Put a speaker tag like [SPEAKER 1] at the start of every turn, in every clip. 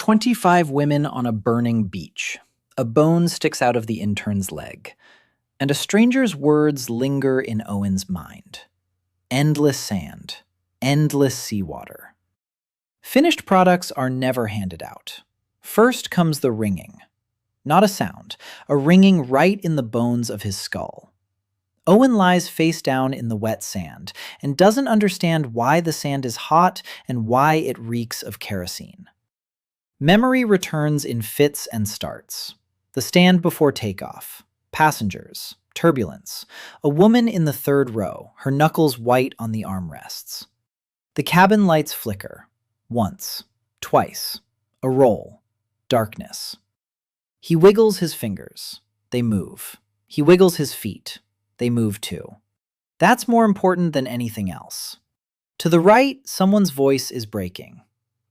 [SPEAKER 1] 25 women on a burning beach. A bone sticks out of the intern's leg, and a stranger's words linger in Owen's mind. Endless sand, endless seawater. Finished products are never handed out. First comes the ringing. Not a sound, a ringing right in the bones of his skull. Owen lies face down in the wet sand and doesn't understand why the sand is hot and why it reeks of kerosene. Memory returns in fits and starts. The stand before takeoff. Passengers. Turbulence. A woman in the third row, her knuckles white on the armrests. The cabin lights flicker. Once. Twice. A roll. Darkness. He wiggles his fingers. They move. He wiggles his feet. They move too. That's more important than anything else. To the right, someone's voice is breaking.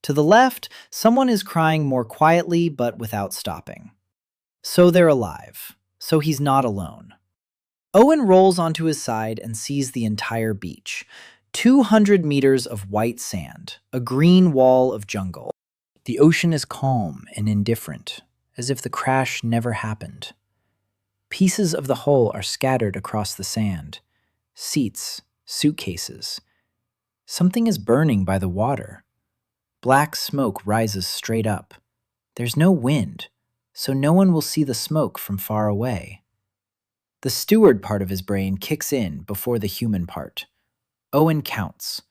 [SPEAKER 1] To the left, someone is crying more quietly but without stopping. So they're alive. So he's not alone. Owen rolls onto his side and sees the entire beach. 200 meters of white sand, a green wall of jungle. The ocean is calm and indifferent, as if the crash never happened. Pieces of the hull are scattered across the sand. Seats, suitcases. Something is burning by the water. Black smoke rises straight up. There's no wind, so no one will see the smoke from far away. The steward part of his brain kicks in before the human part. Owen counts.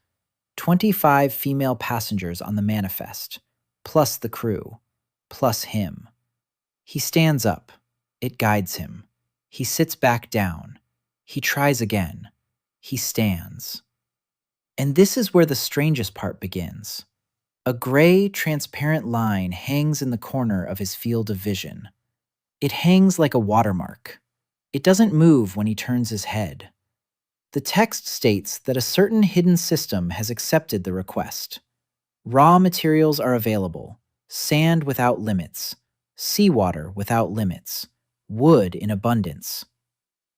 [SPEAKER 1] 25 female passengers on the manifest, plus the crew, plus him. He stands up. It guides him. He sits back down. He tries again. He stands. And this is where the strangest part begins. A gray, transparent line hangs in the corner of his field of vision. It hangs like a watermark. It doesn't move when he turns his head. The text states that a certain hidden system has accepted the request. Raw materials are available. Sand without limits. Seawater without limits. Wood in abundance.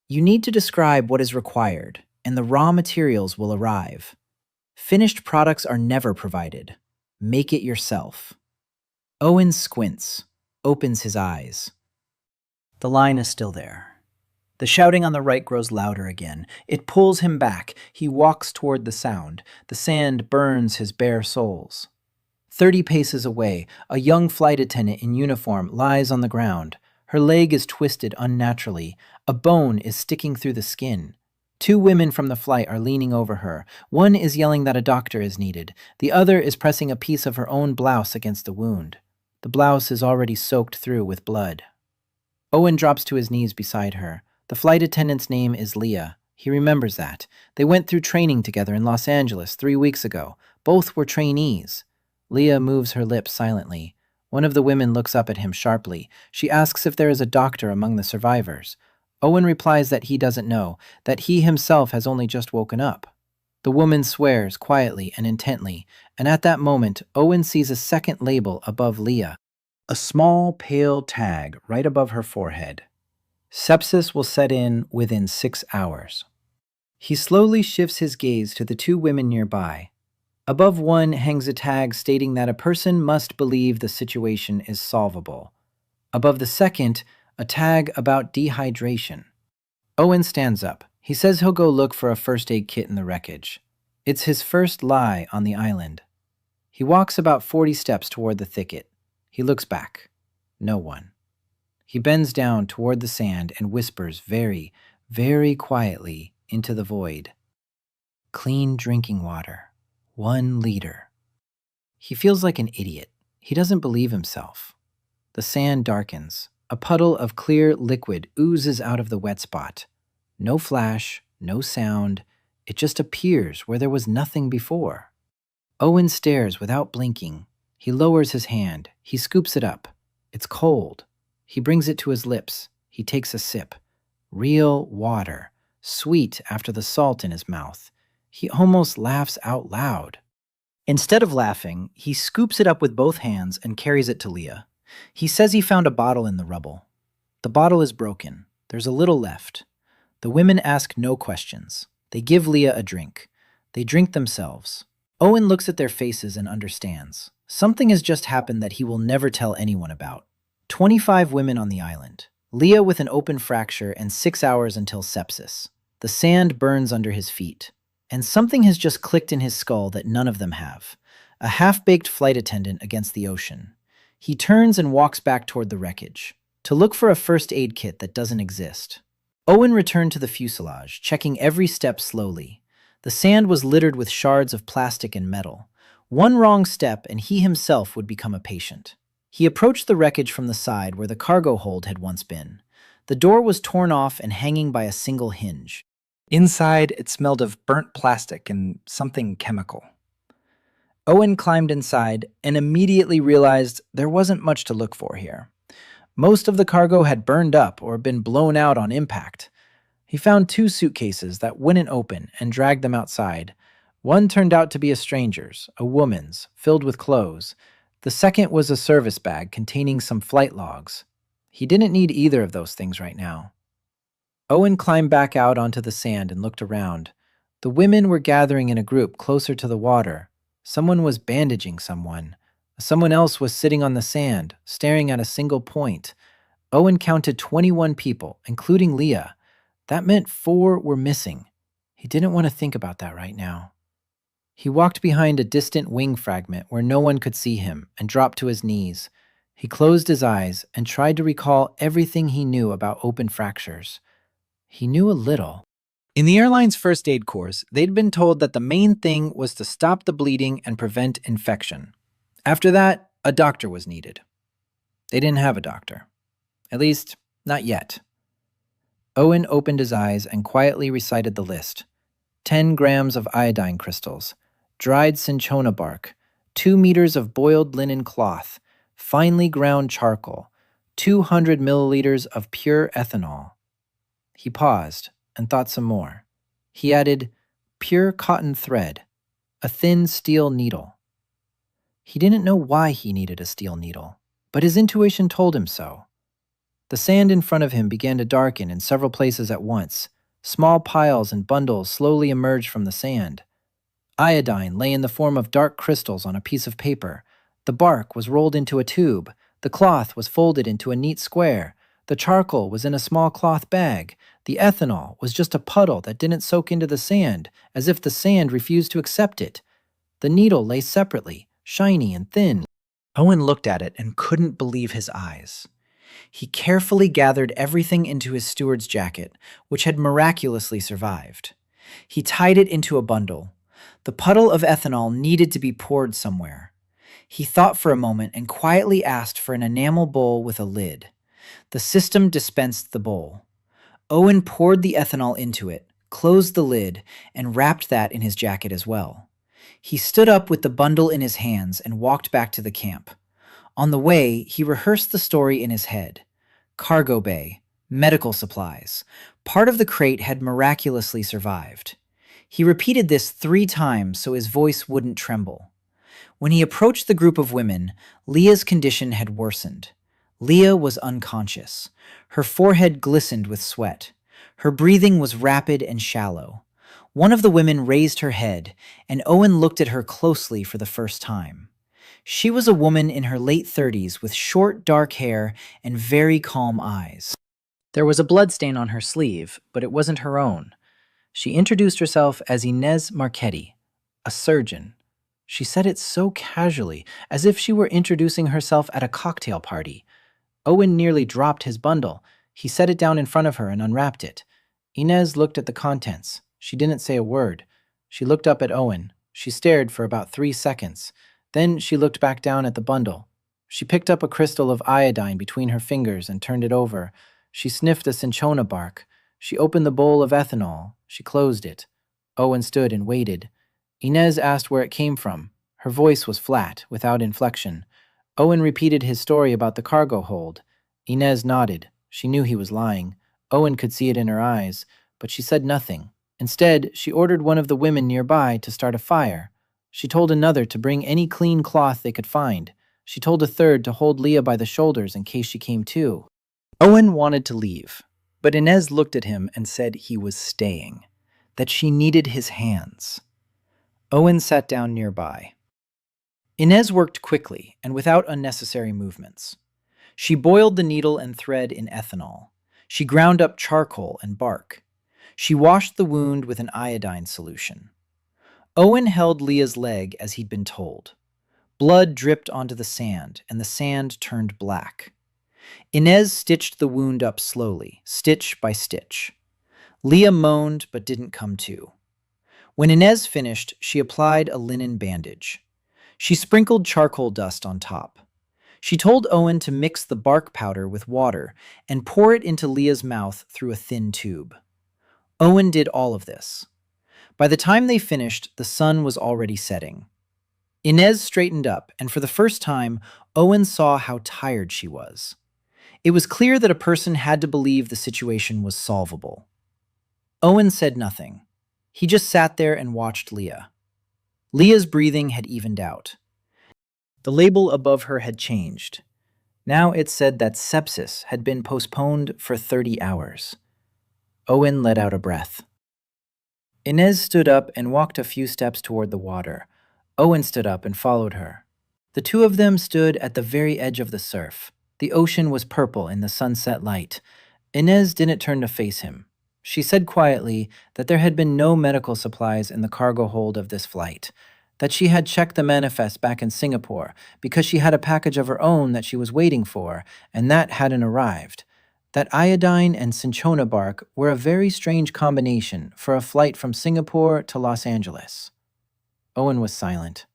[SPEAKER 1] You need to describe what is required, and the raw materials will arrive. Finished products are never provided. Make it yourself. Owen squints, opens his eyes. The line is still there. The shouting on the right grows louder again. It pulls him back. He walks toward the sound. The sand burns his bare soles. 30 paces away, a young flight attendant in uniform lies on the ground. Her leg is twisted unnaturally. A bone is sticking through the skin. 2 women from the flight are leaning over her. One is yelling that a doctor is needed. The other is pressing a piece of her own blouse against the wound. The blouse is already soaked through with blood. Owen drops to his knees beside her. The flight attendant's name is Leah. He remembers that. They went through training together in Los Angeles 3 weeks ago. Both were trainees. Leah moves her lips silently. One of the women looks up at him sharply. She asks if there is a doctor among the survivors. Owen replies that he doesn't know, that he himself has only just woken up. The woman swears quietly and intently, and at that moment, Owen sees a second label above Leah. A small, pale tag right above her forehead. Sepsis will set in within 6 hours. He slowly shifts his gaze to the 2 women nearby. Above one hangs a tag stating that a person must believe the situation is solvable. Above the second, a tag about dehydration. Owen stands up. He says he'll go look for a first aid kit in the wreckage. It's his first lie on the island. He walks about 40 steps toward the thicket. He looks back. No one. He bends down toward the sand and whispers very, very quietly into the void. Clean drinking water. 1 liter. He feels like an idiot. He doesn't believe himself. The sand darkens. A puddle of clear liquid oozes out of the wet spot. No flash, no sound. It just appears where there was nothing before. Owen stares without blinking. He lowers his hand. He scoops it up. It's cold. He brings it to his lips. He takes a sip. Real water. Sweet after the salt in his mouth. He almost laughs out loud. Instead of laughing, he scoops it up with both hands and carries it to Leah. He says he found a bottle in the rubble. The bottle is broken. There's a little left. The women ask no questions. They give Leah a drink. They drink themselves. Owen looks at their faces and understands. Something has just happened that he will never tell anyone about. 25 women on the island. Leah with an open fracture and 6 hours until sepsis. The sand burns under his feet. And something has just clicked in his skull that none of them have. A half-baked flight attendant against the ocean. He turns and walks back toward the wreckage, to look for a first aid kit that doesn't exist. Owen returned to the fuselage, checking every step slowly. The sand was littered with shards of plastic and metal. One wrong step and he himself would become a patient. He approached the wreckage from the side where the cargo hold had once been. The door was torn off and hanging by a single hinge. Inside, it smelled of burnt plastic and something chemical. Owen climbed inside and immediately realized there wasn't much to look for here. Most of the cargo had burned up or been blown out on impact. He found 2 suitcases that wouldn't open and dragged them outside. One turned out to be a stranger's, a woman's, filled with clothes. The second was a service bag containing some flight logs. He didn't need either of those things right now. Owen climbed back out onto the sand and looked around. The women were gathering in a group closer to the water. Someone was bandaging someone. Someone else was sitting on the sand, staring at a single point. Owen counted 21 people, including Leah. That meant 4 were missing. He didn't want to think about that right now. He walked behind a distant wing fragment where no one could see him and dropped to his knees. He closed his eyes and tried to recall everything he knew about open fractures. He knew a little. In the airline's first aid course, they'd been told that the main thing was to stop the bleeding and prevent infection. After that, a doctor was needed. They didn't have a doctor. At least, not yet. Owen opened his eyes and quietly recited the list. 10 grams of iodine crystals, dried cinchona bark, 2 meters of boiled linen cloth, finely ground charcoal, 200 milliliters of pure ethanol. He paused and thought some more. He added, pure cotton thread, a thin steel needle. He didn't know why he needed a steel needle, but his intuition told him so. The sand in front of him began to darken in several places at once. Small piles and bundles slowly emerged from the sand. Iodine lay in the form of dark crystals on a piece of paper. The bark was rolled into a tube. The cloth was folded into a neat square. The charcoal was in a small cloth bag. The ethanol was just a puddle that didn't soak into the sand, as if the sand refused to accept it. The needle lay separately, shiny and thin. Owen looked at it and couldn't believe his eyes. He carefully gathered everything into his steward's jacket, which had miraculously survived. He tied it into a bundle. The puddle of ethanol needed to be poured somewhere. He thought for a moment and quietly asked for an enamel bowl with a lid. The system dispensed the bowl. Owen poured the ethanol into it, closed the lid, and wrapped that in his jacket as well. He stood up with the bundle in his hands and walked back to the camp. On the way, he rehearsed the story in his head. Cargo bay, medical supplies. Part of the crate had miraculously survived. He repeated this 3 times so his voice wouldn't tremble. When he approached the group of women, Leah's condition had worsened. Leah was unconscious. Her forehead glistened with sweat. Her breathing was rapid and shallow. One of the women raised her head, and Owen looked at her closely for the first time. She was a woman in her late 30s with short, dark hair and very calm eyes. There was a bloodstain on her sleeve, but it wasn't her own. She introduced herself as Inez Marchetti, a surgeon. She said it so casually, as if she were introducing herself at a cocktail party. Owen nearly dropped his bundle. He set it down in front of her and unwrapped it. Inez looked at the contents. She didn't say a word. She looked up at Owen. She stared for about 3 seconds. Then she looked back down at the bundle. She picked up a crystal of iodine between her fingers and turned it over. She sniffed a cinchona bark. She opened the bowl of ethanol. She closed it. Owen stood and waited. Inez asked where it came from. Her voice was flat, without inflection. Owen repeated his story about the cargo hold. Inez nodded. She knew he was lying. Owen could see it in her eyes, but she said nothing. Instead, she ordered one of the women nearby to start a fire. She told another to bring any clean cloth they could find. She told a third to hold Leah by the shoulders in case she came to. Owen wanted to leave, but Inez looked at him and said he was staying, that she needed his hands. Owen sat down nearby. Inez worked quickly and without unnecessary movements. She boiled the needle and thread in ethanol. She ground up charcoal and bark. She washed the wound with an iodine solution. Owen held Leah's leg as he'd been told. Blood dripped onto the sand, and the sand turned black. Inez stitched the wound up slowly, stitch by stitch. Leah moaned but didn't come to. When Inez finished, she applied a linen bandage. She sprinkled charcoal dust on top. She told Owen to mix the bark powder with water and pour it into Leah's mouth through a thin tube. Owen did all of this. By the time they finished, the sun was already setting. Inez straightened up, and for the first time, Owen saw how tired she was. It was clear that a person had to believe the situation was solvable. Owen said nothing. He just sat there and watched Leah. Leah's breathing had evened out. The label above her had changed. Now it said that sepsis had been postponed for 30 hours. Owen let out a breath. Inez stood up and walked a few steps toward the water. Owen stood up and followed her. The two of them stood at the very edge of the surf. The ocean was purple in the sunset light. Inez didn't turn to face him. She said quietly that there had been no medical supplies in the cargo hold of this flight, that she had checked the manifest back in Singapore because she had a package of her own that she was waiting for, and that hadn't arrived. That iodine and cinchona bark were a very strange combination for a flight from Singapore to Los Angeles. Owen was silent.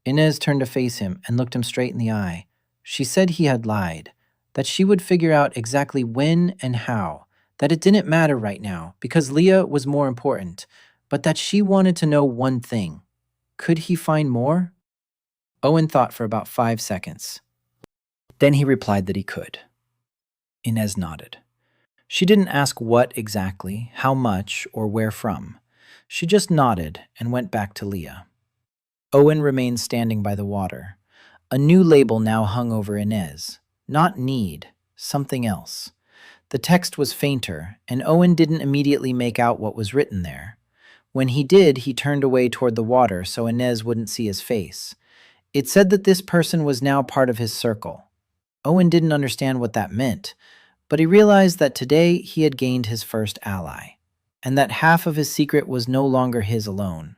[SPEAKER 1] Inez turned to face him and looked him straight in the eye. She said he had lied, that she would figure out exactly when and how, that it didn't matter right now because Leah was more important, but that she wanted to know one thing. Could he find more? Owen thought for about 5 seconds. Then he replied that he could. Inez nodded. She didn't ask what exactly, how much, or where from. She just nodded and went back to Leah. Owen remained standing by the water. A new label now hung over Inez. Not need, something else. The text was fainter, and Owen didn't immediately make out what was written there. When he did, he turned away toward the water so Inez wouldn't see his face. It said that this person was now part of his circle. Owen didn't understand what that meant, but he realized that today he had gained his first ally, and that half of his secret was no longer his alone.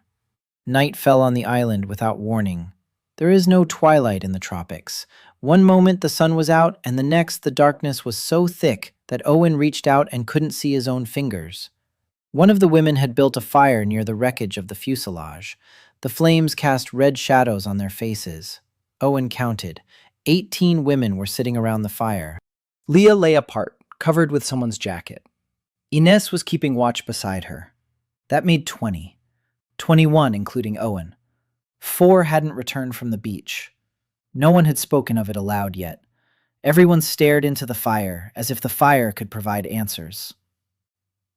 [SPEAKER 1] Night fell on the island without warning. There is no twilight in the tropics. One moment the sun was out, and the next the darkness was so thick that Owen reached out and couldn't see his own fingers. One of the women had built a fire near the wreckage of the fuselage. The flames cast red shadows on their faces. Owen counted. 18 women were sitting around the fire. Leah lay apart, covered with someone's jacket. Inez was keeping watch beside her. That made 20. 21, including Owen. 4 hadn't returned from the beach. No one had spoken of it aloud yet. Everyone stared into the fire, as if the fire could provide answers.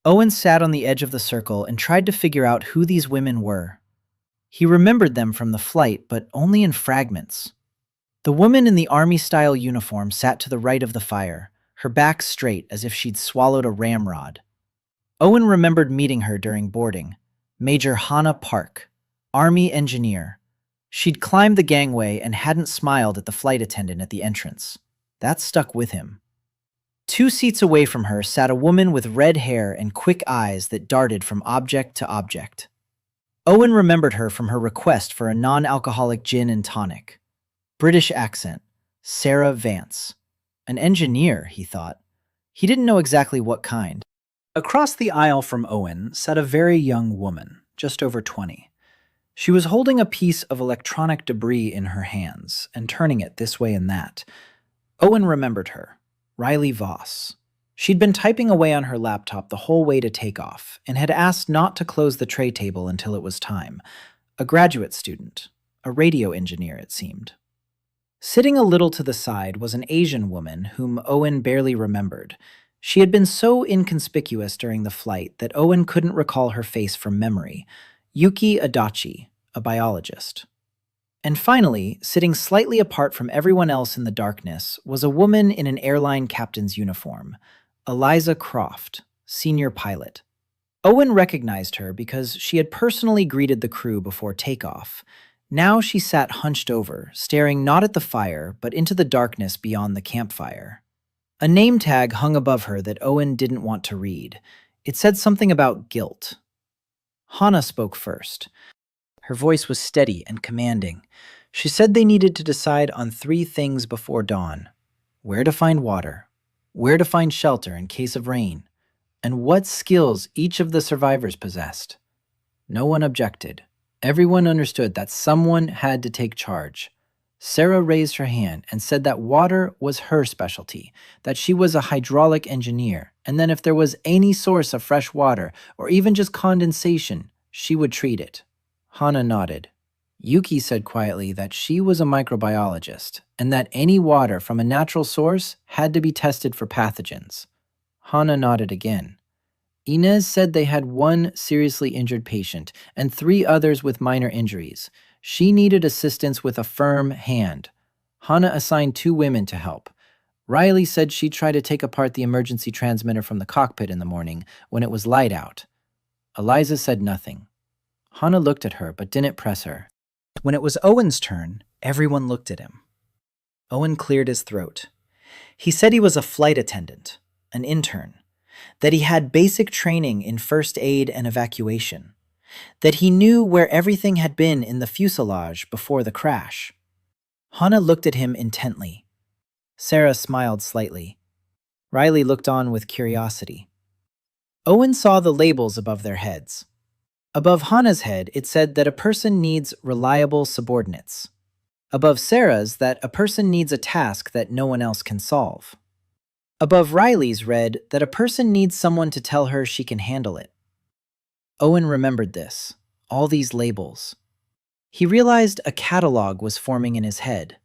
[SPEAKER 1] Owen sat on the edge of the circle and tried to figure out who these women were. He remembered them from the flight, but only in fragments. The woman in the army-style uniform sat to the right of the fire, her back straight as if she'd swallowed a ramrod. Owen remembered meeting her during boarding. Major Hannah Park, Army engineer. She'd climbed the gangway and hadn't smiled at the flight attendant at the entrance. That stuck with him. 2 seats away from her sat a woman with red hair and quick eyes that darted from object to object. Owen remembered her from her request for a non-alcoholic gin and tonic. British accent, Sarah Vance. An engineer, he thought. He didn't know exactly what kind. Across the aisle from Owen sat a very young woman, just over 20. She was holding a piece of electronic debris in her hands and turning it this way and that. Owen remembered her, Riley Voss. She'd been typing away on her laptop the whole way to takeoff and had asked not to close the tray table until it was time. A graduate student, a radio engineer, it seemed. Sitting a little to the side was an Asian woman whom Owen barely remembered. She had been so inconspicuous during the flight that Owen couldn't recall her face from memory. Yuki Adachi, a biologist. And finally, sitting slightly apart from everyone else in the darkness, was a woman in an airline captain's uniform, Eliza Croft, senior pilot. Owen recognized her because she had personally greeted the crew before takeoff. Now she sat hunched over, staring not at the fire, but into the darkness beyond the campfire. A name tag hung above her that Owen didn't want to read. It said something about guilt. Hana spoke first. Her voice was steady and commanding. She said they needed to decide on 3 things before dawn: where to find water, where to find shelter in case of rain, and what skills each of the survivors possessed. No one objected. Everyone understood that someone had to take charge. Sarah raised her hand and said that water was her specialty, that she was a hydraulic engineer, and then if there was any source of fresh water, or even just condensation, she would treat it. Hana nodded. Yuki said quietly that she was a microbiologist, and that any water from a natural source had to be tested for pathogens. Hana nodded again. Inez said they had 1 seriously injured patient and 3 others with minor injuries. She needed assistance with a firm hand. Hana assigned 2 women to help. Riley said she'd try to take apart the emergency transmitter from the cockpit in the morning when it was light out. Eliza said nothing. Hana looked at her but didn't press her. When it was Owen's turn, everyone looked at him. Owen cleared his throat. He said he was a flight attendant, an intern, that he had basic training in first aid and evacuation, that he knew where everything had been in the fuselage before the crash. Hana looked at him intently. Sarah smiled slightly. Riley looked on with curiosity. Owen saw the labels above their heads. Above Hana's head, it said that a person needs reliable subordinates. Above Sarah's, that a person needs a task that no one else can solve. Above Riley's read that a person needs someone to tell her she can handle it. Owen remembered this, all these labels. He realized a catalog was forming in his head,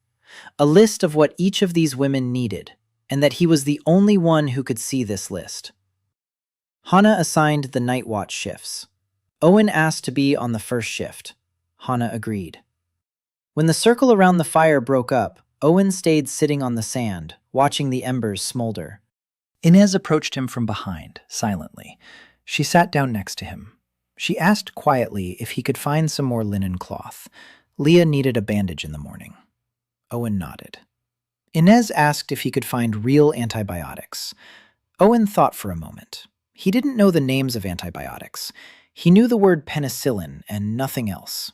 [SPEAKER 1] a list of what each of these women needed, and that he was the only one who could see this list. Hana assigned the night watch shifts. Owen asked to be on the first shift. Hana agreed. When the circle around the fire broke up, Owen stayed sitting on the sand, watching the embers smolder. Inez approached him from behind, silently. She sat down next to him. She asked quietly if he could find some more linen cloth. Leah needed a bandage in the morning. Owen nodded. Inez asked if he could find real antibiotics. Owen thought for a moment. He didn't know the names of antibiotics. He knew the word penicillin and nothing else.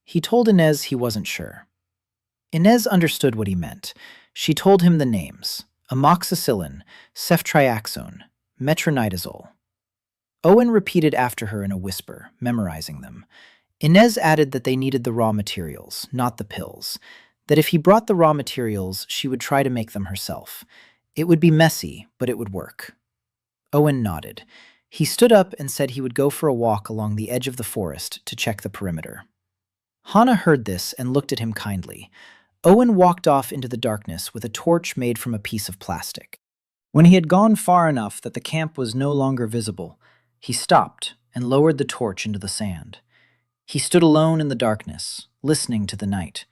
[SPEAKER 1] He told Inez he wasn't sure. Inez understood what he meant. She told him the names: amoxicillin, ceftriaxone, metronidazole. Owen repeated after her in a whisper, memorizing them. Inez added that they needed the raw materials, not the pills, that if he brought the raw materials, she would try to make them herself. It would be messy, but it would work. Owen nodded. He stood up and said he would go for a walk along the edge of the forest to check the perimeter. Hana heard this and looked at him kindly. Owen walked off into the darkness with a torch made from a piece of plastic. When he had gone far enough that the camp was no longer visible, he stopped and lowered the torch into the sand. He stood alone in the darkness, listening to the night.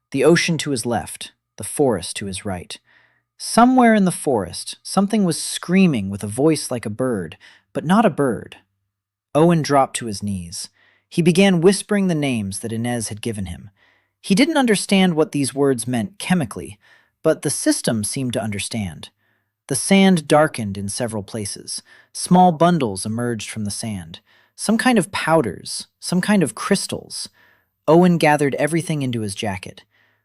[SPEAKER 1] The ocean to his left, the forest to his right. Somewhere in the forest, something was screaming with a voice like a bird, but not a bird. Owen dropped to his knees. He began whispering the names that Inez had given him. He didn't understand what these words meant chemically, but the system seemed to understand. The sand darkened in several places. Small bundles emerged from the sand. Some kind of powders, some kind of crystals. Owen gathered everything into his jacket.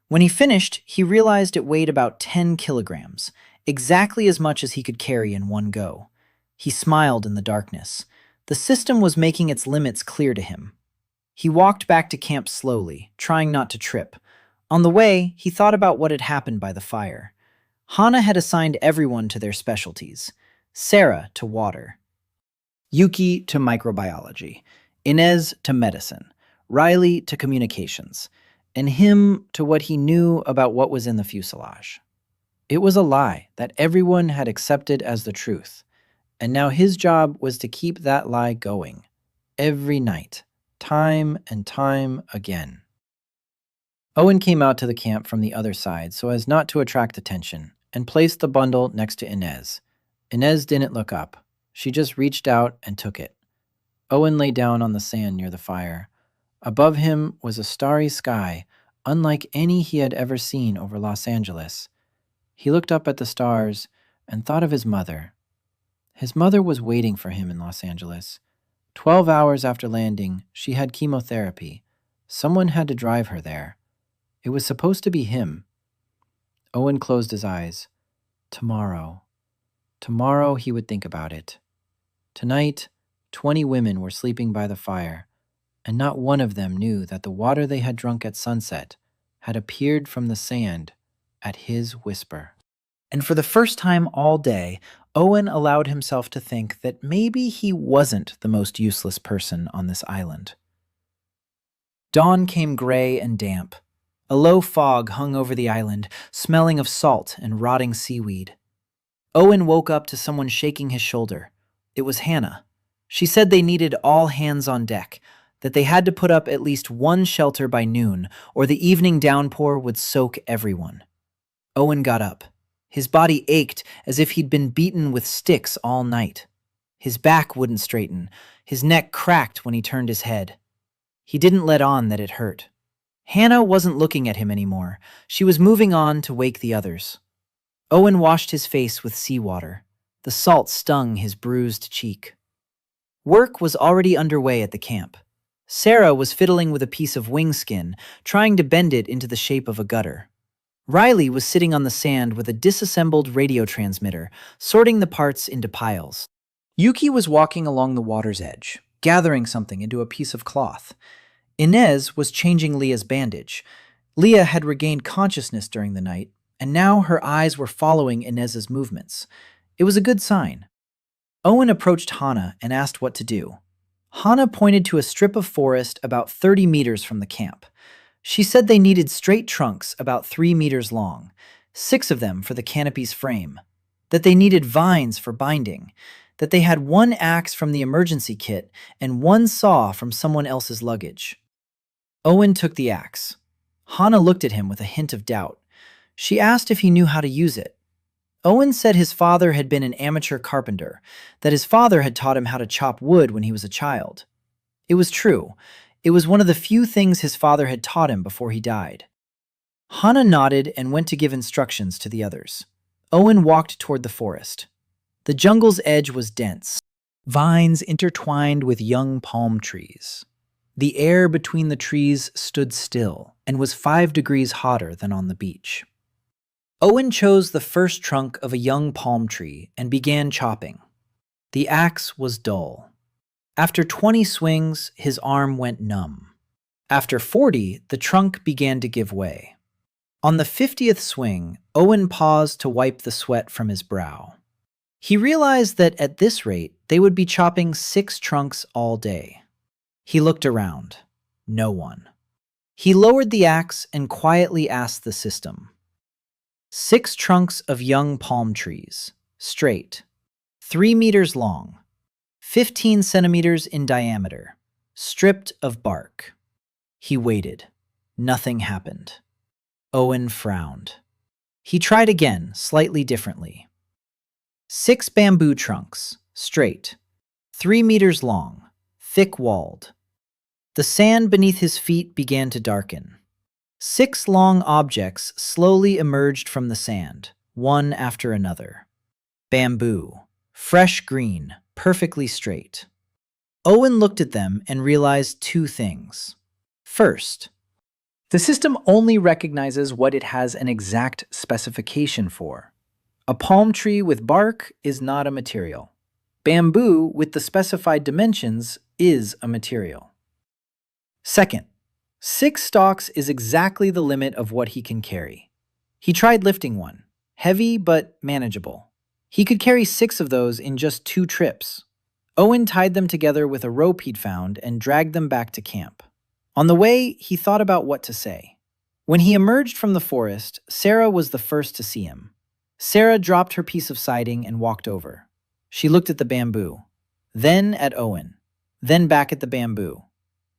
[SPEAKER 1] When he finished, he realized it weighed about 10 kilograms, exactly as much as he could carry in one go. He smiled in the darkness. The system was making its limits clear to him. He walked back to camp slowly, trying not to trip. On the way, he thought about what had happened by the fire. Hana had assigned everyone to their specialties. Sarah to water, Yuki to microbiology, Inez to medicine, Riley to communications, and him to what he knew about what was in the fuselage. It was a lie that everyone had accepted as the truth, and now his job was to keep that lie going, every night, time and time again. Owen came out to the camp from the other side so as not to attract attention, and placed the bundle next to Inez. Inez didn't look up. She just reached out and took it. Owen lay down on the sand near the fire. Above him was a starry sky, unlike any he had ever seen over Los Angeles. He looked up at the stars and thought of his mother. His mother was waiting for him in Los Angeles. 12 hours after landing, she had chemotherapy. Someone had to drive her there. It was supposed to be him. Owen closed his eyes. Tomorrow. Tomorrow he would think about it. Tonight, 20 women were sleeping by the fire, and not one of them knew that the water they had drunk at sunset had appeared from the sand at his whisper. And for the first time all day, Owen allowed himself to think that maybe he wasn't the most useless person on this island. Dawn came gray and damp. A low fog hung over the island, smelling of salt and rotting seaweed. Owen woke up to someone shaking his shoulder. It was Hannah. She said they needed all hands on deck, that they had to put up at least one shelter by noon, or the evening downpour would soak everyone. Owen got up. His body ached as if he'd been beaten with sticks all night. His back wouldn't straighten. His neck cracked when he turned his head. He didn't let on that it hurt. Hannah wasn't looking at him anymore. She was moving on to wake the others. Owen washed his face with seawater. The salt stung his bruised cheek. Work was already underway at the camp. Sarah was fiddling with a piece of wing skin, trying to bend it into the shape of a gutter. Riley was sitting on the sand with a disassembled radio transmitter, sorting the parts into piles. Yuki was walking along the water's edge, gathering something into a piece of cloth. Inez was changing Leah's bandage. Leah had regained consciousness during the night, and now her eyes were following Inez's movements. It was a good sign. Owen approached Hannah and asked what to do. Hannah pointed to a strip of forest about 30 meters from the camp. She said they needed straight trunks about 3 meters long, 6 of them for the canopy's frame, that they needed vines for binding, that they had 1 axe from the emergency kit and 1 saw from someone else's luggage. Owen took the axe. Hannah looked at him with a hint of doubt. She asked if he knew how to use it. Owen said his father had been an amateur carpenter, that his father had taught him how to chop wood when he was a child. It was true. It was one of the few things his father had taught him before he died. Hannah nodded and went to give instructions to the others. Owen walked toward the forest. The jungle's edge was dense, vines intertwined with young palm trees. The air between the trees stood still and was 5 degrees hotter than on the beach. Owen chose the first trunk of a young palm tree and began chopping. The axe was dull. After 20 swings, his arm went numb. After 40, the trunk began to give way. On the 50th swing, Owen paused to wipe the sweat from his brow. He realized that at this rate, they would be chopping 6 trunks all day. He looked around. No one. He lowered the axe and quietly asked the system. 6 trunks of young palm trees, straight, 3 meters long, 15 centimeters in diameter, stripped of bark. He waited. Nothing happened. Owen frowned. He tried again, slightly differently. 6 bamboo trunks, straight, 3 meters long, thick-walled. The sand beneath his feet began to darken. 6 long objects slowly emerged from the sand, one after another. Bamboo, fresh green, perfectly straight. Owen looked at them and realized 2 things. First, the system only recognizes what it has an exact specification for. A palm tree with bark is not a material. Bamboo with the specified dimensions is a material. Second, 6 stalks is exactly the limit of what he can carry. He tried lifting one, heavy but manageable. He could carry 6 of those in just 2 trips. Owen tied them together with a rope he'd found and dragged them back to camp. On the way, he thought about what to say. When he emerged from the forest, Sarah was the first to see him. Sarah dropped her piece of siding and walked over. She looked at the bamboo, then at Owen, then back at the bamboo.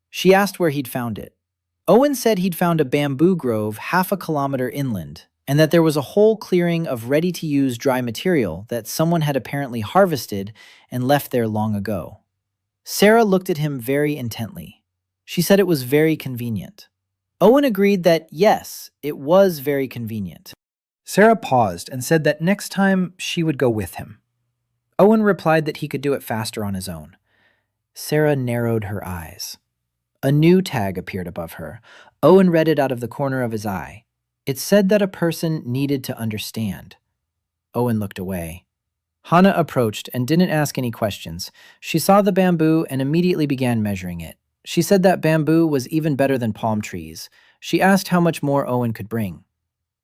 [SPEAKER 1] She asked where he'd found it. Owen said he'd found a bamboo grove half a kilometer inland, and that there was a whole clearing of ready-to-use dry material that someone had apparently harvested and left there long ago. Sarah looked at him very intently. She said it was very convenient. Owen agreed that yes, it was very convenient. Sarah paused and said that next time she would go with him. Owen replied that he could do it faster on his own. Sarah narrowed her eyes. A new tag appeared above her. Owen read it out of the corner of his eye. It said that a person needed to understand. Owen looked away. Hana approached and didn't ask any questions. She saw the bamboo and immediately began measuring it. She said that bamboo was even better than palm trees. She asked how much more Owen could bring.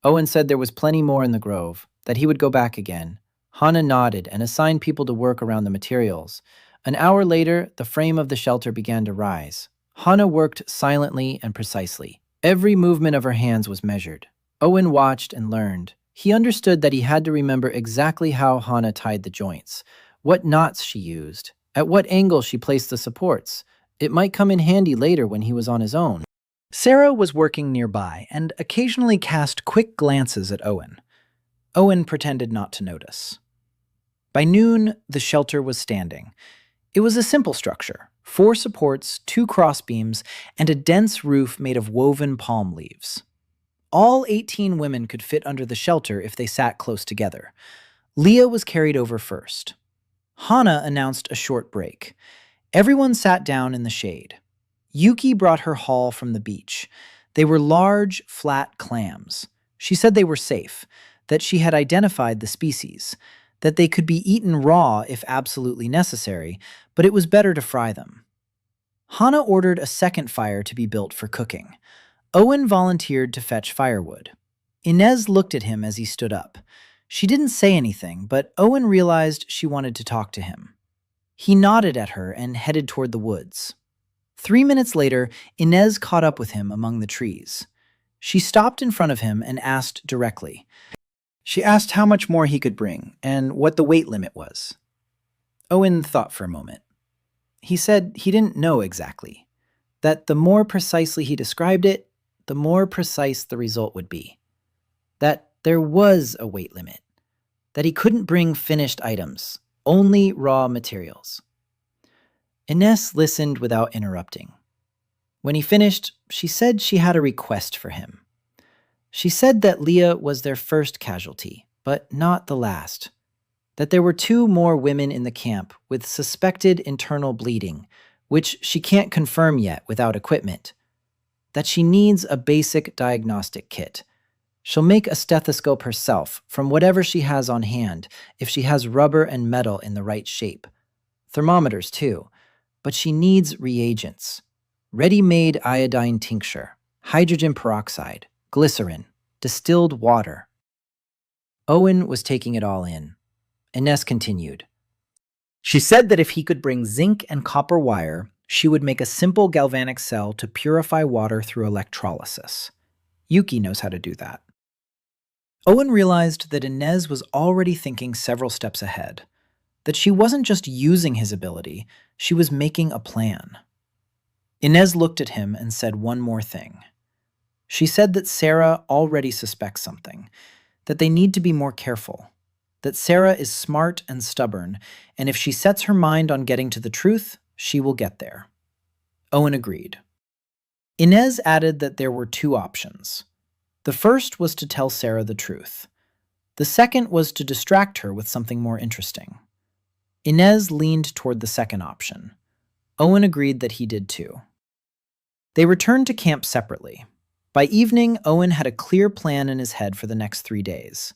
[SPEAKER 1] Owen said there was plenty more in the grove, that he would go back again. Hana nodded and assigned people to work around the materials. An hour later, the frame of the shelter began to rise. Hana worked silently and precisely. Every movement of her hands was measured. Owen watched and learned. He understood that he had to remember exactly how Hana tied the joints, what knots she used, at what angle she placed the supports. It might come in handy later when he was on his own. Sarah was working nearby and occasionally cast quick glances at Owen. Owen pretended not to notice. By noon, the shelter was standing. It was a simple structure, 4 supports, 2 crossbeams, and a dense roof made of woven palm leaves. All 18 women could fit under the shelter if they sat close together. Leah was carried over first. Hana announced a short break. Everyone sat down in the shade. Yuki brought her haul from the beach. They were large, flat clams. She said they were safe, that she had identified the species, that they could be eaten raw if absolutely necessary, but it was better to fry them. Hana ordered a second fire to be built for cooking. Owen volunteered to fetch firewood. Inez looked at him as he stood up. She didn't say anything, but Owen realized she wanted to talk to him. He nodded at her and headed toward the woods. 3 minutes later, Inez caught up with him among the trees. She stopped in front of him and asked directly. She asked how much more he could bring and what the weight limit was. Owen thought for a moment. He said he didn't know exactly, that the more precisely he described it, the more precise the result would be. That there was a weight limit, that he couldn't bring finished items, only raw materials. Inez listened without interrupting. When he finished, she said she had a request for him. She said that Leah was their first casualty, but not the last. That there were 2 more women in the camp with suspected internal bleeding, which she can't confirm yet without equipment. That she needs a basic diagnostic kit. She'll make a stethoscope herself from whatever she has on hand if she has rubber and metal in the right shape. Thermometers too, but she needs reagents. Ready-made iodine tincture, hydrogen peroxide, glycerin, distilled water. Owen was taking it all in. Inez continued. She said that if he could bring zinc and copper wire, she would make a simple galvanic cell to purify water through electrolysis. Yuki knows how to do that. Owen realized that Inez was already thinking several steps ahead, that she wasn't just using his ability, she was making a plan. Inez looked at him and said one more thing. She said that Sarah already suspects something, that they need to be more careful, that Sarah is smart and stubborn, and if she sets her mind on getting to the truth, she will get there. Owen agreed. Inez added that there were 2 options. The first was to tell Sarah the truth. The second was to distract her with something more interesting. Inez leaned toward the second option. Owen agreed that he did too. They returned to camp separately. By evening, Owen had a clear plan in his head for the next 3 days.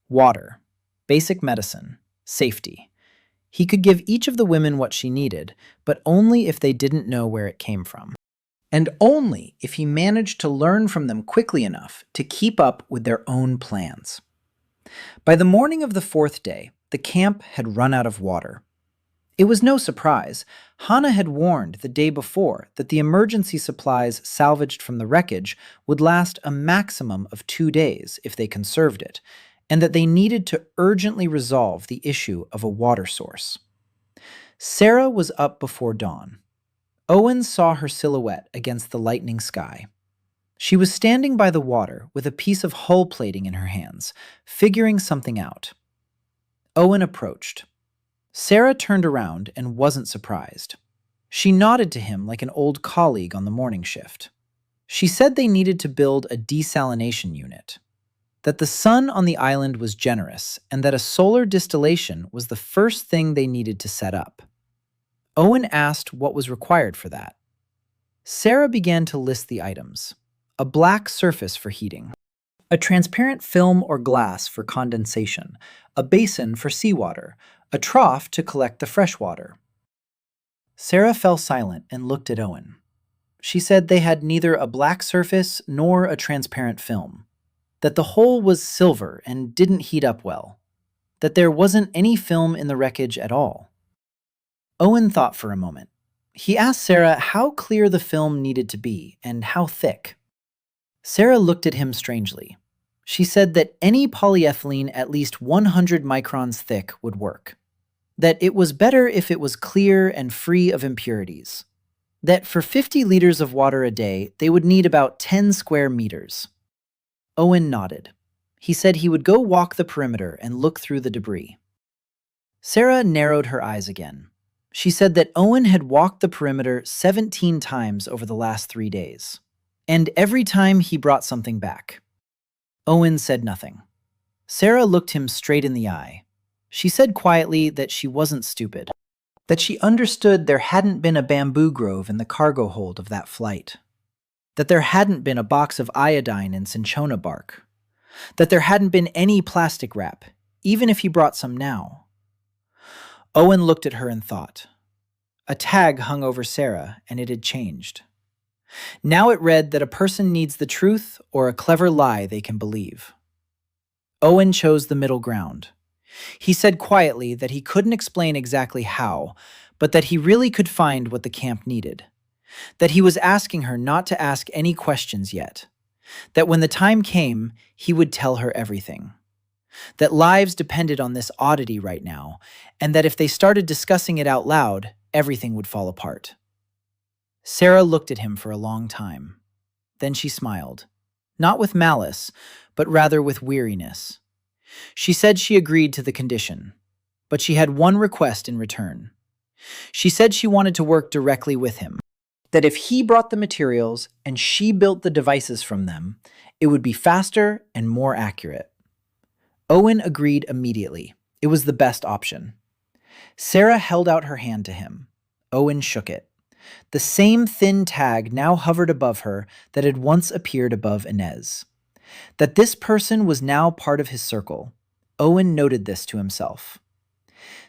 [SPEAKER 1] Water, basic medicine, safety. He could give each of the women what she needed, but only if they didn't know where it came from. And only if he managed to learn from them quickly enough to keep up with their own plans. By the morning of the 4th day, the camp had run out of water. It was no surprise. Hana had warned the day before that the emergency supplies salvaged from the wreckage would last a maximum of 2 days if they conserved it, and that they needed to urgently resolve the issue of a water source. Sarah was up before dawn. Owen saw her silhouette against the lightening sky. She was standing by the water with a piece of hull plating in her hands, figuring something out. Owen approached. Sarah turned around and wasn't surprised. She nodded to him like an old colleague on the morning shift. She said they needed to build a desalination unit, that the sun on the island was generous, and that a solar distillation was the first thing they needed to set up. Owen asked what was required for that. Sarah began to list the items: a black surface for heating, a transparent film or glass for condensation, a basin for seawater, a trough to collect the fresh water. Sarah fell silent and looked at Owen. She said they had neither a black surface nor a transparent film, that the whole was silver and didn't heat up well, that there wasn't any film in the wreckage at all. Owen thought for a moment. He asked Sarah how clear the film needed to be and how thick. Sarah looked at him strangely. She said that any polyethylene at least 100 microns thick would work, that it was better if it was clear and free of impurities, that for 50 liters of water a day, they would need about 10 square meters. Owen nodded. He said he would go walk the perimeter and look through the debris. Sarah narrowed her eyes again. She said that Owen had walked the perimeter 17 times over the last 3 days, and every time he brought something back. Owen said nothing. Sarah looked him straight in the eye. She said quietly that she wasn't stupid, that she understood there hadn't been a bamboo grove in the cargo hold of that flight, that there hadn't been a box of iodine and cinchona bark, that there hadn't been any plastic wrap, even if he brought some now. Owen looked at her and thought. A tag hung over Sarah, and it had changed. Now it read that a person needs the truth or a clever lie they can believe. Owen chose the middle ground. He said quietly that he couldn't explain exactly how, but that he really could find what the camp needed. That he was asking her not to ask any questions yet. That when the time came, he would tell her everything. That lives depended on this oddity right now, and that if they started discussing it out loud, everything would fall apart. Sarah looked at him for a long time. Then she smiled, not with malice, but rather with weariness. She said she agreed to the condition, but she had one request in return. She said she wanted to work directly with him, that if he brought the materials and she built the devices from them, it would be faster and more accurate. Owen agreed immediately. It was the best option. Sarah held out her hand to him. Owen shook it. The same thin tag now hovered above her that had once appeared above Inez. That this person was now part of his circle. Owen noted this to himself.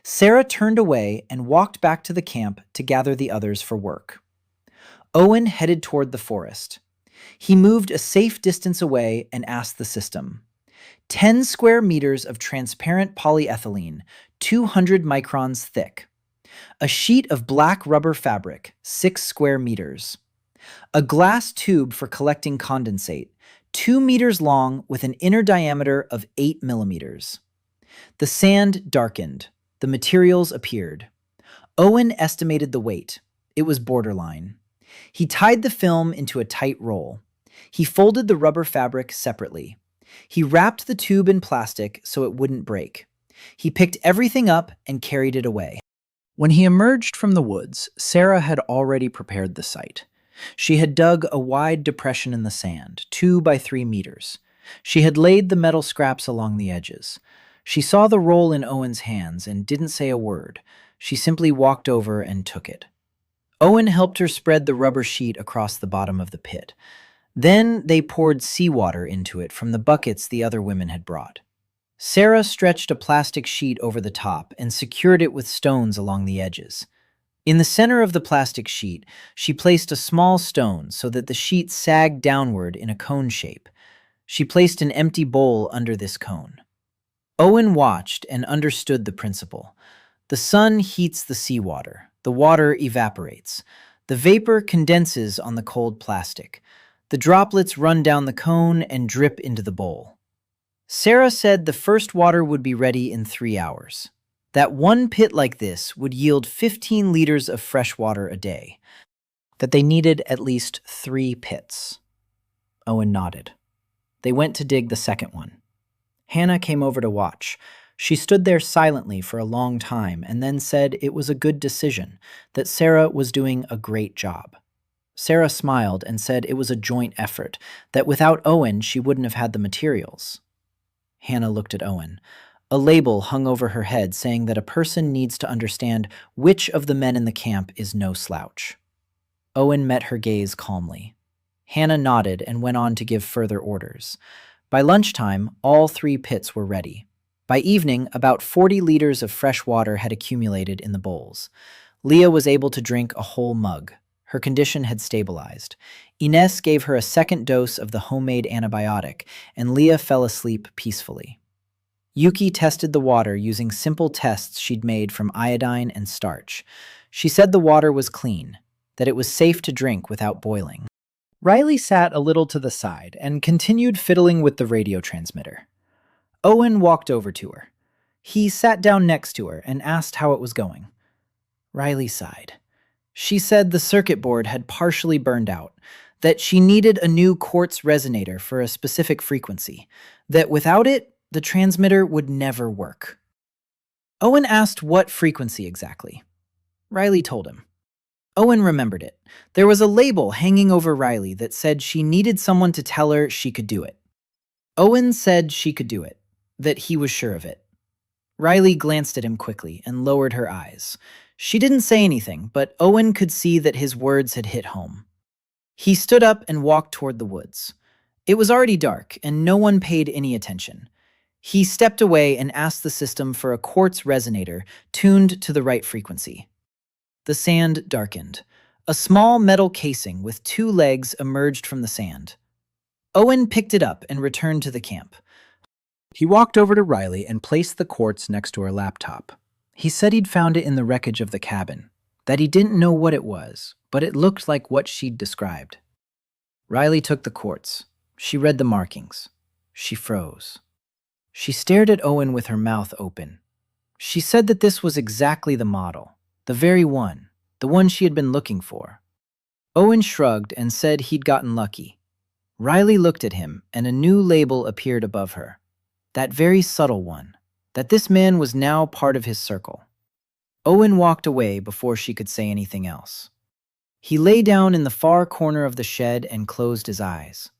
[SPEAKER 1] Sarah turned away and walked back to the camp to gather the others for work. Owen headed toward the forest. He moved a safe distance away and asked the system. 10 square meters of transparent polyethylene, 200 microns thick. A sheet of black rubber fabric, 6 square meters. A glass tube for collecting condensate, 2 meters long with an inner diameter of 8 millimeters. The sand darkened. The materials appeared. Owen estimated the weight. It was borderline. He tied the film into a tight roll. He folded the rubber fabric separately. He wrapped the tube in plastic so it wouldn't break. He picked everything up and carried it away. When he emerged from the woods, Sarah had already prepared the site. She had dug a wide depression in the sand, 2 by 3 meters. She had laid the metal scraps along the edges. She saw the roll in Owen's hands and didn't say a word. She simply walked over and took it. Owen helped her spread the rubber sheet across the bottom of the pit. Then they poured seawater into it from the buckets the other women had brought. Sarah stretched a plastic sheet over the top and secured it with stones along the edges. In the center of the plastic sheet, she placed a small stone so that the sheet sagged downward in a cone shape. She placed an empty bowl under this cone. Owen watched and understood the principle. The sun heats the seawater. The water evaporates. The vapor condenses on the cold plastic. The droplets run down the cone and drip into the bowl. Sarah said the first water would be ready in 3 hours. That one pit like this would yield 15 liters of fresh water a day. That they needed at least 3 pits. Owen nodded. They went to dig the second one. Hannah came over to watch. She stood there silently for a long time and then said it was a good decision, that Sarah was doing a great job. Sarah smiled and said it was a joint effort, that without Owen, she wouldn't have had the materials. Hannah looked at Owen. A label hung over her head saying that a person needs to understand which of the men in the camp is no slouch. Owen met her gaze calmly. Hannah nodded and went on to give further orders. By lunchtime, all 3 pits were ready. By evening, about 40 liters of fresh water had accumulated in the bowls. Leah was able to drink a whole mug. Her condition had stabilized. Ines gave her a second dose of the homemade antibiotic, and Leah fell asleep peacefully. Yuki tested the water using simple tests she'd made from iodine and starch. She said the water was clean, that it was safe to drink without boiling. Riley sat a little to the side and continued fiddling with the radio transmitter. Owen walked over to her. He sat down next to her and asked how it was going. Riley sighed. She said the circuit board had partially burned out, that she needed a new quartz resonator for a specific frequency, that without it, the transmitter would never work. Owen asked what frequency exactly. Riley told him. Owen remembered it. There was a label hanging over Riley that said she needed someone to tell her she could do it. Owen said she could do it, that he was sure of it. Riley glanced at him quickly and lowered her eyes. She didn't say anything, but Owen could see that his words had hit home. He stood up and walked toward the woods. It was already dark, and no one paid any attention. He stepped away and asked the system for a quartz resonator tuned to the right frequency. The sand darkened. A small metal casing with 2 legs emerged from the sand. Owen picked it up and returned to the camp. He walked over to Riley and placed the quartz next to her laptop. He said he'd found it in the wreckage of the cabin, that he didn't know what it was, but it looked like what she'd described. Riley took the quartz. She read the markings. She froze. She stared at Owen with her mouth open. She said that this was exactly the model, the very one, the one she had been looking for. Owen shrugged and said he'd gotten lucky. Riley looked at him, and a new label appeared above her. That very subtle one, that this man was now part of his circle. Owen walked away before she could say anything else. He lay down in the far corner of the shed and closed his eyes.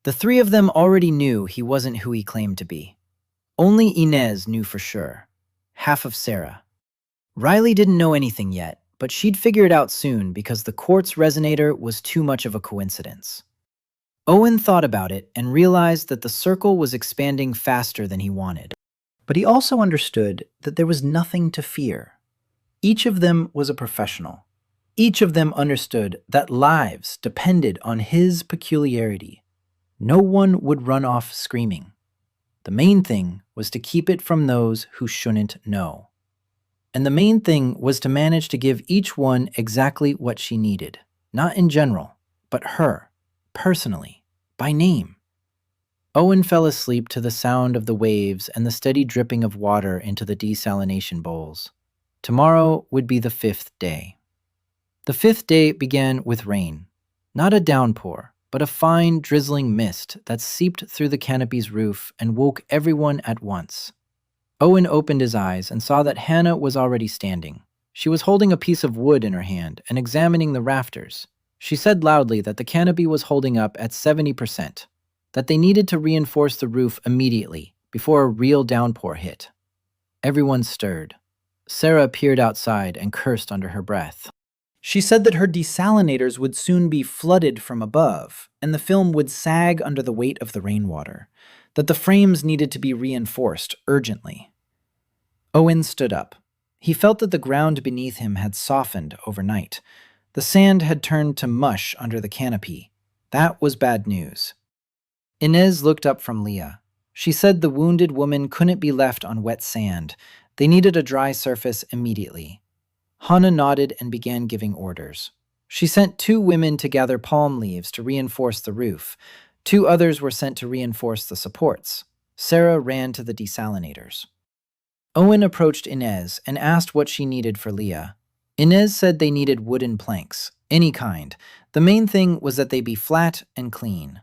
[SPEAKER 1] The 3 of them already knew he wasn't who he claimed to be. Only Inez knew for sure. Half of Sarah. Riley didn't know anything yet, but she'd figure it out soon because the quartz resonator was too much of a coincidence. Owen thought about it and realized that the circle was expanding faster than he wanted. But he also understood that there was nothing to fear. Each of them was a professional. Each of them understood that lives depended on his peculiarity. No one would run off screaming. The main thing was to keep it from those who shouldn't know. And the main thing was to manage to give each one exactly what she needed, not in general, but her, personally, by name. Owen fell asleep to the sound of the waves and the steady dripping of water into the desalination bowls. Tomorrow would be the 5th day. The 5th day began with rain, not a downpour, but a fine, drizzling mist that seeped through the canopy's roof and woke everyone at once. Owen opened his eyes and saw that Hannah was already standing. She was holding a piece of wood in her hand and examining the rafters. She said loudly that the canopy was holding up at 70%, that they needed to reinforce the roof immediately before a real downpour hit. Everyone stirred. Sarah peered outside and cursed under her breath. She said that her desalinators would soon be flooded from above, and the film would sag under the weight of the rainwater, that the frames needed to be reinforced urgently. Owen stood up. He felt that the ground beneath him had softened overnight. The sand had turned to mush under the canopy. That was bad news. Inez looked up from Leah. She said the wounded woman couldn't be left on wet sand. They needed a dry surface immediately. Hannah nodded and began giving orders. She sent 2 women to gather palm leaves to reinforce the roof. 2 others were sent to reinforce the supports. Sarah ran to the desalinators. Owen approached Inez and asked what she needed for Leah. Inez said they needed wooden planks, any kind. The main thing was that they be flat and clean,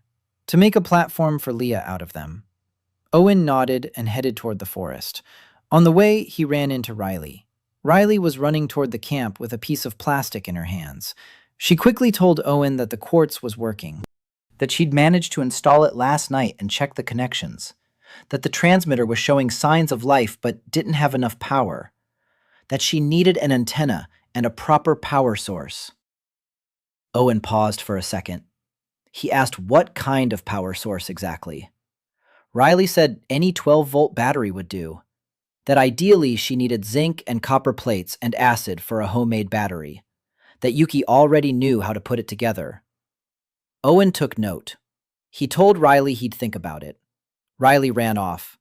[SPEAKER 1] to make a platform for Leah out of them. Owen nodded and headed toward the forest. On the way, he ran into Riley. Riley was running toward the camp with a piece of plastic in her hands. She quickly told Owen that the quartz was working, that she'd managed to install it last night and check the connections, that the transmitter was showing signs of life but didn't have enough power, that she needed an antenna and a proper power source. Owen paused for a second. He asked what kind of power source exactly. Riley said any 12-volt battery would do, that ideally she needed zinc and copper plates and acid for a homemade battery, that Yuki already knew how to put it together. Owen took note. He told Riley he'd think about it. Riley ran off.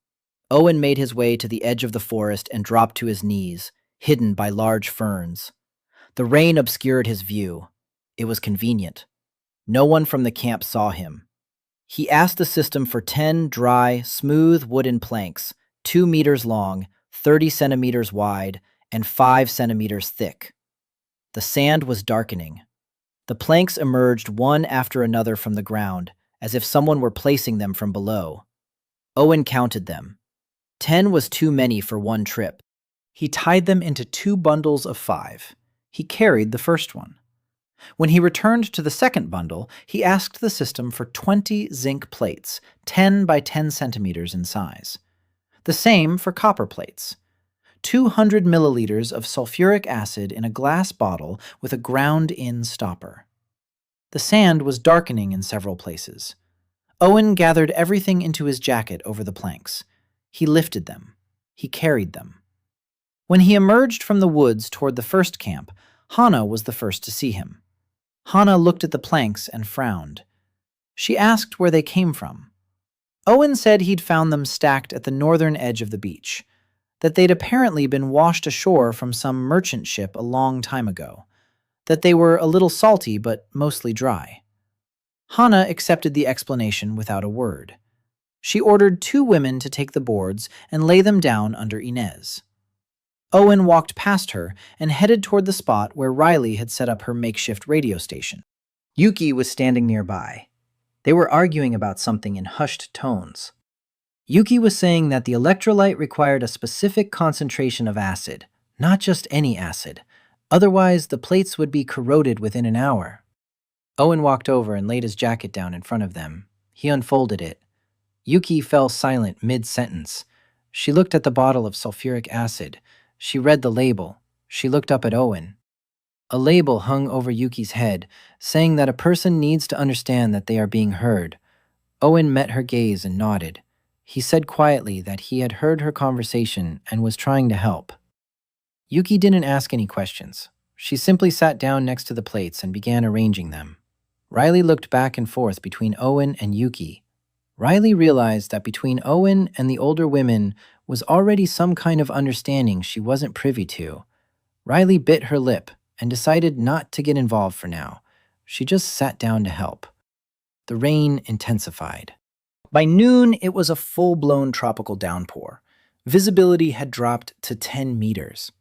[SPEAKER 1] Owen made his way to the edge of the forest and dropped to his knees, hidden by large ferns. The rain obscured his view. It was convenient. No one from the camp saw him. He asked the system for 10 dry, smooth wooden planks, 2 meters long, 30 centimeters wide, and 5 centimeters thick. The sand was darkening. The planks emerged one after another from the ground, as if someone were placing them from below. Owen counted them. 10 was too many for one trip. He tied them into 2 bundles of 5. He carried the first one. When he returned to the second bundle, he asked the system for 20 zinc plates, 10 by 10 centimeters in size. The same for copper plates. 200 milliliters of sulfuric acid in a glass bottle with a ground-in stopper. The sand was darkening in several places. Owen gathered everything into his jacket over the planks. He lifted them. He carried them. When he emerged from the woods toward the first camp, Hana was the first to see him. Hana looked at the planks and frowned. She asked where they came from. Owen said he'd found them stacked at the northern edge of the beach, that they'd apparently been washed ashore from some merchant ship a long time ago, that they were a little salty but mostly dry. Hana accepted the explanation without a word. She ordered 2 women to take the boards and lay them down under Inez. Owen walked past her and headed toward the spot where Riley had set up her makeshift radio station. Yuki was standing nearby. They were arguing about something in hushed tones. Yuki was saying that the electrolyte required a specific concentration of acid, not just any acid. Otherwise, the plates would be corroded within an hour. Owen walked over and laid his jacket down in front of them. He unfolded it. Yuki fell silent mid-sentence. She looked at the bottle of sulfuric acid. She read the label. She looked up at Owen. A label hung over Yuki's head, saying that a person needs to understand that they are being heard. Owen met her gaze and nodded. He said quietly that he had heard her conversation and was trying to help. Yuki didn't ask any questions. She simply sat down next to the plates and began arranging them. Riley looked back and forth between Owen and Yuki. Riley realized that between Owen and the older women was already some kind of understanding she wasn't privy to. Riley bit her lip and decided not to get involved for now. She just sat down to help. The rain intensified. By noon, it was a full-blown tropical downpour. Visibility had dropped to 10 meters.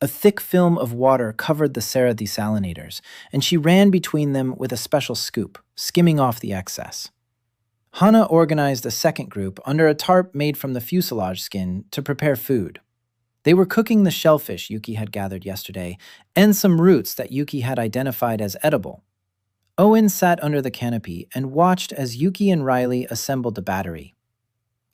[SPEAKER 1] A thick film of water covered the Serra desalinators, and she ran between them with a special scoop, skimming off the excess. Hana organized a second group under a tarp made from the fuselage skin to prepare food. They were cooking the shellfish Yuki had gathered yesterday and some roots that Yuki had identified as edible. Owen sat under the canopy and watched as Yuki and Riley assembled the battery.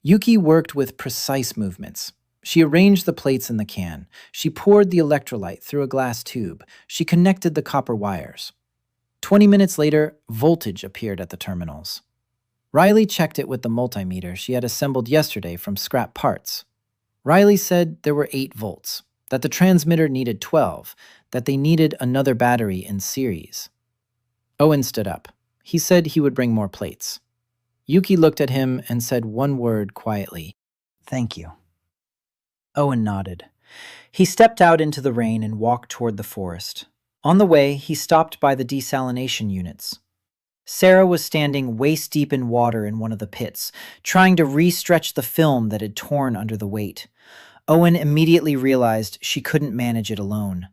[SPEAKER 1] Yuki worked with precise movements. She arranged the plates in the can. She poured the electrolyte through a glass tube. She connected the copper wires. 20 minutes later, voltage appeared at the terminals. Riley checked it with the multimeter she had assembled yesterday from scrap parts. Riley said there were 8 volts, that the transmitter needed 12, that they needed another battery in series. Owen stood up. He said he would bring more plates. Yuki looked at him and said one word quietly, "Thank you." Owen nodded. He stepped out into the rain and walked toward the forest. On the way, he stopped by the desalination units. Sarah was standing waist-deep in water in one of the pits, trying to re-stretch the film that had torn under the weight. Owen immediately realized she couldn't manage it alone.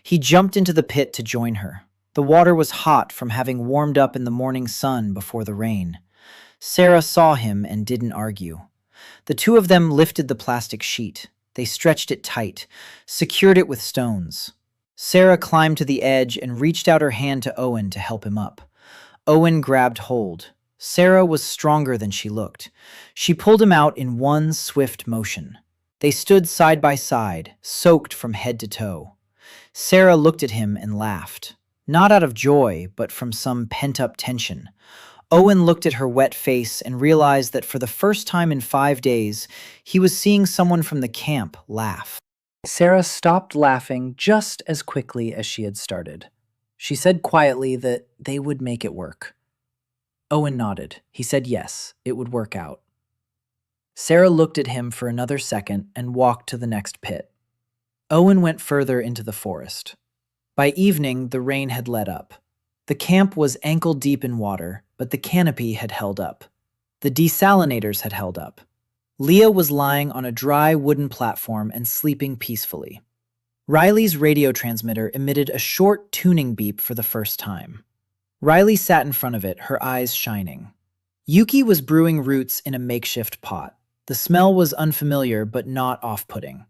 [SPEAKER 1] He jumped into the pit to join her. The water was hot from having warmed up in the morning sun before the rain. Sarah saw him and didn't argue. The 2 of them lifted the plastic sheet. They stretched it tight, secured it with stones. Sarah climbed to the edge and reached out her hand to Owen to help him up. Owen grabbed hold. Sarah was stronger than she looked. She pulled him out in one swift motion. They stood side by side, soaked from head to toe. Sarah looked at him and laughed, not out of joy, but from some pent-up tension. Owen looked at her wet face and realized that for the first time in 5 days, he was seeing someone from the camp laugh. Sarah stopped laughing just as quickly as she had started. She said quietly that they would make it work. Owen nodded. He said yes, it would work out. Sarah looked at him for another second and walked to the next pit. Owen went further into the forest. By evening, the rain had let up. The camp was ankle-deep in water, but the canopy had held up. The desalinators had held up. Leah was lying on a dry wooden platform and sleeping peacefully. Riley's radio transmitter emitted a short tuning beep for the first time. Riley sat in front of it, her eyes shining. Yuki was brewing roots in a makeshift pot. The smell was unfamiliar but not off-putting.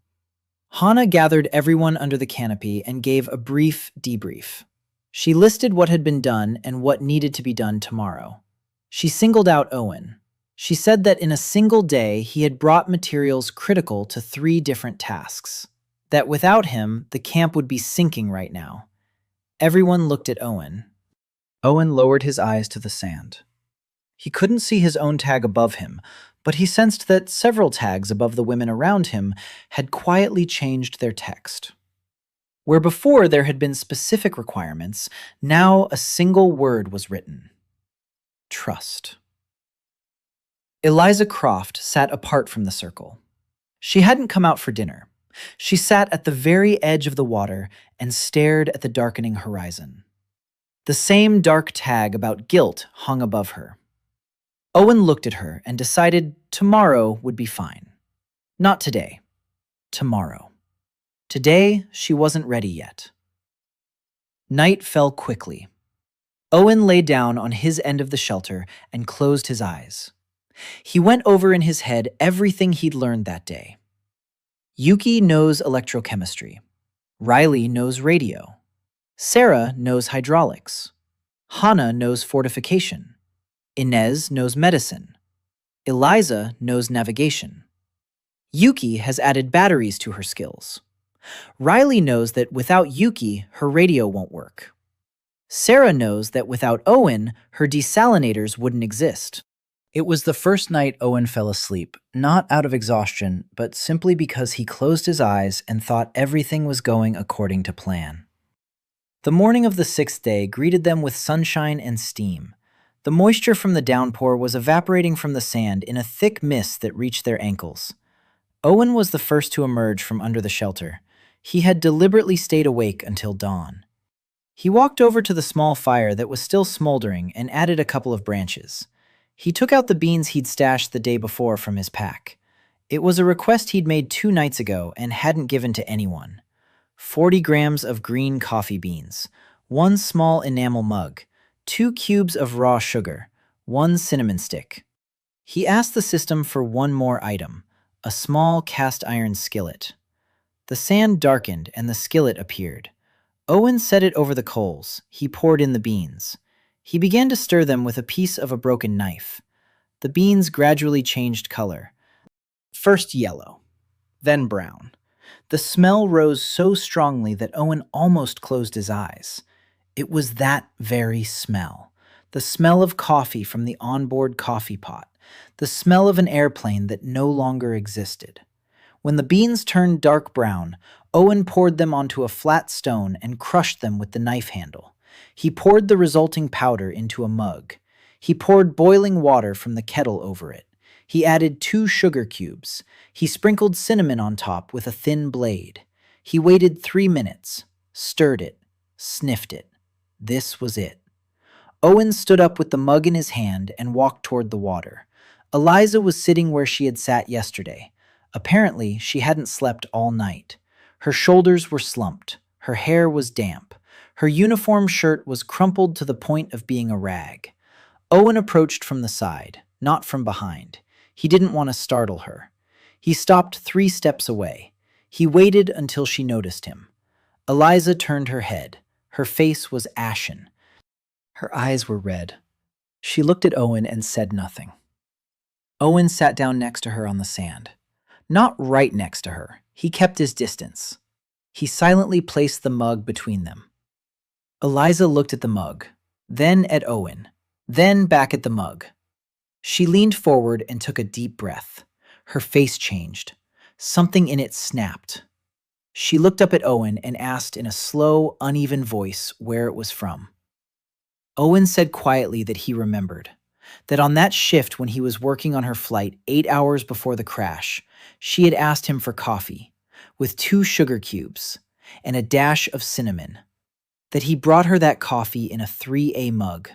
[SPEAKER 1] Hana gathered everyone under the canopy and gave a brief debrief. She listed what had been done and what needed to be done tomorrow. She singled out Owen. She said that in a single day he had brought materials critical to 3 different tasks. That without him, the camp would be sinking right now. Everyone looked at Owen. Owen lowered his eyes to the sand. He couldn't see his own tag above him, but he sensed that several tags above the women around him had quietly changed their text. Where before there had been specific requirements, now a single word was written. Trust. Eliza Croft sat apart from the circle. She hadn't come out for dinner. She sat at the very edge of the water and stared at the darkening horizon. The same dark tag about guilt hung above her. Owen looked at her and decided tomorrow would be fine. Not today. Tomorrow. Today, she wasn't ready yet. Night fell quickly. Owen lay down on his end of the shelter and closed his eyes. He went over in his head everything he'd learned that day. Yuki knows electrochemistry. Riley knows radio. Sarah knows hydraulics. Hana knows fortification. Inez knows medicine. Eliza knows navigation. Yuki has added batteries to her skills. Riley knows that without Yuki, her radio won't work. Sarah knows that without Owen, her desalinators wouldn't exist. It was the first night Owen fell asleep, not out of exhaustion, but simply because he closed his eyes and thought everything was going according to plan. The morning of the 6th day greeted them with sunshine and steam. The moisture from the downpour was evaporating from the sand in a thick mist that reached their ankles. Owen was the first to emerge from under the shelter. He had deliberately stayed awake until dawn. He walked over to the small fire that was still smoldering and added a couple of branches. He took out the beans he'd stashed the day before from his pack. It was a request he'd made 2 nights ago and hadn't given to anyone. 40 grams of green coffee beans, 1 small enamel mug, 2 cubes of raw sugar, 1 cinnamon stick. He asked the system for 1 more item, a small cast iron skillet. The sand darkened and the skillet appeared. Owen set it over the coals. He poured in the beans. He began to stir them with a piece of a broken knife. The beans gradually changed color. First yellow, then brown. The smell rose so strongly that Owen almost closed his eyes. It was that very smell. The smell of coffee from the onboard coffee pot. The smell of an airplane that no longer existed. When the beans turned dark brown, Owen poured them onto a flat stone and crushed them with the knife handle. He poured the resulting powder into a mug. He poured boiling water from the kettle over it. He added 2 sugar cubes. He sprinkled cinnamon on top with a thin blade. He waited 3 minutes, stirred it, sniffed it. This was it. Owen stood up with the mug in his hand and walked toward the water. Eliza was sitting where she had sat yesterday. Apparently, she hadn't slept all night. Her shoulders were slumped. Her hair was damp. Her uniform shirt was crumpled to the point of being a rag. Owen approached from the side, not from behind. He didn't want to startle her. He stopped 3 steps away. He waited until she noticed him. Eliza turned her head. Her face was ashen. Her eyes were red. She looked at Owen and said nothing. Owen sat down next to her on the sand. Not right next to her. He kept his distance. He silently placed the mug between them. Eliza looked at the mug, then at Owen, then back at the mug. She leaned forward and took a deep breath. Her face changed. Something in it snapped. She looked up at Owen and asked in a slow, uneven voice where it was from. Owen said quietly that he remembered. That on that shift when he was working on her flight 8 hours before the crash, she had asked him for coffee, with 2 sugar cubes, and a dash of cinnamon. That he brought her that coffee in a 3A mug.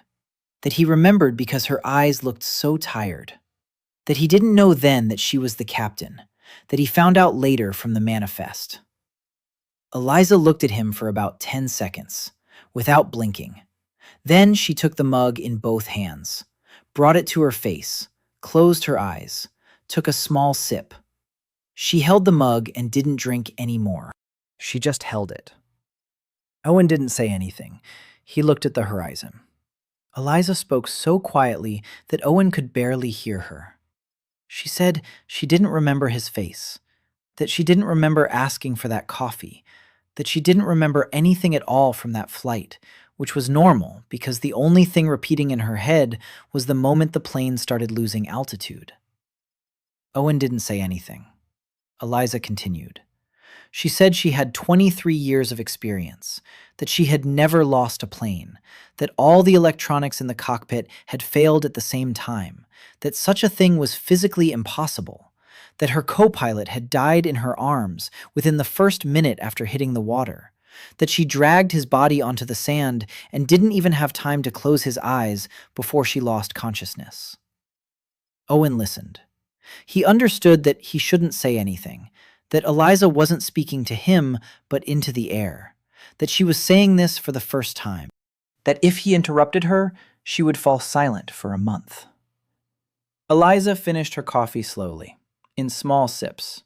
[SPEAKER 1] That he remembered because her eyes looked so tired. That he didn't know then that she was the captain. That he found out later from the manifest. Eliza looked at him for about 10 seconds, without blinking. Then she took the mug in both hands, brought it to her face, closed her eyes, took a small sip. She held the mug and didn't drink any more. She just held it. Owen didn't say anything. He looked at the horizon. Eliza spoke so quietly that Owen could barely hear her. She said she didn't remember his face, that she didn't remember asking for that coffee, that she didn't remember anything at all from that flight, which was normal because the only thing repeating in her head was the moment the plane started losing altitude. Owen didn't say anything. Eliza continued. She said she had 23 years of experience, that she had never lost a plane, that all the electronics in the cockpit had failed at the same time, that such a thing was physically impossible, that her co-pilot had died in her arms within the first minute after hitting the water, that she dragged his body onto the sand and didn't even have time to close his eyes before she lost consciousness. Owen listened. He understood that he shouldn't say anything, that Eliza wasn't speaking to him but into the air, that she was saying this for the first time, that if he interrupted her, she would fall silent for a month. Eliza finished her coffee slowly, in small sips.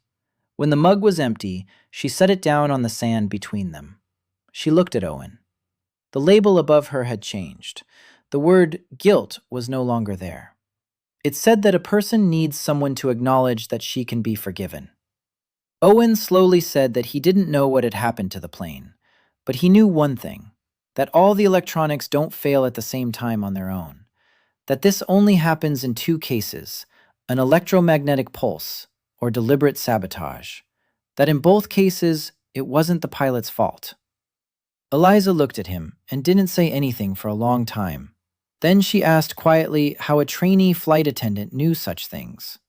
[SPEAKER 1] When the mug was empty, she set it down on the sand between them. She looked at Owen. The label above her had changed. The word guilt was no longer there. It said that a person needs someone to acknowledge that she can be forgiven. Owen slowly said that he didn't know what had happened to the plane, but he knew one thing, that all the electronics don't fail at the same time on their own, that this only happens in 2 cases, an electromagnetic pulse or deliberate sabotage, that in both cases it wasn't the pilot's fault. Eliza looked at him and didn't say anything for a long time. Then she asked quietly how a trainee flight attendant knew such things.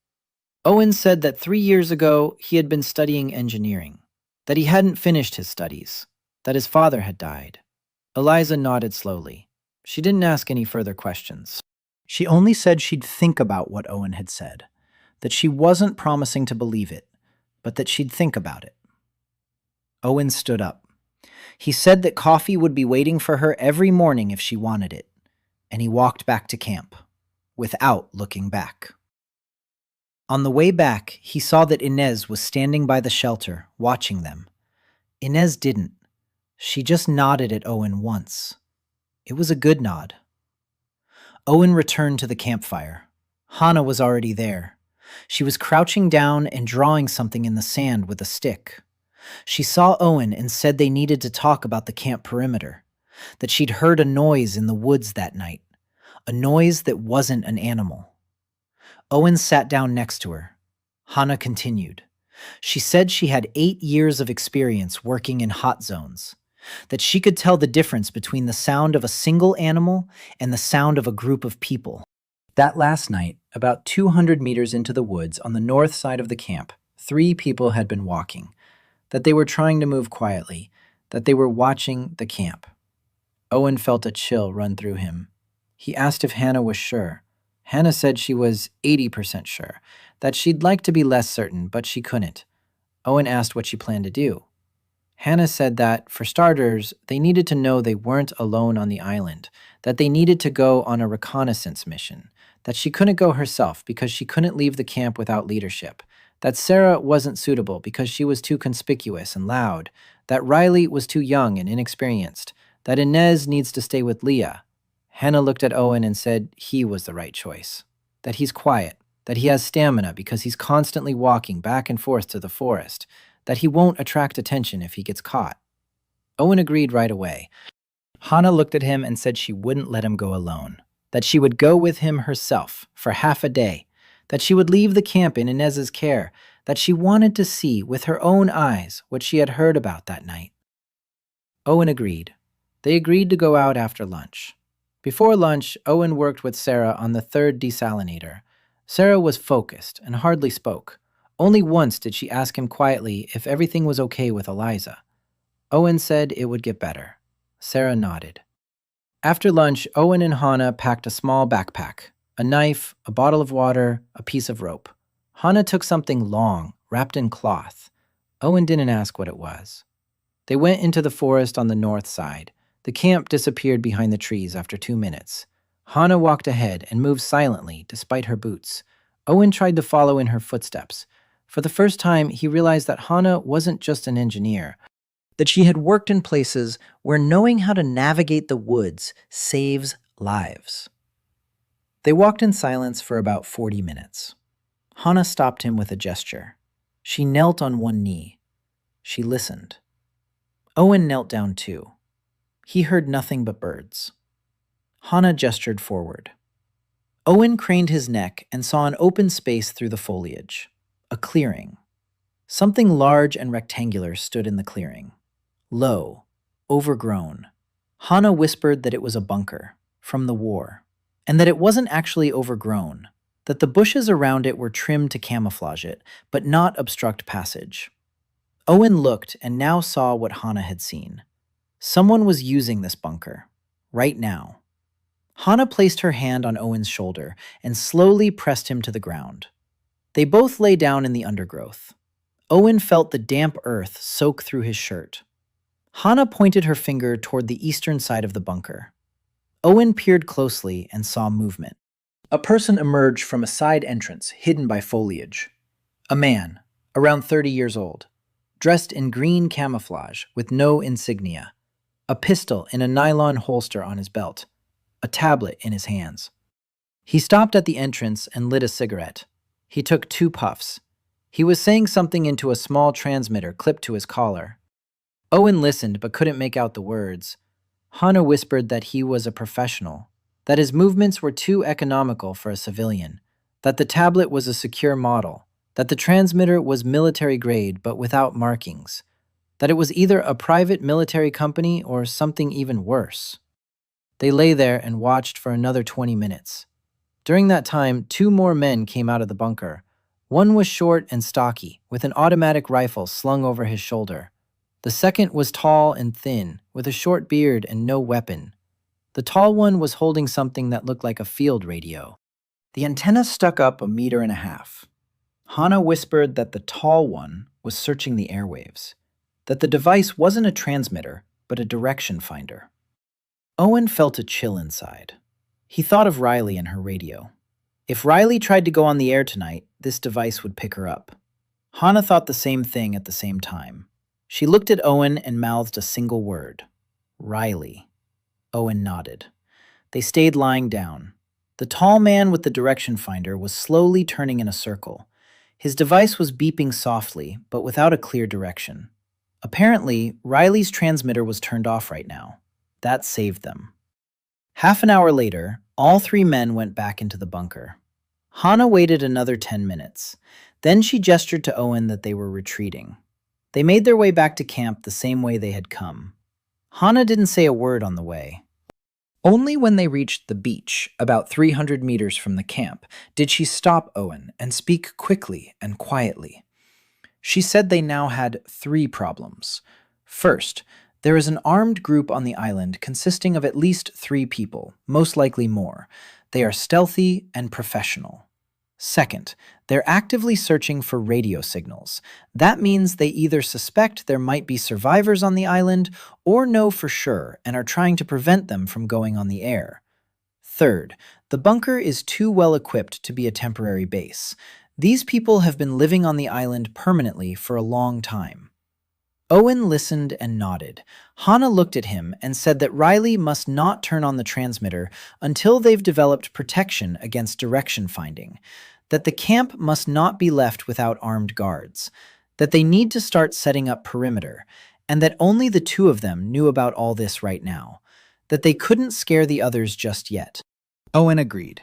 [SPEAKER 1] Owen said that 3 years ago he had been studying engineering, that he hadn't finished his studies, that his father had died. Eliza nodded slowly. She didn't ask any further questions. She only said she'd think about what Owen had said, that she wasn't promising to believe it, but that she'd think about it. Owen stood up. He said that coffee would be waiting for her every morning if she wanted it, and he walked back to camp, without looking back. On the way back, he saw that Inez was standing by the shelter, watching them. Inez didn't. She just nodded at Owen once. It was a good nod. Owen returned to the campfire. Hannah was already there. She was crouching down and drawing something in the sand with a stick. She saw Owen and said they needed to talk about the camp perimeter, that she'd heard a noise in the woods that night, a noise that wasn't an animal. Owen sat down next to her. Hannah continued. She said she had 8 years of experience working in hot zones, that she could tell the difference between the sound of a single animal and the sound of a group of people. That last night, about 200 meters into the woods on the north side of the camp, 3 people had been walking, that they were trying to move quietly, that they were watching the camp. Owen felt a chill run through him. He asked if Hannah was sure. Hannah said she was 80% sure, that she'd like to be less certain, but she couldn't. Owen asked what she planned to do. Hannah said that, for starters, they needed to know they weren't alone on the island, that they needed to go on a reconnaissance mission, that she couldn't go herself because she couldn't leave the camp without leadership, that Sarah wasn't suitable because she was too conspicuous and loud, that Riley was too young and inexperienced, that Inez needs to stay with Leah. Hannah looked at Owen and said he was the right choice, that he's quiet, that he has stamina because he's constantly walking back and forth to the forest, that he won't attract attention if he gets caught. Owen agreed right away. Hannah looked at him and said she wouldn't let him go alone, that she would go with him herself for half a day, that she would leave the camp in Inez's care, that she wanted to see with her own eyes what she had heard about that night. Owen agreed. They agreed to go out after lunch. Before lunch, Owen worked with Sarah on the third desalinator. Sarah was focused and hardly spoke. Only once did she ask him quietly if everything was okay with Eliza. Owen said it would get better. Sarah nodded. After lunch, Owen and Hannah packed a small backpack, a knife, a bottle of water, a piece of rope. Hannah took something long, wrapped in cloth. Owen didn't ask what it was. They went into the forest on the north side. The camp disappeared behind the trees after 2 minutes. Hannah walked ahead and moved silently despite her boots. Owen tried to follow in her footsteps. For the first time, he realized that Hannah wasn't just an engineer, that she had worked in places where knowing how to navigate the woods saves lives. They walked in silence for about 40 minutes. Hannah stopped him with a gesture. She knelt on one knee. She listened. Owen knelt down too. He heard nothing but birds. Hannah gestured forward. Owen craned his neck and saw an open space through the foliage. A clearing. Something large and rectangular stood in the clearing. Low, overgrown. Hannah whispered that it was a bunker, from the war, and that it wasn't actually overgrown, that the bushes around it were trimmed to camouflage it, but not obstruct passage. Owen looked and now saw what Hannah had seen. Someone was using this bunker, right now. Hannah placed her hand on Owen's shoulder and slowly pressed him to the ground. They both lay down in the undergrowth. Owen felt the damp earth soak through his shirt. Hannah pointed her finger toward the eastern side of the bunker. Owen peered closely and saw movement. A person emerged from a side entrance hidden by foliage. A man, around 30 years old, dressed in green camouflage with no insignia, a pistol in a nylon holster on his belt, a tablet in his hands. He stopped at the entrance and lit a cigarette. He took 2 puffs. He was saying something into a small transmitter clipped to his collar. Owen listened but couldn't make out the words. Hannah whispered that he was a professional, that his movements were too economical for a civilian, that the tablet was a secure model, that the transmitter was military grade but without markings, that it was either a private military company or something even worse. They lay there and watched for another 20 minutes. During that time, 2 more men came out of the bunker. One was short and stocky, with an automatic rifle slung over his shoulder. The second was tall and thin, with a short beard and no weapon. The tall one was holding something that looked like a field radio. The antenna stuck up 1.5 meters. Hannah whispered that the tall one was searching the airwaves, that the device wasn't a transmitter, but a direction finder. Owen felt a chill inside. He thought of Riley and her radio. If Riley tried to go on the air tonight, this device would pick her up. Hannah thought the same thing at the same time. She looked at Owen and mouthed a single word. Riley. Owen nodded. They stayed lying down. The tall man with the direction finder was slowly turning in a circle. His device was beeping softly, but without a clear direction. Apparently, Riley's transmitter was turned off right now. That saved them. Half an hour later, all 3 men went back into the bunker. Hannah waited another 10 minutes. Then she gestured to Owen that they were retreating. They made their way back to camp the same way they had come. Hannah didn't say a word on the way. Only when they reached the beach, about 300 meters from the camp, did she stop Owen and speak quickly and quietly. She said they now had 3 problems. First, there is an armed group on the island consisting of at least 3 people, most likely more. They are stealthy and professional. Second, they're actively searching for radio signals. That means they either suspect there might be survivors on the island or know for sure and are trying to prevent them from going on the air. Third, the bunker is too well equipped to be a temporary base. These people have been living on the island permanently for a long time. Owen listened and nodded. Hana looked at him and said that Riley must not turn on the transmitter until they've developed protection against direction finding, that the camp must not be left without armed guards, that they need to start setting up perimeter, and that only the two of them knew about all this right now, that they couldn't scare the others just yet. Owen agreed.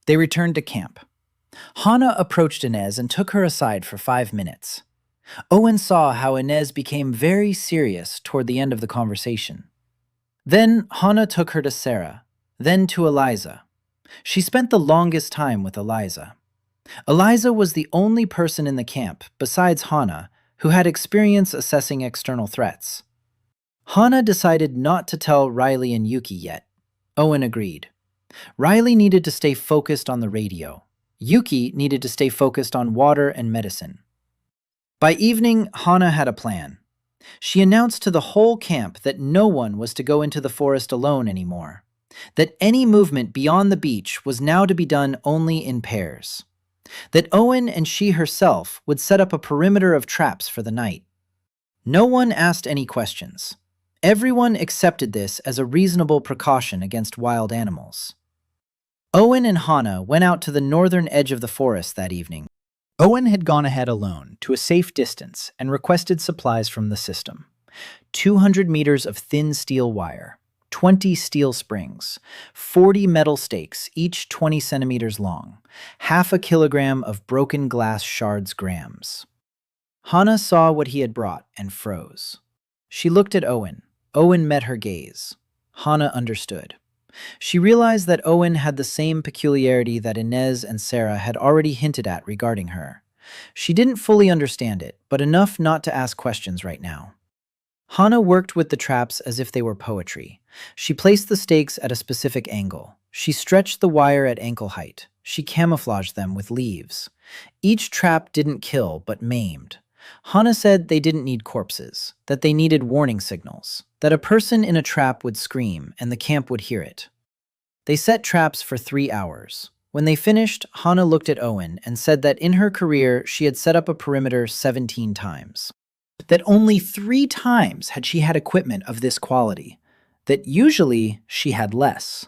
[SPEAKER 1] They returned to camp. Hana approached Inez and took her aside for 5 minutes. Owen saw how Inez became very serious toward the end of the conversation. Then Hana took her to Sarah, then to Eliza. She spent the longest time with Eliza. Eliza was the only person in the camp, besides Hana, who had experience assessing external threats. Hana decided not to tell Riley and Yuki yet. Owen agreed. Riley needed to stay focused on the radio. Yuki needed to stay focused on water and medicine. By evening, Hana had a plan. She announced to the whole camp that no one was to go into the forest alone anymore, that any movement beyond the beach was now to be done only in pairs, that Owen and she herself would set up a perimeter of traps for the night. No one asked any questions. Everyone accepted this as a reasonable precaution against wild animals. Owen and Hana went out to the northern edge of the forest that evening. Owen had gone ahead alone to a safe distance and requested supplies from the system. 200 meters of thin steel wire, 20 steel springs, 40 metal stakes, each 20 centimeters long, half a kilogram of broken glass shards grams. Hana saw what he had brought and froze. She looked at Owen. Owen met her gaze. Hana understood. She realized that Owen had the same peculiarity that Inez and Sarah had already hinted at regarding her. She didn't fully understand it, but enough not to ask questions right now. Hana worked with the traps as if they were poetry. She placed the stakes at a specific angle. She stretched the wire at ankle height. She camouflaged them with leaves. Each trap didn't kill, but maimed. Hana said they didn't need corpses, that they needed warning signals, that a person in a trap would scream and the camp would hear it. They set traps for 3 hours. When they finished, Hana looked at Owen and said that in her career she had set up a perimeter 17 times. That only 3 times had she had equipment of this quality, that usually she had less.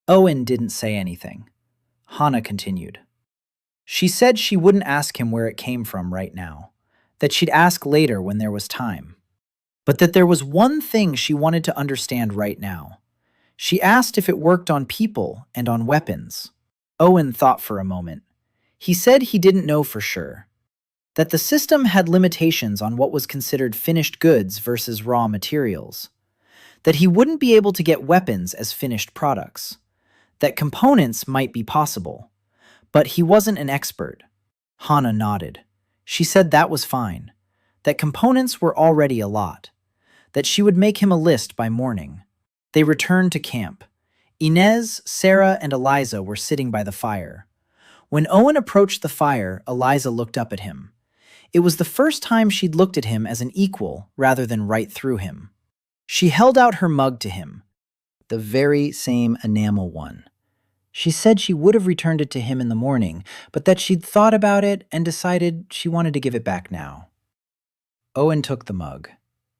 [SPEAKER 1] Owen didn't say anything. Hana continued. She said she wouldn't ask him where it came from right now, that she'd ask later when there was time. But that there was one thing she wanted to understand right now. She asked if it worked on people and on weapons. Owen thought for a moment. He said he didn't know for sure. That the system had limitations on what was considered finished goods versus raw materials. That he wouldn't be able to get weapons as finished products. That components might be possible. But he wasn't an expert. Hana nodded. She said that was fine. That components were already a lot. That she would make him a list by morning. They returned to camp. Inez, Sarah, and Eliza were sitting by the fire. When Owen approached the fire, Eliza looked up at him. It was the first time she'd looked at him as an equal rather than right through him. She held out her mug to him, the very same enamel one. She said she would have returned it to him in the morning, but that she'd thought about it and decided she wanted to give it back now. Owen took the mug.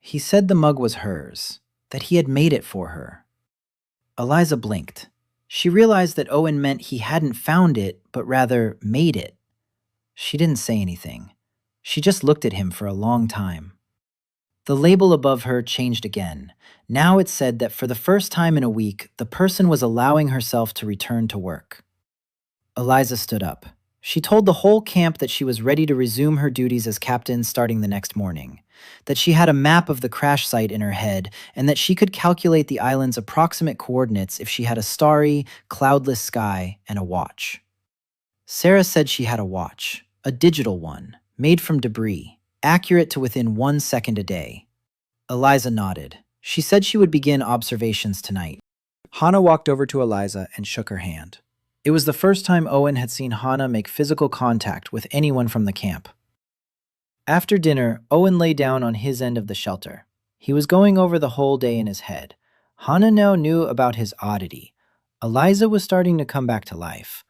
[SPEAKER 1] He said the mug was hers, that he had made it for her. Eliza blinked. She realized that Owen meant he hadn't found it, but rather made it. She didn't say anything. She just looked at him for a long time. The label above her changed again. Now it said that for the first time in a week, the person was allowing herself to return to work. Eliza stood up. She told the whole camp that she was ready to resume her duties as captain starting the next morning, that she had a map of the crash site in her head, and that she could calculate the island's approximate coordinates if she had a starry, cloudless sky and a watch. Sarah said she had a watch, a digital one, made from debris, accurate to within 1 second a day. Eliza nodded. She said she would begin observations tonight. Hana walked over to Eliza and shook her hand. It was the first time Owen had seen Hana make physical contact with anyone from the camp. After dinner, Owen lay down on his end of the shelter. He was going over the whole day in his head. Hana now knew about his oddity. Eliza was starting to come back to life.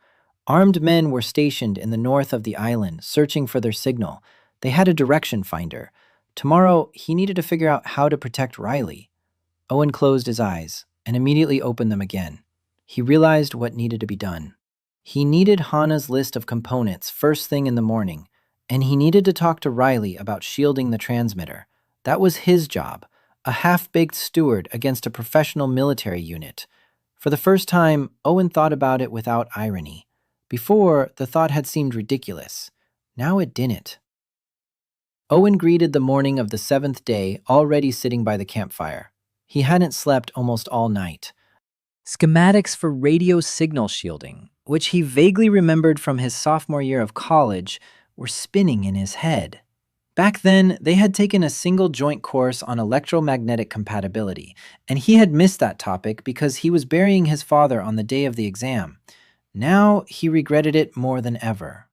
[SPEAKER 1] Armed men were stationed in the north of the island, searching for their signal. They had a direction finder. Tomorrow, he needed to figure out how to protect Riley. Owen closed his eyes and immediately opened them again. He realized what needed to be done. He needed Hana's list of components first thing in the morning, and he needed to talk to Riley about shielding the transmitter. That was his job, a half-baked steward against a professional military unit. For the first time, Owen thought about it without irony. Before, the thought had seemed ridiculous. Now it didn't. Owen greeted the morning of the seventh day, already sitting by the campfire. He hadn't slept almost all night. Schematics for radio signal shielding, which he vaguely remembered from his sophomore year of college, were spinning in his head. Back then, they had taken a single joint course on electromagnetic compatibility, and he had missed that topic because he was burying his father on the day of the exam. Now, he regretted it more than ever.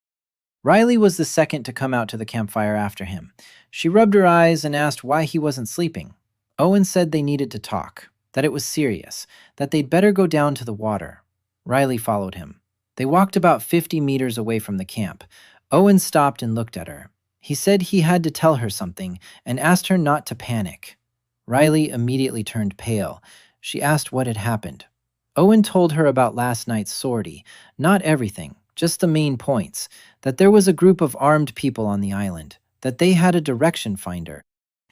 [SPEAKER 1] Riley was the second to come out to the campfire after him. She rubbed her eyes and asked why he wasn't sleeping. Owen said they needed to talk, that it was serious, that they'd better go down to the water. Riley followed him. They walked about 50 meters away from the camp. Owen stopped and looked at her. He said he had to tell her something and asked her not to panic. Riley immediately turned pale. She asked what had happened. Owen told her about last night's sortie, not everything, just the main points, that there was a group of armed people on the island, that they had a direction finder,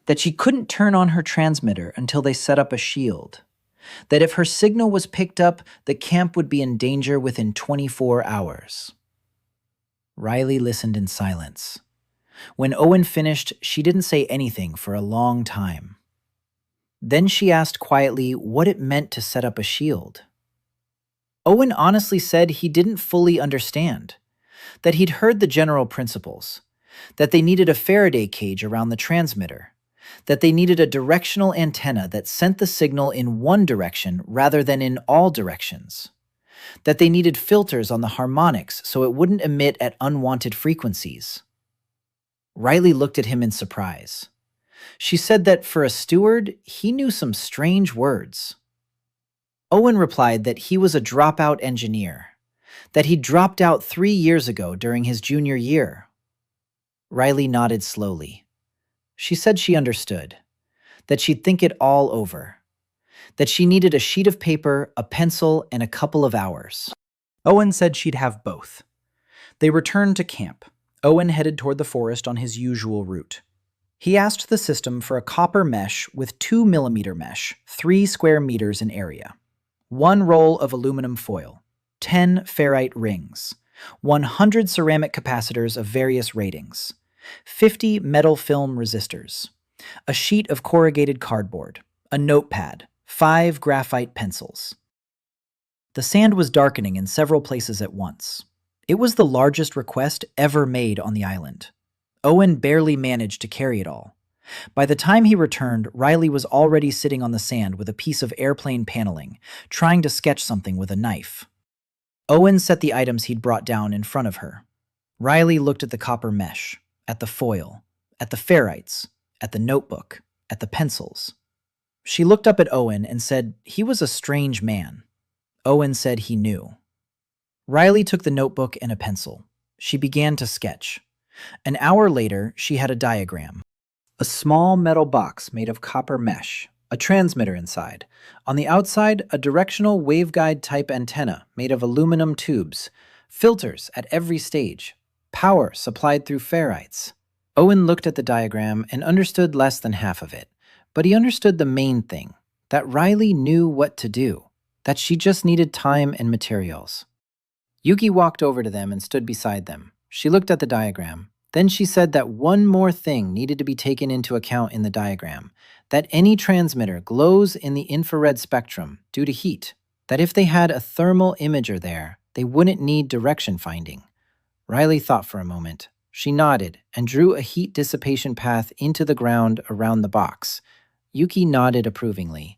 [SPEAKER 1] that she couldn't turn on her transmitter until they set up a shield, that if her signal was picked up, the camp would be in danger within 24 hours. Riley listened in silence. When Owen finished, she didn't say anything for a long time. Then she asked quietly what it meant to set up a shield. Owen honestly said he didn't fully understand, that he'd heard the general principles, that they needed a Faraday cage around the transmitter, that they needed a directional antenna that sent the signal in one direction rather than in all directions, that they needed filters on the harmonics so it wouldn't emit at unwanted frequencies. Riley looked at him in surprise. She said that for a steward, he knew some strange words. Owen replied that he was a dropout engineer, that he dropped out 3 years ago during his junior year. Riley nodded slowly. She said she understood, that she'd think it all over, that she needed a sheet of paper, a pencil, and a couple of hours. Owen said she'd have both. They returned to camp. Owen headed toward the forest on his usual route. He asked the system for a copper mesh with 2 millimeter mesh, 3 square meters in area, 1 roll of aluminum foil, 10 ferrite rings, 100 ceramic capacitors of various ratings, 50 metal film resistors, a sheet of corrugated cardboard, a notepad, 5 graphite pencils. The sand was darkening in several places at once. It was the largest request ever made on the island. Owen barely managed to carry it all. By the time he returned, Riley was already sitting on the sand with a piece of airplane paneling, trying to sketch something with a knife. Owen set the items he'd brought down in front of her. Riley looked at the copper mesh, at the foil, at the ferrites, at the notebook, at the pencils. She looked up at Owen and said he was a strange man. Owen said he knew. Riley took the notebook and a pencil. She began to sketch. An hour later, she had a diagram. A small metal box made of copper mesh, a transmitter inside. On the outside, a directional waveguide type antenna made of aluminum tubes, filters at every stage, power supplied through ferrites. Owen looked at the diagram and understood less than half of it, but he understood the main thing, that Riley knew what to do, that she just needed time and materials. Yuki walked over to them and stood beside them. She looked at the diagram. Then she said that one more thing needed to be taken into account in the diagram, that any transmitter glows in the infrared spectrum due to heat, that if they had a thermal imager there, they wouldn't need direction finding. Riley thought for a moment. She nodded and drew a heat dissipation path into the ground around the box. Yuki nodded approvingly.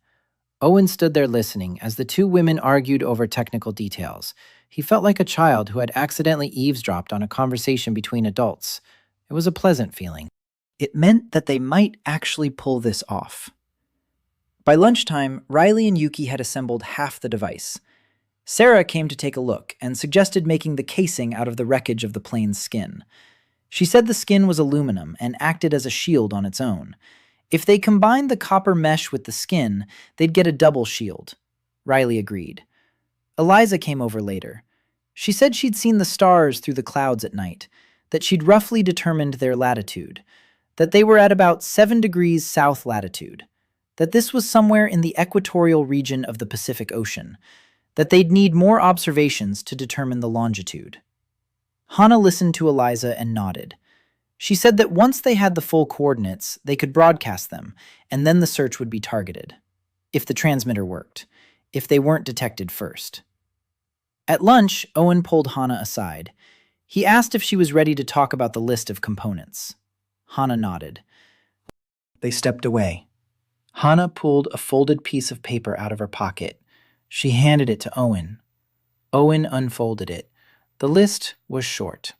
[SPEAKER 1] Owen stood there listening as the two women argued over technical details. He felt like a child who had accidentally eavesdropped on a conversation between adults. It was a pleasant feeling. It meant that they might actually pull this off. By lunchtime, Riley and Yuki had assembled half the device. Sarah came to take a look and suggested making the casing out of the wreckage of the plane's skin. She said the skin was aluminum and acted as a shield on its own. If they combined the copper mesh with the skin, they'd get a double shield. Riley agreed. Eliza came over later. She said she'd seen the stars through the clouds at night, that she'd roughly determined their latitude, that they were at about 7 degrees south latitude, that this was somewhere in the equatorial region of the Pacific Ocean, that they'd need more observations to determine the longitude. Hannah listened to Eliza and nodded. She said that once they had the full coordinates, they could broadcast them, and then the search would be targeted. If the transmitter worked. If they weren't detected first. At lunch, Owen pulled Hannah aside. He asked if she was ready to talk about the list of components. Hannah nodded. They stepped away. Hannah pulled a folded piece of paper out of her pocket. She handed it to Owen. Owen unfolded it. The list was short.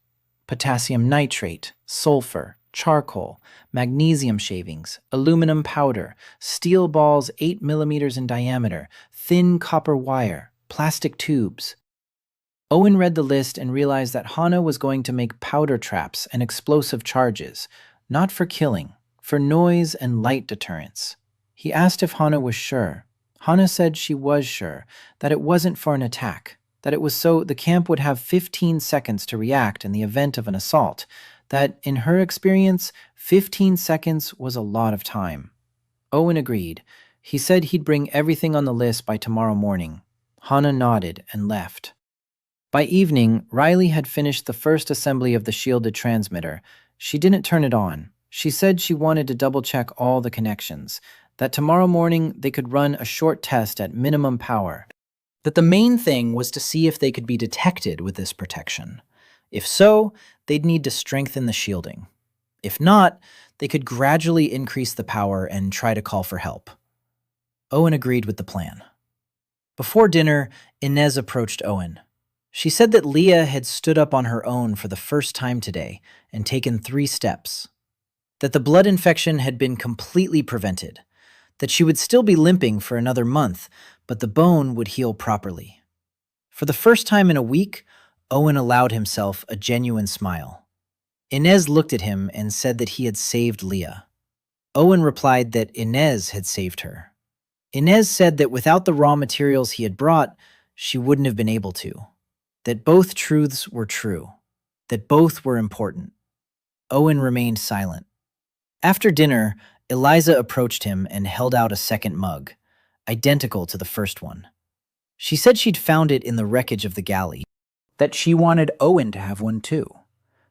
[SPEAKER 1] Potassium nitrate, sulfur, charcoal, magnesium shavings, aluminum powder, steel balls 8 millimeters in diameter, thin copper wire, plastic tubes. Owen read the list and realized that Hannah was going to make powder traps and explosive charges, not for killing, for noise and light deterrence. He asked if Hannah was sure. Hannah said she was sure, that it wasn't for an attack, that it was so the camp would have 15 seconds to react in the event of an assault, that, in her experience, 15 seconds was a lot of time. Owen agreed. He said he'd bring everything on the list by tomorrow morning. Hannah nodded and left. By evening, Riley had finished the first assembly of the shielded transmitter. She didn't turn it on. She said she wanted to double-check all the connections, that tomorrow morning they could run a short test at minimum power, that the main thing was to see if they could be detected with this protection. If so, they'd need to strengthen the shielding. If not, they could gradually increase the power and try to call for help. Owen agreed with the plan. Before dinner, Inez approached Owen. She said that Leah had stood up on her own for the first time today and taken 3 steps, that the blood infection had been completely prevented, that she would still be limping for another month, but the bone would heal properly. For the first time in a week, Owen allowed himself a genuine smile. Inez looked at him and said that he had saved Leah. Owen replied that Inez had saved her. Inez said that without the raw materials he had brought, she wouldn't have been able to. That both truths were true. That both were important. Owen remained silent. After dinner, Eliza approached him and held out a second mug, identical to the first one. She said she'd found it in the wreckage of the galley, that she wanted Owen to have one too,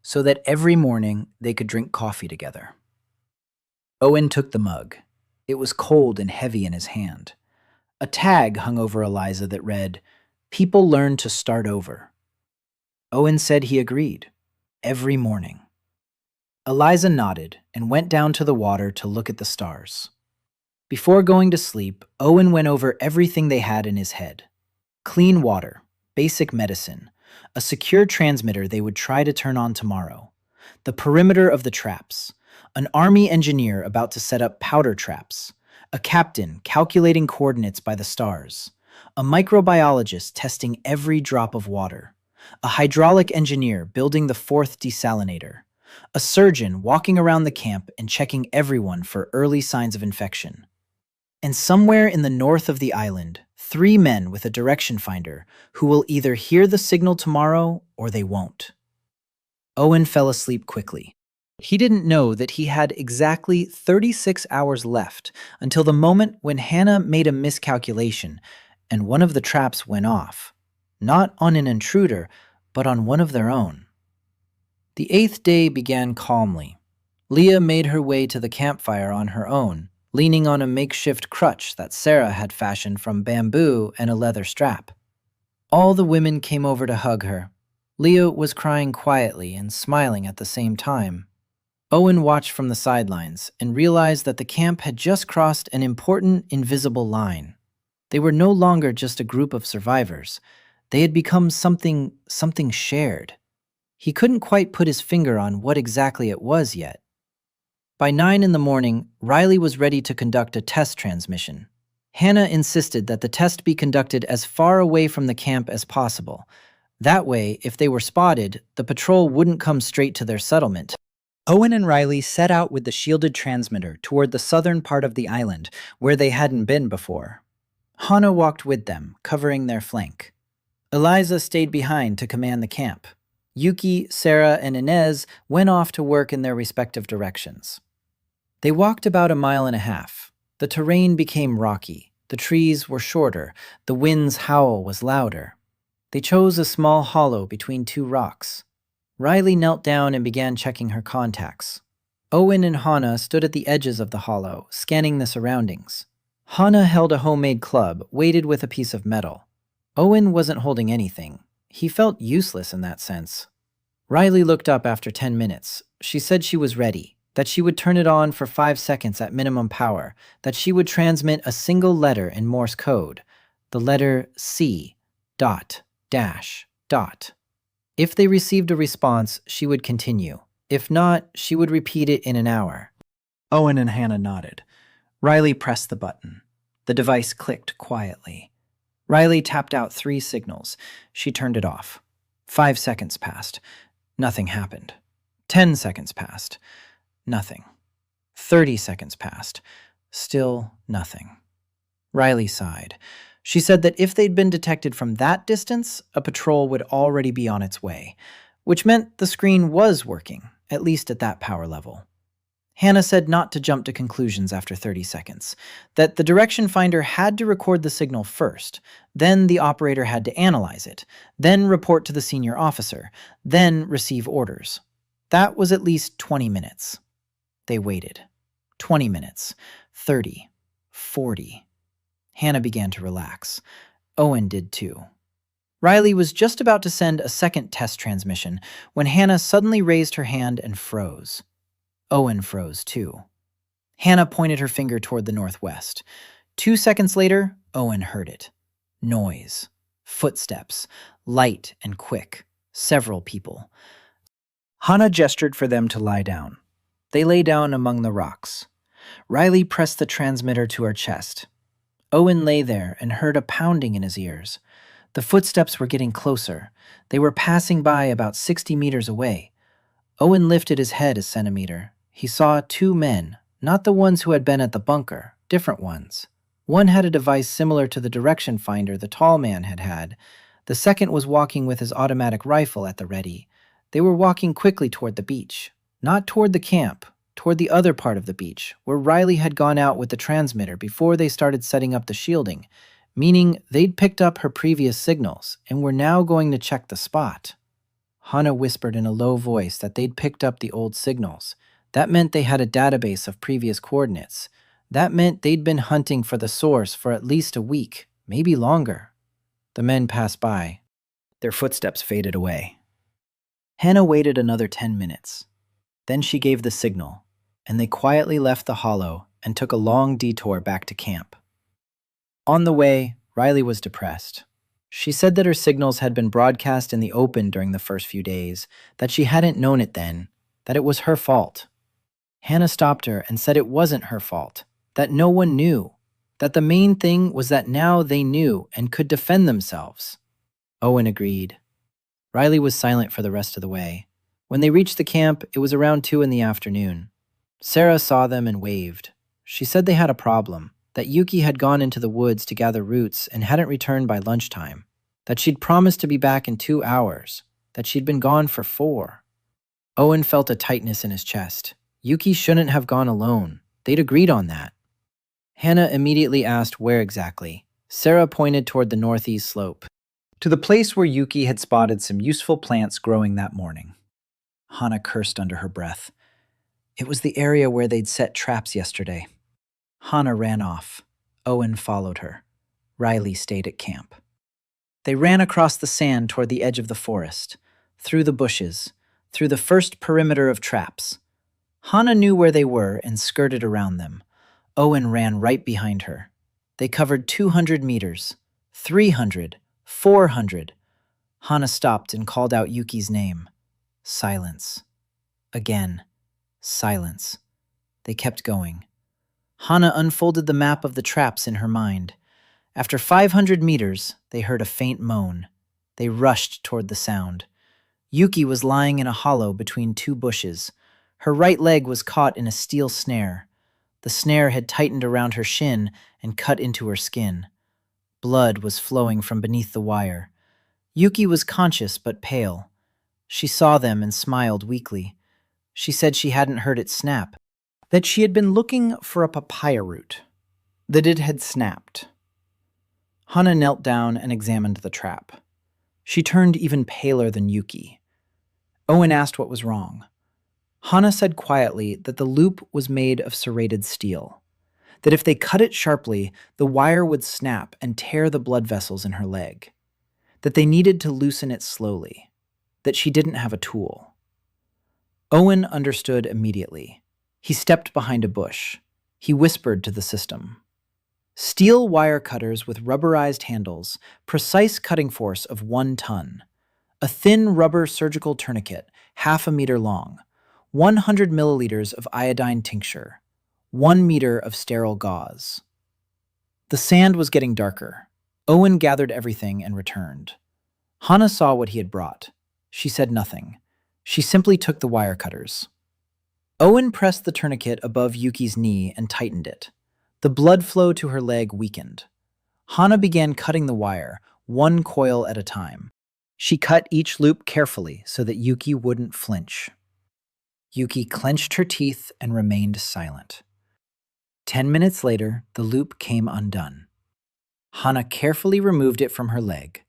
[SPEAKER 1] so that every morning they could drink coffee together. Owen took the mug. It was cold and heavy in his hand. A tag hung over Eliza that read, "People learn to start over." Owen said he agreed. Every morning. Eliza nodded and went down to the water to look at the stars. Before going to sleep, Owen went over everything they had in his head. Clean water, basic medicine, a secure transmitter they would try to turn on tomorrow, the perimeter of the traps, an army engineer about to set up powder traps, a captain calculating coordinates by the stars, a microbiologist testing every drop of water, a hydraulic engineer building the 4th desalinator, a surgeon walking around the camp and checking everyone for early signs of infection. And somewhere in the north of the island, 3 men with a direction finder who will either hear the signal tomorrow or they won't. Owen fell asleep quickly. He didn't know that he had exactly 36 hours left until the moment when Hannah made a miscalculation and one of the traps went off, not on an intruder, but on one of their own. The 8th day began calmly. Leah made her way to the campfire on her own, leaning on a makeshift crutch that Sarah had fashioned from bamboo and a leather strap. All the women came over to hug her. Leah was crying quietly and smiling at the same time. Owen watched from the sidelines and realized that the camp had just crossed an important invisible line. They were no longer just a group of survivors. They had become something shared. He couldn't quite put his finger on what exactly it was yet. By 9 in the morning, Riley was ready to conduct a test transmission. Hannah insisted that the test be conducted as far away from the camp as possible. That way, if they were spotted, the patrol wouldn't come straight to their settlement. Owen and Riley set out with the shielded transmitter toward the southern part of the island, where they hadn't been before. Hannah walked with them, covering their flank. Eliza stayed behind to command the camp. Yuki, Sarah, and Inez went off to work in their respective directions. They walked about a mile and a half. The terrain became rocky. The trees were shorter. The wind's howl was louder. They chose a small hollow between two rocks. Riley knelt down and began checking her contacts. Owen and Hannah stood at the edges of the hollow, scanning the surroundings. Hannah held a homemade club, weighted with a piece of metal. Owen wasn't holding anything. He felt useless in that sense. Riley looked up after 10 minutes. She said she was ready, that she would turn it on for 5 seconds at minimum power, that she would transmit a single letter in Morse code, the letter C, dot, dash, dot. If they received a response, she would continue. If not, she would repeat it in an hour. Owen and Hannah nodded. Riley pressed the button. The device clicked quietly. Riley tapped out 3 signals. She turned it off. 5 seconds passed. Nothing happened. 10 seconds passed. Nothing. 30 seconds passed. Still nothing. Riley sighed. She said that if they'd been detected from that distance, a patrol would already be on its way, which meant the screen was working, at least at that power level. Hannah said not to jump to conclusions after 30 seconds, that the direction finder had to record the signal first, then the operator had to analyze it, then report to the senior officer, then receive orders. That was at least 20 minutes. They waited. 20 minutes. 30. 40. Hannah began to relax. Owen did too. Riley was just about to send a second test transmission when Hannah suddenly raised her hand and froze. Owen froze too. Hannah pointed her finger toward the northwest. 2 seconds later, Owen heard it. Noise. Footsteps. Light and quick. Several people. Hannah gestured for them to lie down. They lay down among the rocks. Riley pressed the transmitter to her chest. Owen lay there and heard a pounding in his ears. The footsteps were getting closer. They were passing by about 60 meters away. Owen lifted his head a centimeter. He saw 2 men, not the ones who had been at the bunker, different ones. One had a device similar to the direction finder the tall man had had. The second was walking with his automatic rifle at the ready. They were walking quickly toward the beach. Not toward the camp, toward the other part of the beach, where Riley had gone out with the transmitter before they started setting up the shielding, meaning they'd picked up her previous signals and were now going to check the spot. Hannah whispered in a low voice that they'd picked up the old signals. That meant they had a database of previous coordinates. That meant they'd been hunting for the source for at least a week, maybe longer. The men passed by. Their footsteps faded away. Hannah waited another 10 minutes. Then she gave the signal, and they quietly left the hollow and took a long detour back to camp. On the way, Riley was depressed. She said that her signals had been broadcast in the open during the first few days, that she hadn't known it then, that it was her fault. Hannah stopped her and said it wasn't her fault, that no one knew, that the main thing was that now they knew and could defend themselves. Owen agreed. Riley was silent for the rest of the way. When they reached the camp, it was around 2 in the afternoon. Sarah saw them and waved. She said they had a problem, that Yuki had gone into the woods to gather roots and hadn't returned by lunchtime, that she'd promised to be back in 2 hours, that she'd been gone for 4. Owen felt a tightness in his chest. Yuki shouldn't have gone alone. They'd agreed on that. Hannah immediately asked where exactly. Sarah pointed toward the northeast slope, to the place where Yuki had spotted some useful plants growing that morning. Hannah cursed under her breath. It was the area where they'd set traps yesterday. Hannah ran off. Owen followed her. Riley stayed at camp. They ran across the sand toward the edge of the forest, through the bushes, through the first perimeter of traps. Hannah knew where they were and skirted around them. Owen ran right behind her. They covered 200 meters, 300, 400. Hannah stopped and called out Yuki's name. Silence. Again. Silence. They kept going. Hana unfolded the map of the traps in her mind. After 500 meters, they heard a faint moan. They rushed toward the sound. Yuki was lying in a hollow between two bushes. Her right leg was caught in a steel snare. The snare had tightened around her shin and cut into her skin. Blood was flowing from beneath the wire. Yuki was conscious but pale. She saw them and smiled weakly. She said she hadn't heard it snap, that she had been looking for a papaya root, that it had snapped. Hana knelt down and examined the trap. She turned even paler than Yuki. Owen asked what was wrong. Hana said quietly that the loop was made of serrated steel, that if they cut it sharply, the wire would snap and tear the blood vessels in her leg, that they needed to loosen it slowly, that she didn't have a tool. Owen understood immediately. He stepped behind a bush. He whispered to the system. Steel wire cutters with rubberized handles, precise cutting force of 1 ton. A thin rubber surgical tourniquet, half a meter long. 100 milliliters of iodine tincture. 1 meter of sterile gauze. The sand was getting darker. Owen gathered everything and returned. Hana saw what he had brought. She said nothing. She simply took the wire cutters. Owen pressed the tourniquet above Yuki's knee and tightened it. The blood flow to her leg weakened. Hana began cutting the wire, 1 coil at a time. She cut each loop carefully so that Yuki wouldn't flinch. Yuki clenched her teeth and remained silent. 10 minutes later, the loop came undone. Hana carefully removed it from her leg.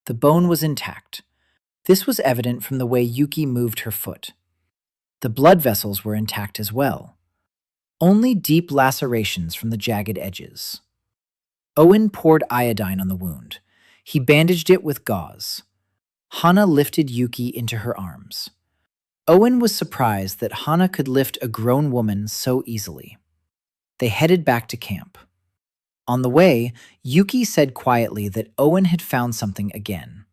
[SPEAKER 1] The bone was intact. This was evident from the way Yuki moved her foot. The blood vessels were intact as well. Only deep lacerations from the jagged edges. Owen poured iodine on the wound. He bandaged it with gauze. Hana lifted Yuki into her arms. Owen was surprised that Hana could lift a grown woman so easily. They headed back to camp. On the way, Yuki said quietly that Owen had found something again.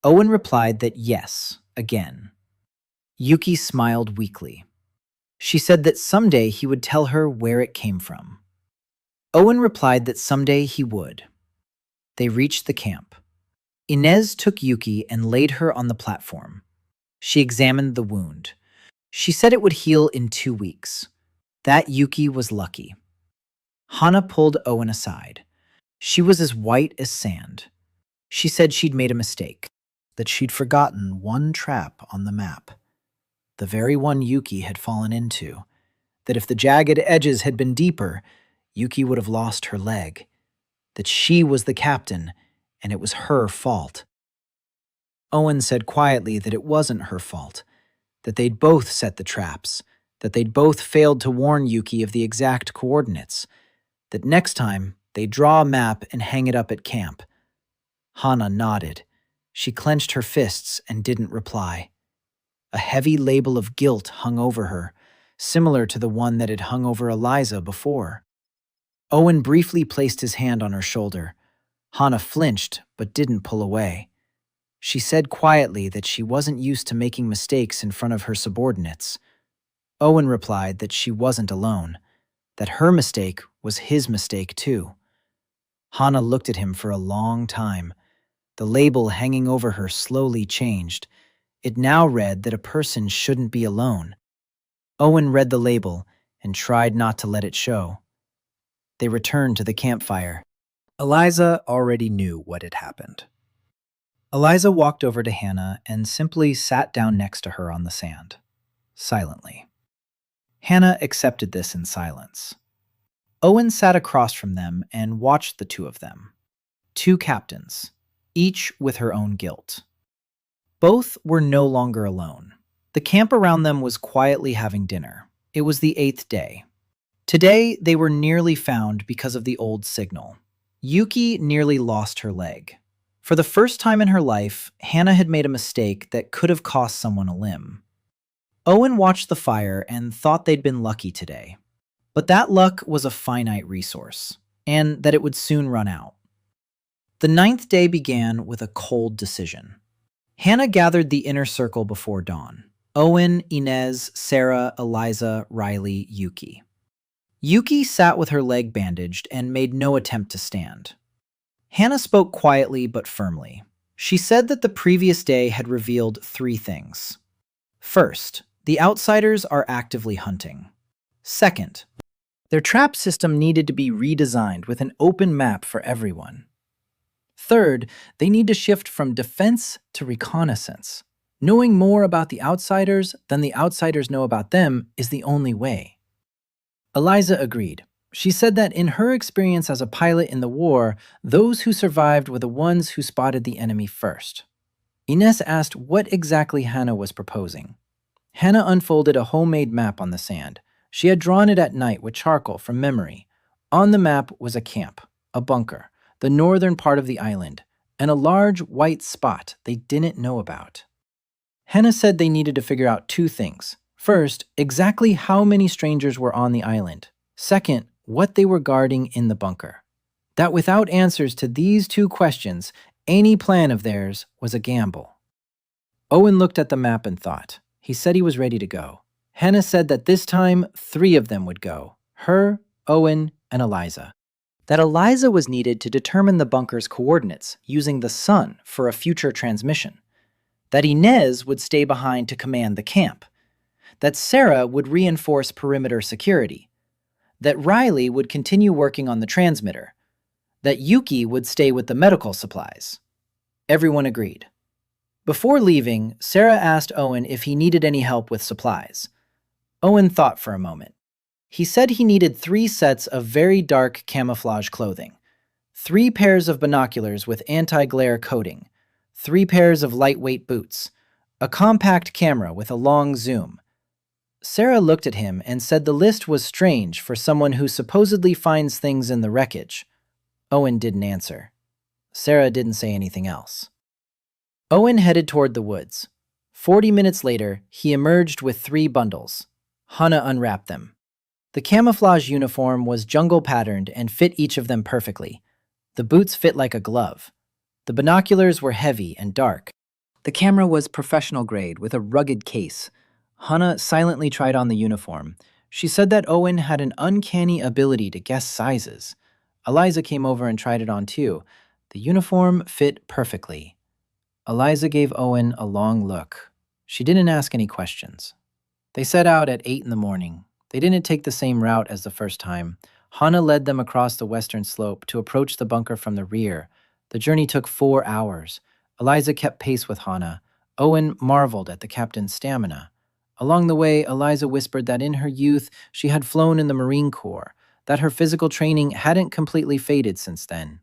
[SPEAKER 1] Owen replied that yes, again. Yuki smiled weakly. She said that someday he would tell her where it came from. Owen replied that someday he would. They reached the camp. Inez took Yuki and laid her on the platform. She examined the wound. She said it would heal in 2 weeks. That Yuki was lucky. Hana pulled Owen aside. She was as white as sand. She said she'd made a mistake, that she'd forgotten 1 trap on the map. The very one Yuki had fallen into, that if the jagged edges had been deeper, Yuki would have lost her leg, that she was the captain, and it was her fault. Owen said quietly that it wasn't her fault, that they'd both set the traps, that they'd both failed to warn Yuki of the exact coordinates, that next time they'd draw a map and hang it up at camp. Hana nodded. She clenched her fists and didn't reply. A heavy label of guilt hung over her, similar to the one that had hung over Eliza before. Owen briefly placed his hand on her shoulder. Hana flinched, but didn't pull away. She said quietly that she wasn't used to making mistakes in front of her subordinates. Owen replied that she wasn't alone, that her mistake was his mistake too. Hana looked at him for a long time. The label hanging over her slowly changed. It now read that a person shouldn't be alone. Owen read the label and tried not to let it show. They returned to the campfire. Eliza already knew what had happened. Eliza walked over to Hannah and simply sat down next to her on the sand, silently. Hannah accepted this in silence. Owen sat across from them and watched the 2 of them. 2 captains, each with her own guilt. Both were no longer alone. The camp around them was quietly having dinner. It was the 8th day. Today, they were nearly found because of the old signal. Yuki nearly lost her leg. For the first time in her life, Hannah had made a mistake that could have cost someone a limb. Owen watched the fire and thought they'd been lucky today. But that luck was a finite resource, and that it would soon run out. The 9th day began with a cold decision. Hannah gathered the inner circle before dawn. Owen, Inez, Sarah, Eliza, Riley, Yuki. Yuki sat with her leg bandaged and made no attempt to stand. Hannah spoke quietly but firmly. She said that the previous day had revealed three things. First, the outsiders are actively hunting. Second, their trap system needed to be redesigned with an open map for everyone. Third, they need to shift from defense to reconnaissance. Knowing more about the outsiders than the outsiders know about them is the only way. Eliza agreed. She said that in her experience as a pilot in the war, those who survived were the ones who spotted the enemy first. Ines asked what exactly Hannah was proposing. Hannah unfolded a homemade map on the sand. She had drawn it at night with charcoal from memory. On the map was a camp, a bunker, the northern part of the island, and a large white spot they didn't know about. Hannah said they needed to figure out two things. First, exactly how many strangers were on the island. Second, what they were guarding in the bunker. That without answers to these two questions, any plan of theirs was a gamble. Owen looked at the map and thought. He said he was ready to go. Hannah said that this time, three of them would go. Her, Owen, and Eliza. That Eliza was needed to determine the bunker's coordinates using the sun for a future transmission. That Inez would stay behind to command the camp. That Sarah would reinforce perimeter security. That Riley would continue working on the transmitter. That Yuki would stay with the medical supplies. Everyone agreed. Before leaving, Sarah asked Owen if he needed any help with supplies. Owen thought for a moment. He said he needed 3 sets of very dark camouflage clothing, 3 pairs of binoculars with anti-glare coating, 3 pairs of lightweight boots, a compact camera with a long zoom. Sarah looked at him and said the list was strange for someone who supposedly finds things in the wreckage. Owen didn't answer. Sarah didn't say anything else. Owen headed toward the woods. 40 minutes later, he emerged with 3 bundles. Hannah unwrapped them. The camouflage uniform was jungle-patterned and fit each of them perfectly. The boots fit like a glove. The binoculars were heavy and dark. The camera was professional grade with a rugged case. Hannah silently tried on the uniform. She said that Owen had an uncanny ability to guess sizes. Eliza came over and tried it on too. The uniform fit perfectly. Eliza gave Owen a long look. She didn't ask any questions. They set out at 8 in the morning. They didn't take the same route as the first time. Hannah led them across the western slope to approach the bunker from the rear. The journey took 4 hours. Eliza kept pace with Hannah. Owen marveled at the captain's stamina. Along the way, Eliza whispered that in her youth she had flown in the Marine Corps, that her physical training hadn't completely faded since then.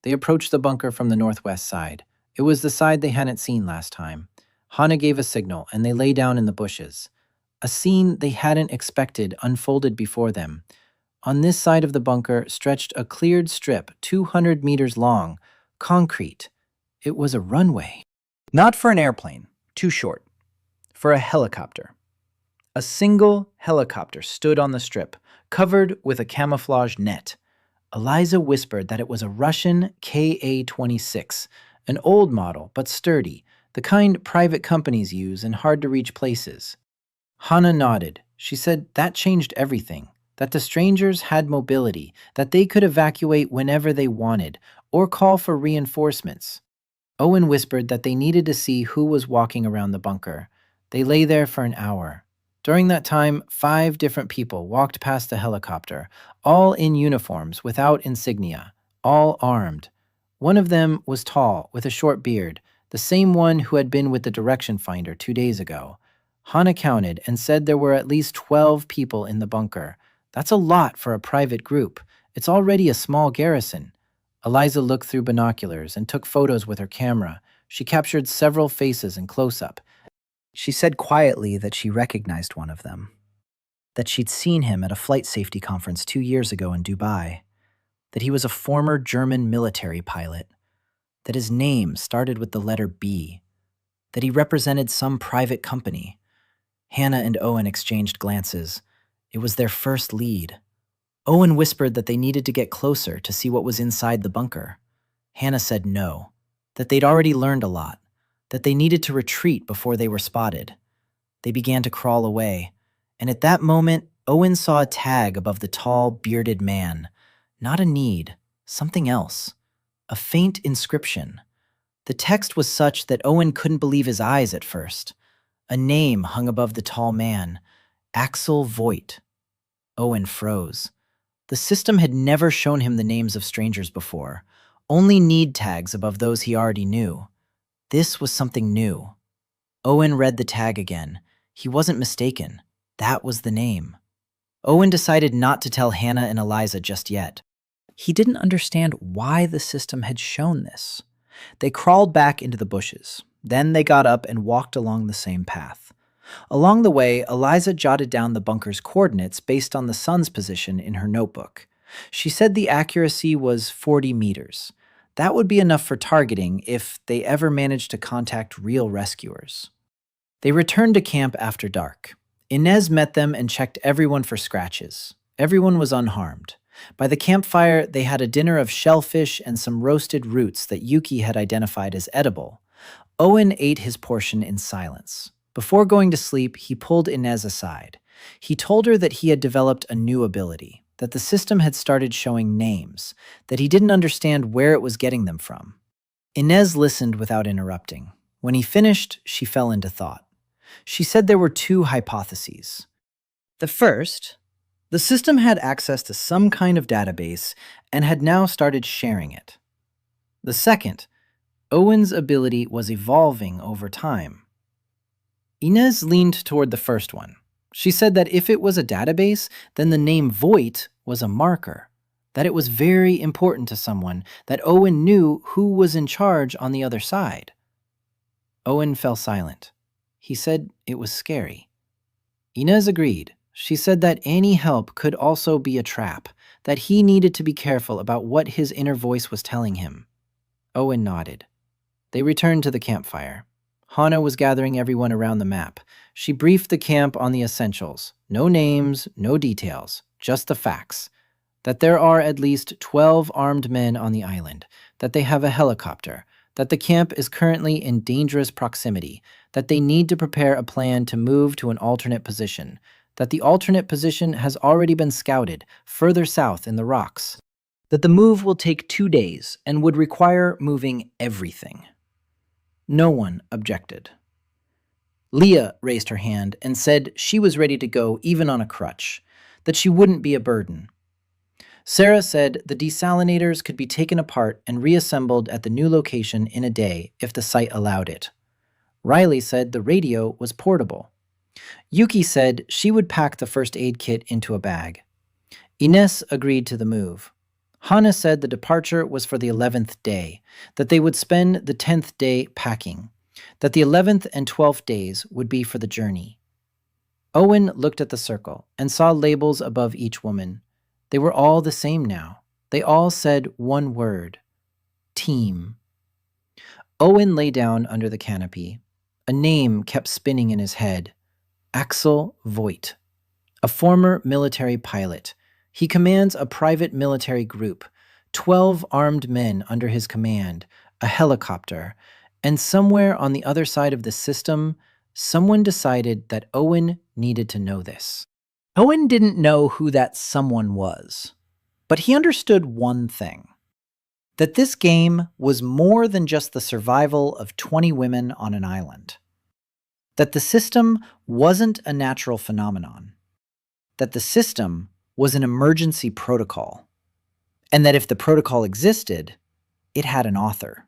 [SPEAKER 1] They approached the bunker from the northwest side. It was the side they hadn't seen last time. Hannah gave a signal, and they lay down in the bushes. A scene they hadn't expected unfolded before them. On this side of the bunker stretched a cleared strip 200 meters long, concrete. It was a runway. Not for an airplane, too short. For a helicopter. A single helicopter stood on the strip, covered with a camouflage net. Eliza whispered that it was a Russian Ka-26, an old model but sturdy, the kind private companies use in hard-to-reach places. Hannah nodded. She said that changed everything, that the strangers had mobility, that they could evacuate whenever they wanted, or call for reinforcements. Owen whispered that they needed to see who was walking around the bunker. They lay there for an hour. During that time, 5 different people walked past the helicopter, all in uniforms without insignia, all armed. One of them was tall, with a short beard, the same one who had been with the direction finder 2 days ago. Hannah counted and said there were at least 12 people in the bunker. That's a lot for a private group. It's already a small garrison. Eliza looked through binoculars and took photos with her camera. She captured several faces in close-up. She said quietly that she recognized one of them, that she'd seen him at a flight safety conference 2 years ago in Dubai, that he was a former German military pilot, that his name started with the letter B, that he represented some private company. Hannah and Owen exchanged glances. It was their first lead. Owen whispered that they needed to get closer to see what was inside the bunker. Hannah said no, that they'd already learned a lot, that they needed to retreat before they were spotted. They began to crawl away, and at that moment, Owen saw a tag above the tall, bearded man. Not a need, something else. A faint inscription. The text was such that Owen couldn't believe his eyes at first. A name hung above the tall man. Axel Voigt. Owen froze. The system had never shown him the names of strangers before, only need tags above those he already knew. This was something new. Owen read the tag again. He wasn't mistaken. That was the name. Owen decided not to tell Hannah and Eliza just yet. He didn't understand why the system had shown this. They crawled back into the bushes. Then they got up and walked along the same path. Along the way, Eliza jotted down the bunker's coordinates based on the sun's position in her notebook. She said the accuracy was 40 meters. That would be enough for targeting if they ever managed to contact real rescuers. They returned to camp after dark. Inez met them and checked everyone for scratches. Everyone was unharmed. By the campfire, they had a dinner of shellfish and some roasted roots that Yuki had identified as edible. Owen ate his portion in silence. Before going to sleep, he pulled Inez aside. He told her that he had developed a new ability, that the system had started showing names, that he didn't understand where it was getting them from. Inez listened without interrupting. When he finished, she fell into thought. She said there were two hypotheses. The first, the system had access to some kind of database and had now started sharing it. The second, Owen's ability was evolving over time. Inez leaned toward the first one. She said that if it was a database, then the name Voigt was a marker, that it was very important to someone, that Owen knew who was in charge on the other side. Owen fell silent. He said it was scary. Inez agreed. She said that any help could also be a trap, that he needed to be careful about what his inner voice was telling him. Owen nodded. They returned to the campfire. Hannah was gathering everyone around the map. She briefed the camp on the essentials. No names, no details, just the facts. That there are at least 12 armed men on the island, that they have a helicopter, that the camp is currently in dangerous proximity, that they need to prepare a plan to move to an alternate position, that the alternate position has already been scouted further south in the rocks, that the move will take 2 days and would require moving everything. No one objected. Leah raised her hand and said she was ready to go even on a crutch, that she wouldn't be a burden. Sarah said the desalinators could be taken apart and reassembled at the new location in a day if the site allowed it. Riley said the radio was portable. Yuki said she would pack the first aid kit into a bag. Ines agreed to the move. Hannah said the departure was for the 11th day, that they would spend the 10th day packing, that the 11th and 12th days would be for the journey. Owen looked at the circle and saw labels above each woman. They were all the same now. They all said one word: team. Owen lay down under the canopy. A name kept spinning in his head: Axel Voigt, a former military pilot. He commands a private military group, 12 armed men under his command, a helicopter, and somewhere on the other side of the system, someone decided that Owen needed to know this. Owen didn't know who that someone was, but he understood one thing: that this game was more than just the survival of 20 women on an island. That the system wasn't a natural phenomenon. That the system was an emergency protocol. And that if the protocol existed, it had an author.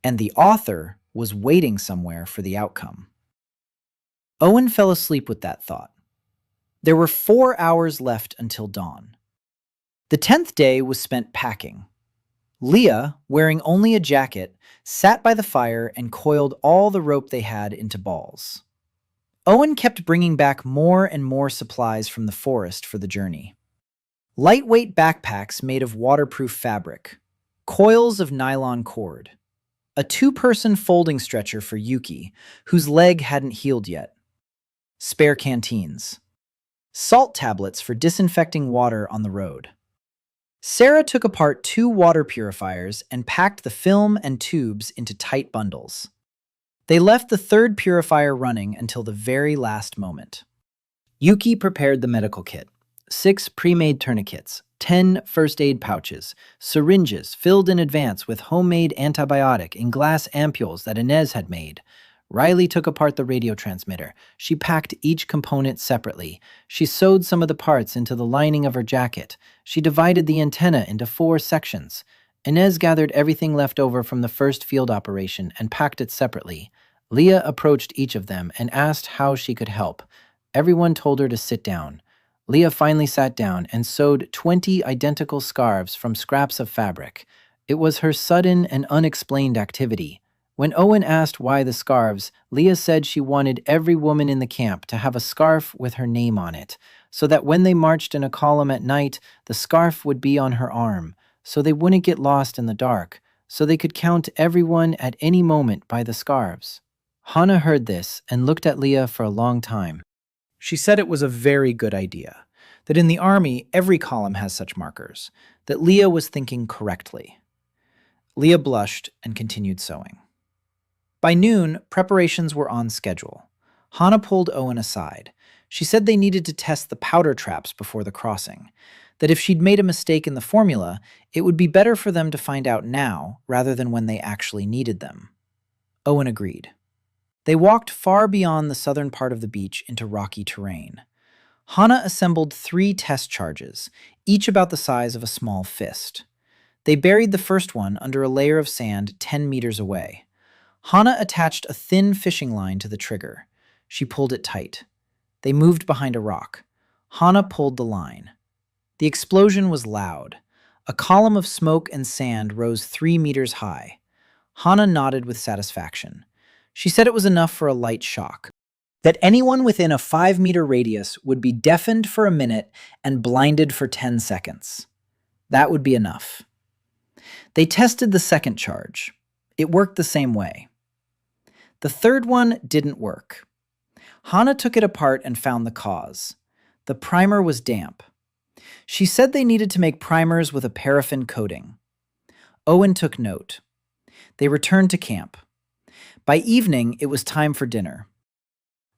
[SPEAKER 1] And the author was waiting somewhere for the outcome. Owen fell asleep with that thought. There were 4 hours left until dawn. The 10th day was spent packing. Leah, wearing only a jacket, sat by the fire and coiled all the rope they had into balls. Owen kept bringing back more and more supplies from the forest for the journey. Lightweight backpacks made of waterproof fabric, coils of nylon cord, a 2-person folding stretcher for Yuki, whose leg hadn't healed yet, spare canteens, salt tablets for disinfecting water on the road. Sarah took apart 2 water purifiers and packed the film and tubes into tight bundles. They left the 3rd purifier running until the very last moment. Yuki prepared the medical kit. 6 pre-made tourniquets, 10 first aid pouches, syringes filled in advance with homemade antibiotic in glass ampules that Inez had made. Riley took apart the radio transmitter. She packed each component separately. She sewed some of the parts into the lining of her jacket. She divided the antenna into 4 sections. Inez gathered everything left over from the first field operation and packed it separately. Leah approached each of them and asked how she could help. Everyone told her to sit down. Leah finally sat down and sewed 20 identical scarves from scraps of fabric. It was her sudden and unexplained activity. When Owen asked why the scarves, Leah said she wanted every woman in the camp to have a scarf with her name on it, so that when they marched in a column at night, the scarf would be on her arm, so they wouldn't get lost in the dark, so they could count everyone at any moment by the scarves. Hannah heard this and looked at Leah for a long time. She said it was a very good idea, that in the army every column has such markers, that Leah was thinking correctly. Leah blushed and continued sewing. By noon, preparations were on schedule. Hannah pulled Owen aside. She said they needed to test the powder traps before the crossing, that if she'd made a mistake in the formula, it would be better for them to find out now rather than when they actually needed them. Owen agreed. They walked far beyond the southern part of the beach into rocky terrain. Hannah assembled 3 test charges, each about the size of a small fist. They buried the first one under a layer of sand 10 meters away. Hannah attached a thin fishing line to the trigger. She pulled it tight. They moved behind a rock. Hannah pulled the line. The explosion was loud. A column of smoke and sand rose 3 meters high. Hannah nodded with satisfaction. She said it was enough for a light shock, that anyone within a 5-meter radius would be deafened for a minute and blinded for 10 seconds. That would be enough. They tested the second charge. It worked the same way. The third one didn't work. Hannah took it apart and found the cause. The primer was damp. She said they needed to make primers with a paraffin coating. Owen took note. They returned to camp. By evening, it was time for dinner.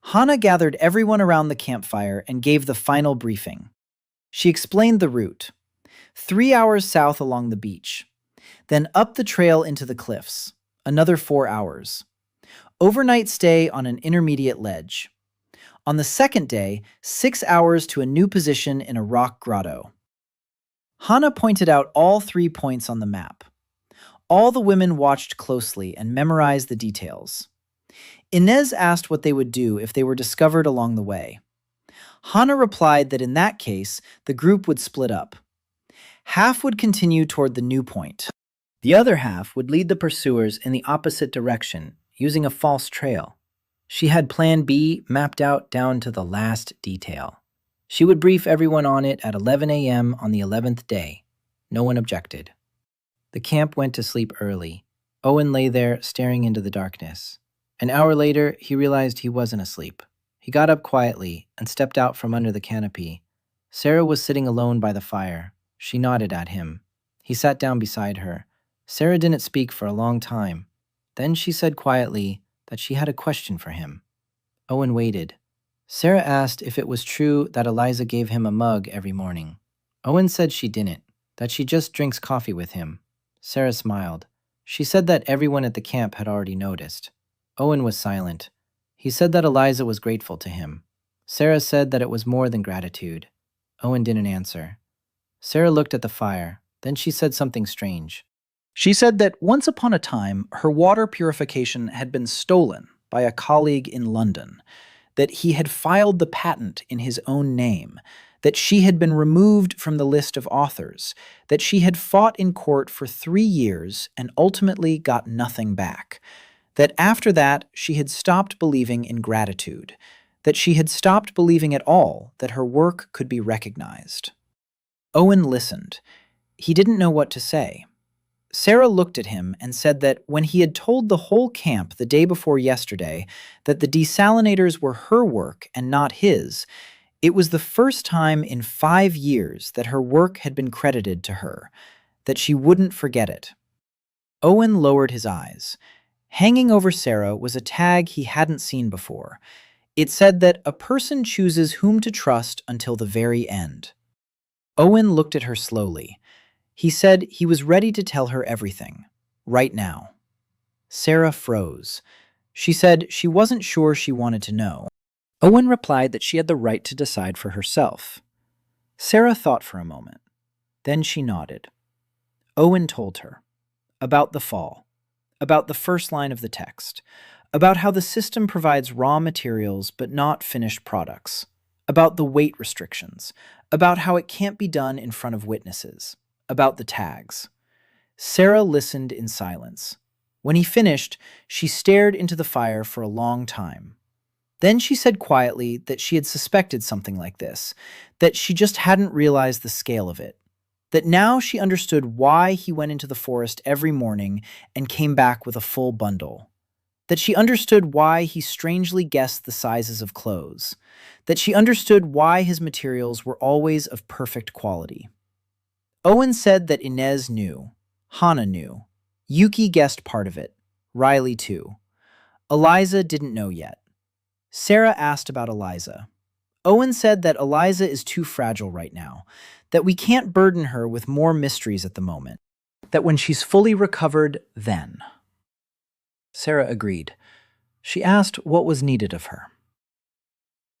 [SPEAKER 1] Hannah gathered everyone around the campfire and gave the final briefing. She explained the route. 3 hours south along the beach. Then up the trail into the cliffs. Another 4 hours. Overnight stay on an intermediate ledge. On the second day, 6 hours to a new position in a rock grotto. Hannah pointed out all 3 points on the map. All the women watched closely and memorized the details. Inez asked what they would do if they were discovered along the way. Hannah replied that in that case, the group would split up. Half would continue toward the new point. The other half would lead the pursuers in the opposite direction, using a false trail. She had Plan B mapped out down to the last detail. She would brief everyone on it at 11 a.m. on the 11th day. No one objected. The camp went to sleep early. Owen lay there, staring into the darkness. An hour later, he realized he wasn't asleep. He got up quietly and stepped out from under the canopy. Sarah was sitting alone by the fire. She nodded at him. He sat down beside her. Sarah didn't speak for a long time. Then she said quietly that she had a question for him. Owen waited. Sarah asked if it was true that Eliza gave him a mug every morning. Owen said she didn't, that she just drinks coffee with him. Sarah smiled. She said that everyone at the camp had already noticed. Owen was silent. He said that Eliza was grateful to him. Sarah said that it was more than gratitude. Owen didn't answer. Sarah looked at the fire. Then she said something strange. She said that once upon a time, her water purification had been stolen by a colleague in London, that he had filed the patent in his own name, that she had been removed from the list of authors, that she had fought in court for 3 years and ultimately got nothing back, that after that she had stopped believing in gratitude, that she had stopped believing at all that her work could be recognized. Owen listened. He didn't know what to say. Sarah looked at him and said that when he had told the whole camp the day before yesterday that the desalinators were her work and not his, it was the first time in 5 years that her work had been credited to her, that she wouldn't forget it. Owen lowered his eyes. Hanging over Sarah was a tag he hadn't seen before. It said that a person chooses whom to trust until the very end. Owen looked at her slowly. He said he was ready to tell her everything, right now. Sarah froze. She said she wasn't sure she wanted to know. Owen replied that she had the right to decide for herself. Sarah thought for a moment. Then she nodded. Owen told her about the fall, about the first line of the text, about how the system provides raw materials but not finished products, about the weight restrictions, about how it can't be done in front of witnesses, about the tags. Sarah listened in silence. When he finished, she stared into the fire for a long time. Then she said quietly that she had suspected something like this, that she just hadn't realized the scale of it, that now she understood why he went into the forest every morning and came back with a full bundle, that she understood why he strangely guessed the sizes of clothes, that she understood why his materials were always of perfect quality. Owen said that Inez knew, Hana knew, Yuki guessed part of it, Riley too. Eliza didn't know yet. Sarah asked about Eliza. Owen said that Eliza is too fragile right now, that we can't burden her with more mysteries at the moment, that when she's fully recovered, then. Sarah agreed. She asked what was needed of her.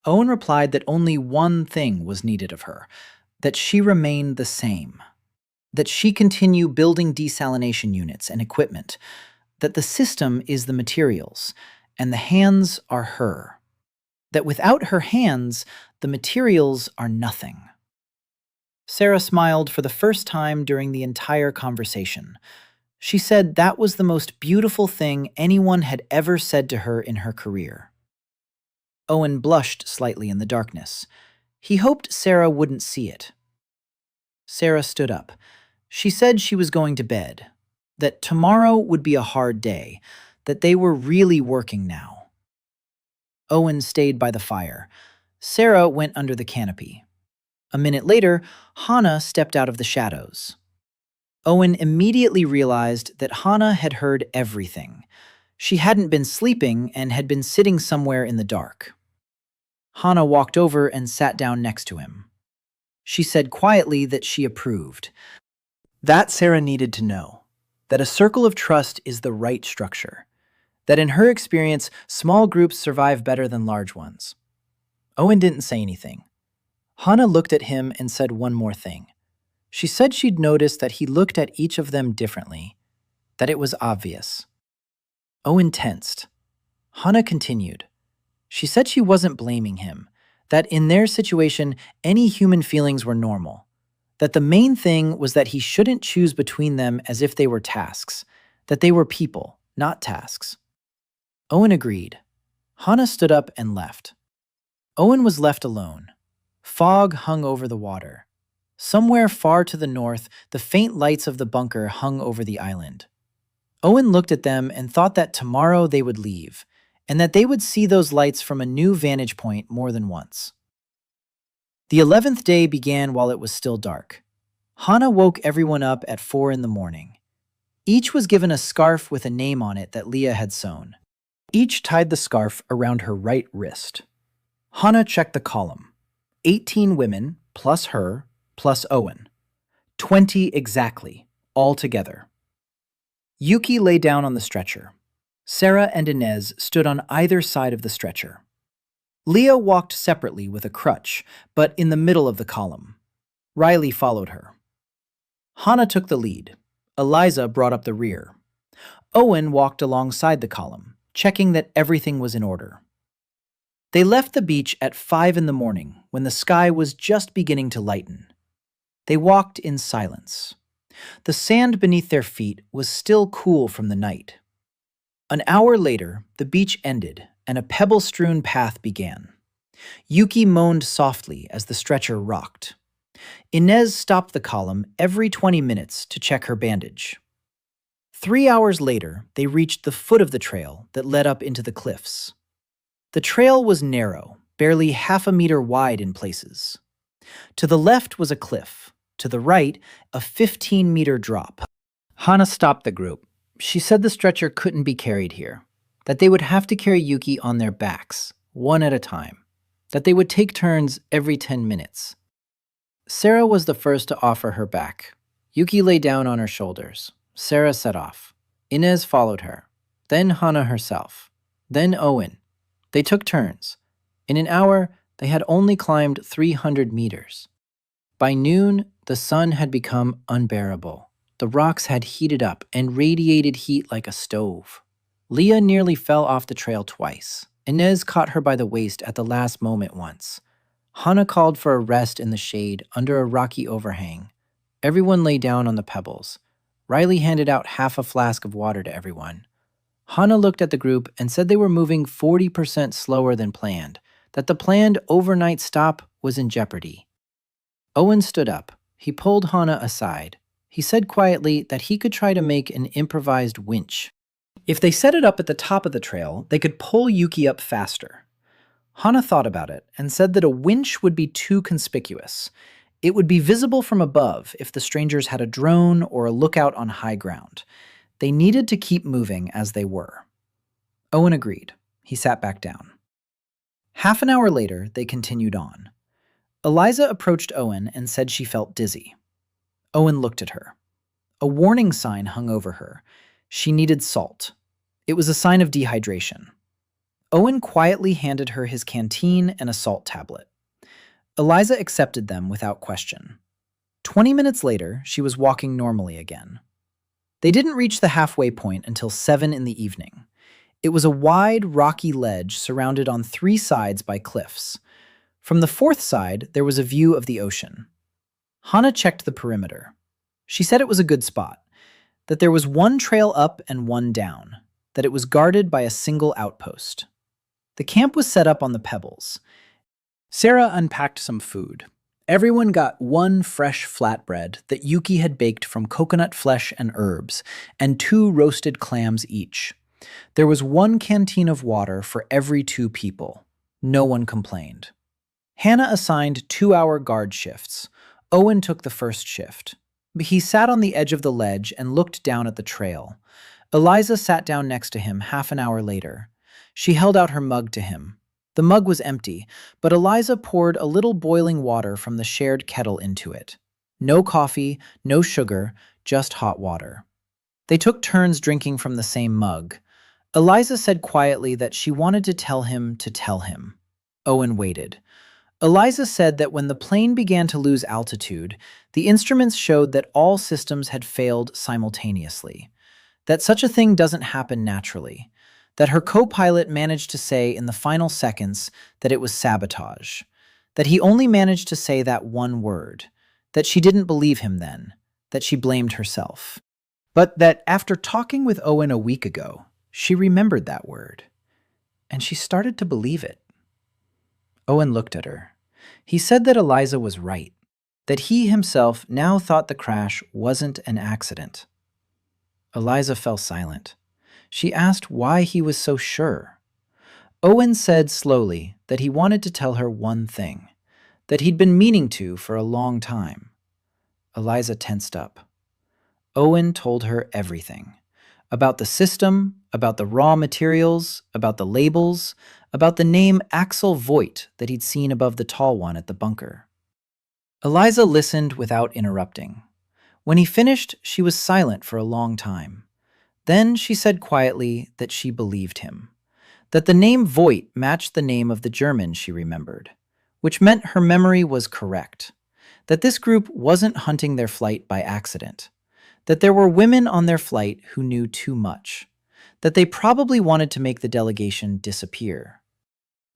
[SPEAKER 1] Owen replied that only one thing was needed of her, that she remain the same, that she continue building desalination units and equipment, that the system is the materials, and the hands are her, that without her hands, the materials are nothing. Sarah smiled for the first time during the entire conversation. She said that was the most beautiful thing anyone had ever said to her in her career. Owen blushed slightly in the darkness. He hoped Sarah wouldn't see it. Sarah stood up. She said she was going to bed, that tomorrow would be a hard day, that they were really working now. Owen stayed by the fire. Sarah went under the canopy. A minute later, Hana stepped out of the shadows. Owen immediately realized that Hana had heard everything. She hadn't been sleeping and had been sitting somewhere in the dark. Hana walked over and sat down next to him. She said quietly that she approved. That Sarah needed to know, that a circle of trust is the right structure, that in her experience, small groups survive better than large ones. Owen didn't say anything. Hana looked at him and said one more thing. She said she'd noticed that he looked at each of them differently, that it was obvious. Owen tensed. Hana continued. She said she wasn't blaming him, that in their situation, any human feelings were normal, that the main thing was that he shouldn't choose between them as if they were tasks, that they were people, not tasks. Owen agreed. Hana stood up and left. Owen was left alone. Fog hung over the water. Somewhere far to the north, the faint lights of the bunker hung over the island. Owen looked at them and thought that tomorrow they would leave, and that they would see those lights from a new vantage point more than once. The 11th day began while it was still dark. Hana woke everyone up at 4 in the morning. Each was given a scarf with a name on it that Leah had sewn. Each tied the scarf around her right wrist. Hana checked the column. 18 women, plus her, plus Owen. 20 exactly, all together. Yuki lay down on the stretcher. Sarah and Inez stood on either side of the stretcher. Leah walked separately with a crutch, but in the middle of the column. Riley followed her. Hana took the lead. Eliza brought up the rear. Owen walked alongside the column, checking that everything was in order. They left the beach at 5 in the morning when the sky was just beginning to lighten. They walked in silence. The sand beneath their feet was still cool from the night. An hour later, the beach ended and a pebble-strewn path began. Yuki moaned softly as the stretcher rocked. Inez stopped the column every 20 minutes to check her bandage. 3 hours later, they reached the foot of the trail that led up into the cliffs. The trail was narrow, barely half a meter wide in places. To the left was a cliff. To the right, a 15-meter drop. Hana stopped the group. She said the stretcher couldn't be carried here, that they would have to carry Yuki on their backs, one at a time, that they would take turns every 10 minutes. Sarah was the first to offer her back. Yuki lay down on her shoulders. Sarah set off. Inez followed her. Then Hana herself. Then Owen. They took turns. In an hour, they had only climbed 300 meters. By noon, the sun had become unbearable. The rocks had heated up and radiated heat like a stove. Leah nearly fell off the trail twice. Inez caught her by the waist at the last moment once. Hana called for a rest in the shade under a rocky overhang. Everyone lay down on the pebbles. Riley handed out half a flask of water to everyone. Hana looked at the group and said they were moving 40% slower than planned, that the planned overnight stop was in jeopardy. Owen stood up. He pulled Hana aside. He said quietly that he could try to make an improvised winch. If they set it up at the top of the trail, they could pull Yuki up faster. Hana thought about it and said that a winch would be too conspicuous. It would be visible from above if the strangers had a drone or a lookout on high ground. They needed to keep moving as they were. Owen agreed. He sat back down. Half an hour later, they continued on. Eliza approached Owen and said she felt dizzy. Owen looked at her. A warning sign hung over her. She needed salt. It was a sign of dehydration. Owen quietly handed her his canteen and a salt tablet. Eliza accepted them without question. 20 minutes later, she was walking normally again. They didn't reach the halfway point until 7 in the evening. It was a wide, rocky ledge surrounded on 3 sides by cliffs. From the 4th side, there was a view of the ocean. Hana checked the perimeter. She said it was a good spot, that there was 1 trail up and 1 down, that it was guarded by a single outpost. The camp was set up on the pebbles. Sarah unpacked some food. Everyone got 1 fresh flatbread that Yuki had baked from coconut flesh and herbs, and 2 roasted clams each. There was 1 canteen of water for every 2 people. No one complained. Hannah assigned 2-hour guard shifts. Owen took the first shift. He sat on the edge of the ledge and looked down at the trail. Eliza sat down next to him half an hour later. She held out her mug to him. The mug was empty, but Eliza poured a little boiling water from the shared kettle into it. No coffee, no sugar, just hot water. They took turns drinking from the same mug. Eliza said quietly that she wanted to tell him to tell him. Owen waited. Eliza said that when the plane began to lose altitude, the instruments showed that all systems had failed simultaneously, that such a thing doesn't happen naturally, that her co-pilot managed to say in the final seconds that it was sabotage, that he only managed to say that one word, that she didn't believe him then, that she blamed herself. But that after talking with Owen a week ago, she remembered that word, and she started to believe it. Owen looked at her. He said that Eliza was right, that he himself now thought the crash wasn't an accident. Eliza fell silent. She asked why he was so sure. Owen said slowly that he wanted to tell her one thing, that he'd been meaning to for a long time. Eliza tensed up. Owen told her everything. About the system, about the raw materials, about the labels, about the name Axel Voigt that he'd seen above the tall one at the bunker. Eliza listened without interrupting. When he finished, she was silent for a long time. Then she said quietly that she believed him, that the name Voigt matched the name of the German she remembered, which meant her memory was correct, that this group wasn't hunting their flight by accident, that there were women on their flight who knew too much, that they probably wanted to make the delegation disappear.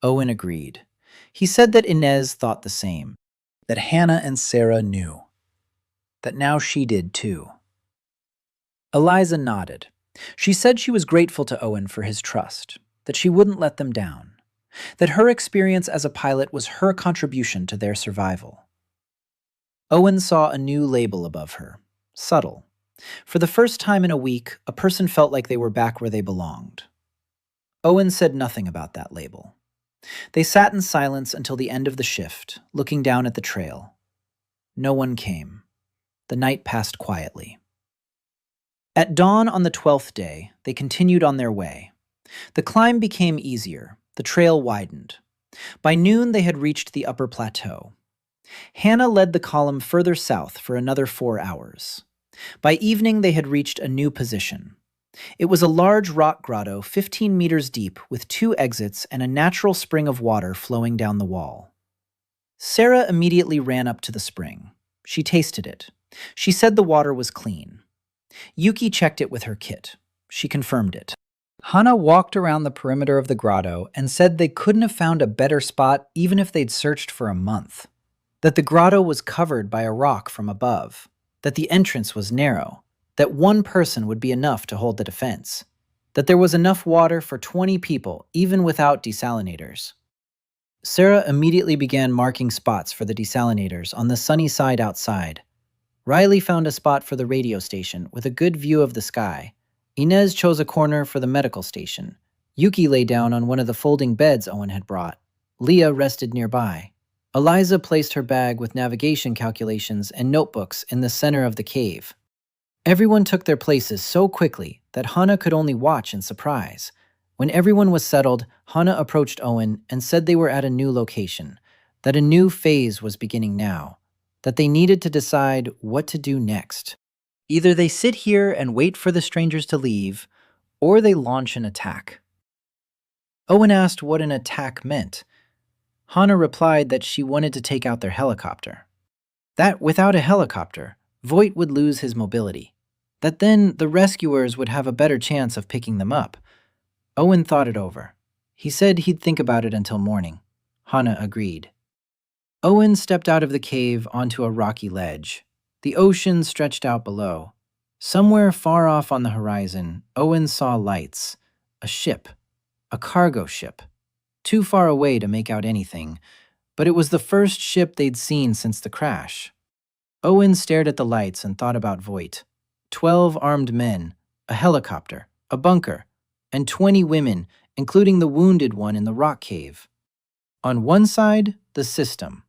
[SPEAKER 1] Owen agreed. He said that Inez thought the same, that Hannah and Sarah knew, that now she did too. Eliza nodded. She said she was grateful to Owen for his trust, that she wouldn't let them down, that her experience as a pilot was her contribution to their survival. Owen saw a new label above her, subtle. For the first time in a week, a person felt like they were back where they belonged. Owen said nothing about that label. They sat in silence until the end of the shift, looking down at the trail. No one came. The night passed quietly. At dawn on the 12th day, they continued on their way. The climb became easier. The trail widened. By noon, they had reached the upper plateau. Hannah led the column further south for another 4 hours. By evening, they had reached a new position. It was a large rock grotto 15 meters deep with 2 exits and a natural spring of water flowing down the wall. Sarah immediately ran up to the spring. She tasted it. She said the water was clean. Yuki checked it with her kit. She confirmed it. Hana walked around the perimeter of the grotto and said they couldn't have found a better spot even if they'd searched for a month. That the grotto was covered by a rock from above. That the entrance was narrow. That one person would be enough to hold the defense. That there was enough water for 20 people, even without desalinators. Sarah immediately began marking spots for the desalinators on the sunny side outside. Riley found a spot for the radio station with a good view of the sky. Inez chose a corner for the medical station. Yuki lay down on one of the folding beds Owen had brought. Leah rested nearby. Eliza placed her bag with navigation calculations and notebooks in the center of the cave. Everyone took their places so quickly that Hana could only watch in surprise. When everyone was settled, Hana approached Owen and said they were at a new location, that a new phase was beginning now, that they needed to decide what to do next. Either they sit here and wait for the strangers to leave, or they launch an attack. Owen asked what an attack meant. Hana replied that she wanted to take out their helicopter. That without a helicopter, Voight would lose his mobility. That then the rescuers would have a better chance of picking them up. Owen thought it over. He said he'd think about it until morning. Hana agreed. Owen stepped out of the cave onto a rocky ledge. The ocean stretched out below. Somewhere far off on the horizon, Owen saw lights. A ship. A cargo ship. Too far away to make out anything, but it was the first ship they'd seen since the crash. Owen stared at the lights and thought about Voight. 12 armed men, a helicopter, a bunker, and 20 women, including the wounded one in the rock cave. On one side, the system.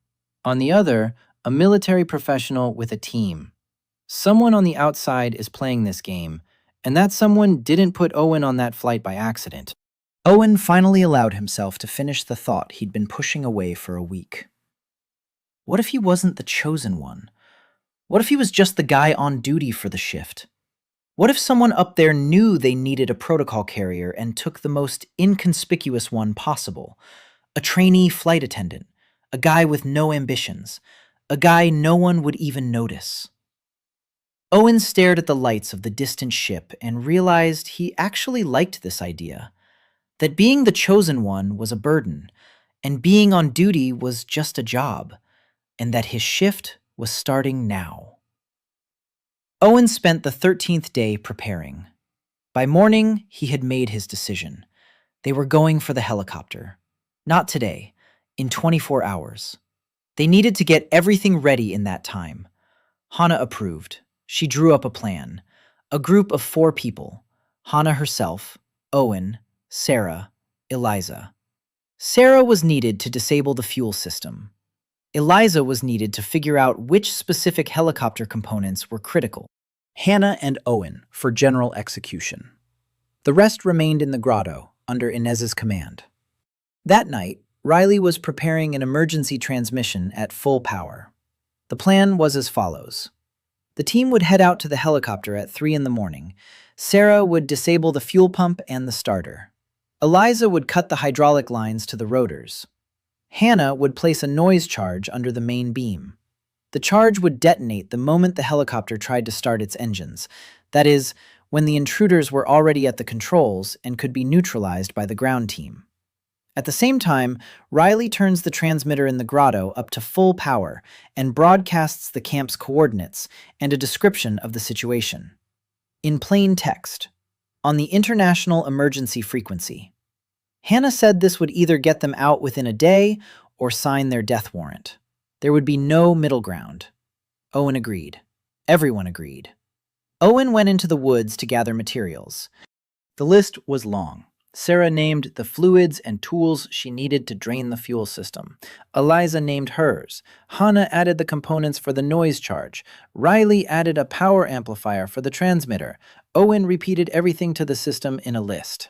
[SPEAKER 1] On the other, a military professional with a team. Someone on the outside is playing this game, and that someone didn't put Owen on that flight by accident. Owen finally allowed himself to finish the thought he'd been pushing away for a week. What if he wasn't the chosen one? What if he was just the guy on duty for the shift? What if someone up there knew they needed a protocol carrier and took the most inconspicuous one possible? A trainee flight attendant, a guy with no ambitions, a guy no one would even notice. Owen stared at the lights of the distant ship and realized he actually liked this idea. That being the chosen one was a burden, and being on duty was just a job, and that his shift was starting now. Owen spent the 13th day preparing. By morning, he had made his decision. They were going for the helicopter. Not today, in 24 hours. They needed to get everything ready in that time. Hana approved. She drew up a plan. A group of 4 people. Hana herself, Owen, Sarah, Eliza. Sarah was needed to disable the fuel system. Eliza was needed to figure out which specific helicopter components were critical. Hannah and Owen for general execution. The rest remained in the grotto under Inez's command. That night, Riley was preparing an emergency transmission at full power. The plan was as follows. The team would head out to the helicopter at 3 in the morning. Sarah would disable the fuel pump and the starter. Eliza would cut the hydraulic lines to the rotors. Hannah would place a noise charge under the main beam. The charge would detonate the moment the helicopter tried to start its engines, that is, when the intruders were already at the controls and could be neutralized by the ground team. At the same time, Riley turns the transmitter in the grotto up to full power and broadcasts the camp's coordinates and a description of the situation. In plain text, on the International Emergency Frequency. Hannah said this would either get them out within a day or sign their death warrant. There would be no middle ground. Owen agreed. Everyone agreed. Owen went into the woods to gather materials. The list was long. Sarah named the fluids and tools she needed to drain the fuel system. Eliza named hers. Hannah added the components for the noise charge. Riley added a power amplifier for the transmitter. Owen repeated everything to the system in a list.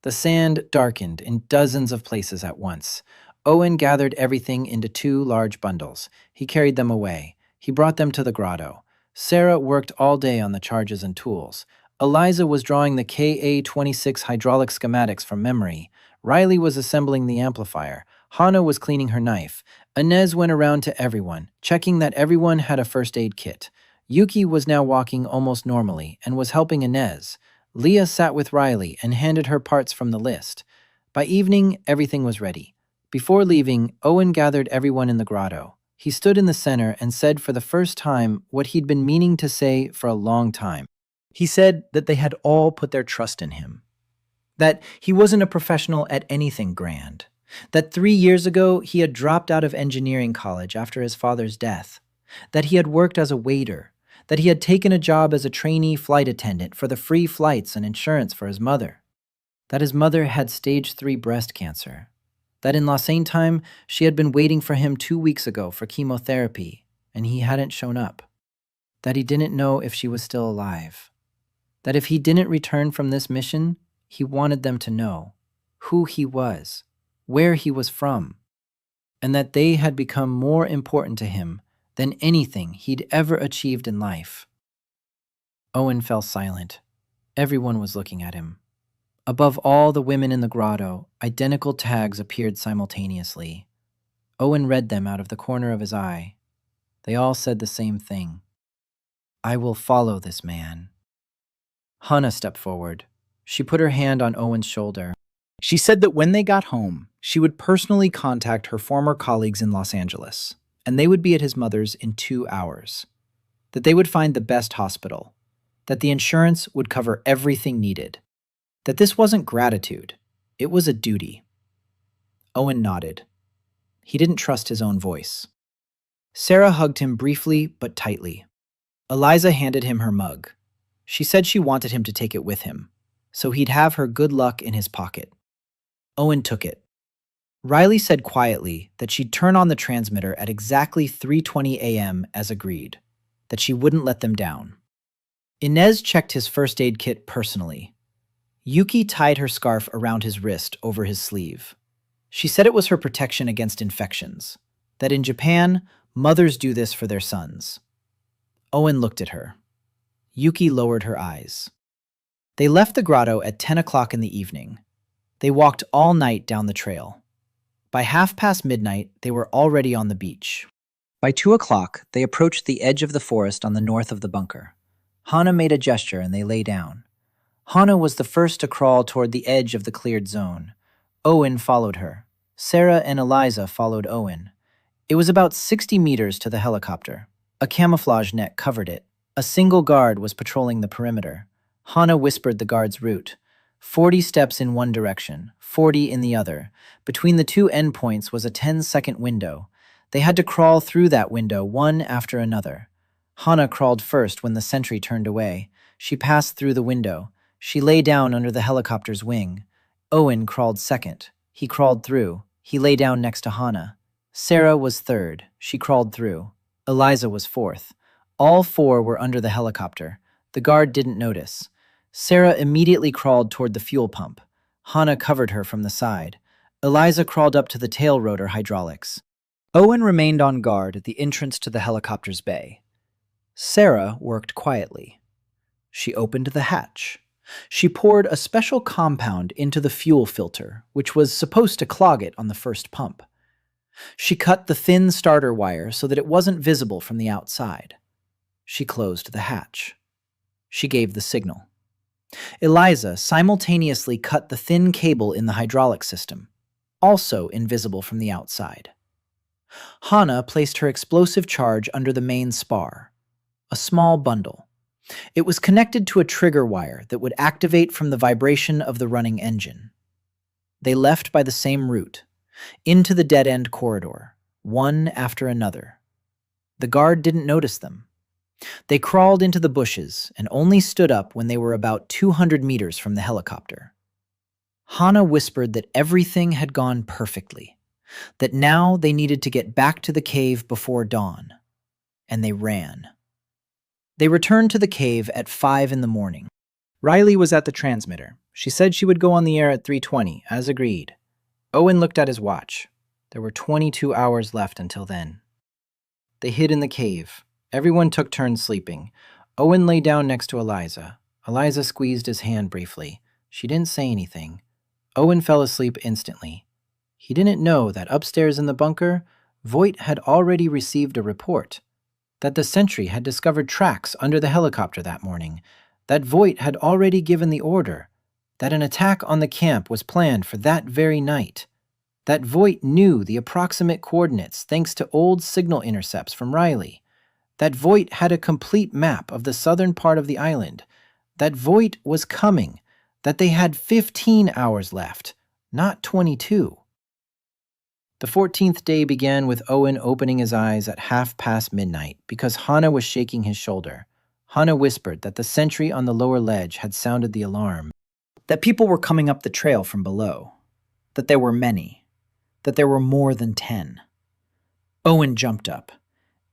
[SPEAKER 1] The sand darkened in dozens of places at once. Owen gathered everything into 2 large bundles. He carried them away. He brought them to the grotto. Sarah worked all day on the charges and tools. Eliza was drawing the KA-26 hydraulic schematics from memory. Riley was assembling the amplifier. Hannah was cleaning her knife. Inez went around to everyone, checking that everyone had a first aid kit. Yuki was now walking almost normally and was helping Inez. Leah sat with Riley and handed her parts from the list. By evening, everything was ready. Before leaving, Owen gathered everyone in the grotto. He stood in the center and said for the first time what he'd been meaning to say for a long time. He said that they had all put their trust in him. That he wasn't a professional at anything grand. That 3 years ago, he had dropped out of engineering college after his father's death. That he had worked as a waiter. That he had taken a job as a trainee flight attendant for the free flights and insurance for his mother. That his mother had stage 3 breast cancer. That in Lausanne time, she had been waiting for him 2 weeks ago for chemotherapy, and he hadn't shown up. That he didn't know if she was still alive. That if he didn't return from this mission, he wanted them to know who he was, where he was from, and that they had become more important to him than anything he'd ever achieved in life. Owen fell silent. Everyone was looking at him. Above all the women in the grotto, identical tags appeared simultaneously. Owen read them out of the corner of his eye. They all said the same thing. I will follow this man. Hannah stepped forward. She put her hand on Owen's shoulder. She said that when they got home, she would personally contact her former colleagues in Los Angeles, and they would be at his mother's in 2 hours. That they would find the best hospital. That the insurance would cover everything needed. That this wasn't gratitude, it was a duty. Owen nodded. He didn't trust his own voice. Sarah hugged him briefly but tightly. Eliza handed him her mug. She said she wanted him to take it with him, so he'd have her good luck in his pocket. Owen took it. Riley said quietly that she'd turn on the transmitter at exactly 3:20 a.m. as agreed, that she wouldn't let them down. Inez checked his first aid kit personally. Yuki tied her scarf around his wrist over his sleeve. She said it was her protection against infections, that in Japan, mothers do this for their sons. Owen looked at her. Yuki lowered her eyes. They left the grotto at 10 o'clock in the evening. They walked all night down the trail. By midnight, they were already on the beach. By 2 o'clock, they approached the edge of the forest on the north of the bunker. Hannah made a gesture and they lay down. Hannah was the first to crawl toward the edge of the cleared zone. Owen followed her. Sarah and Eliza followed Owen. It was about 60 meters to the helicopter. A camouflage net covered it. A single guard was patrolling the perimeter. Hannah whispered the guard's route. 40 steps in one direction, 40 in the other. Between the 2 endpoints was a 10-second window. They had to crawl through that window one after another. Hannah crawled first when the sentry turned away. She passed through the window. She lay down under the helicopter's wing. Owen crawled second. He crawled through. He lay down next to Hannah. Sarah was third. She crawled through. Eliza was fourth. All 4 were under the helicopter. The guard didn't notice. Sarah immediately crawled toward the fuel pump. Hannah covered her from the side. Eliza crawled up to the tail rotor hydraulics. Owen remained on guard at the entrance to the helicopter's bay. Sarah worked quietly. She opened the hatch. She poured a special compound into the fuel filter, which was supposed to clog it on the first pump. She cut the thin starter wire so that it wasn't visible from the outside. She closed the hatch. She gave the signal. Eliza simultaneously cut the thin cable in the hydraulic system, also invisible from the outside. Hannah placed her explosive charge under the main spar, a small bundle. It was connected to a trigger wire that would activate from the vibration of the running engine. They left by the same route, into the dead-end corridor, one after another. The guard didn't notice them. They crawled into the bushes and only stood up when they were about 200 meters from the helicopter. Hannah whispered that everything had gone perfectly, that now they needed to get back to the cave before dawn, and they ran. They returned to the cave at 5 in the morning. Riley was at the transmitter. She said she would go on the air at 3:20, as agreed. Owen looked at his watch. There were 22 hours left until then. They hid in the cave. Everyone took turns sleeping. Owen lay down next to Eliza. Eliza squeezed his hand briefly. She didn't say anything. Owen fell asleep instantly. He didn't know that upstairs in the bunker, Voight had already received a report, that the sentry had discovered tracks under the helicopter that morning, that Voight had already given the order, that an attack on the camp was planned for that very night, that Voight knew the approximate coordinates thanks to old signal intercepts from Riley, that Voight had a complete map of the southern part of the island, that Voight was coming, that they had 15 hours left, not 22. The 14th day began with Owen opening his eyes at midnight because Hana was shaking his shoulder. Hana whispered that the sentry on the lower ledge had sounded the alarm, that people were coming up the trail from below, that there were many, that there were more than 10. Owen jumped up.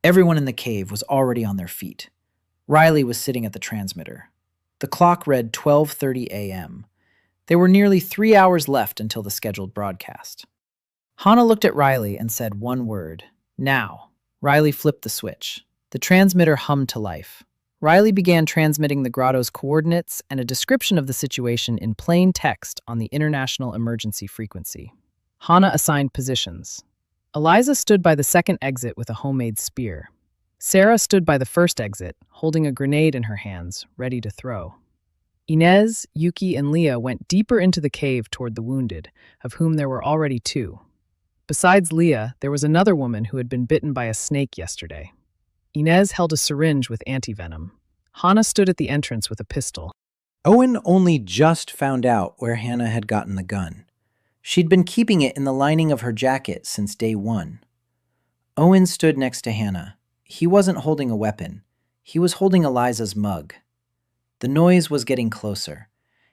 [SPEAKER 1] Everyone in the cave was already on their feet. Riley was sitting at the transmitter. The clock read 12:30 a.m. There were nearly 3 hours left until the scheduled broadcast. Hana looked at Riley and said one word, "Now." Riley flipped the switch. The transmitter hummed to life. Riley began transmitting the grotto's coordinates and a description of the situation in plain text on the international emergency frequency. Hana assigned positions. Eliza stood by the second exit with a homemade spear. Sarah stood by the first exit, holding a grenade in her hands, ready to throw. Inez, Yuki, and Leah went deeper into the cave toward the wounded, of whom there were already 2. Besides Leah, there was another woman who had been bitten by a snake yesterday. Inez held a syringe with antivenom. Hana stood at the entrance with a pistol. Owen only just found out where Hana had gotten the gun. She'd been keeping it in the lining of her jacket since day 1. Owen stood next to Hana. He wasn't holding a weapon. He was holding Eliza's mug. The noise was getting closer.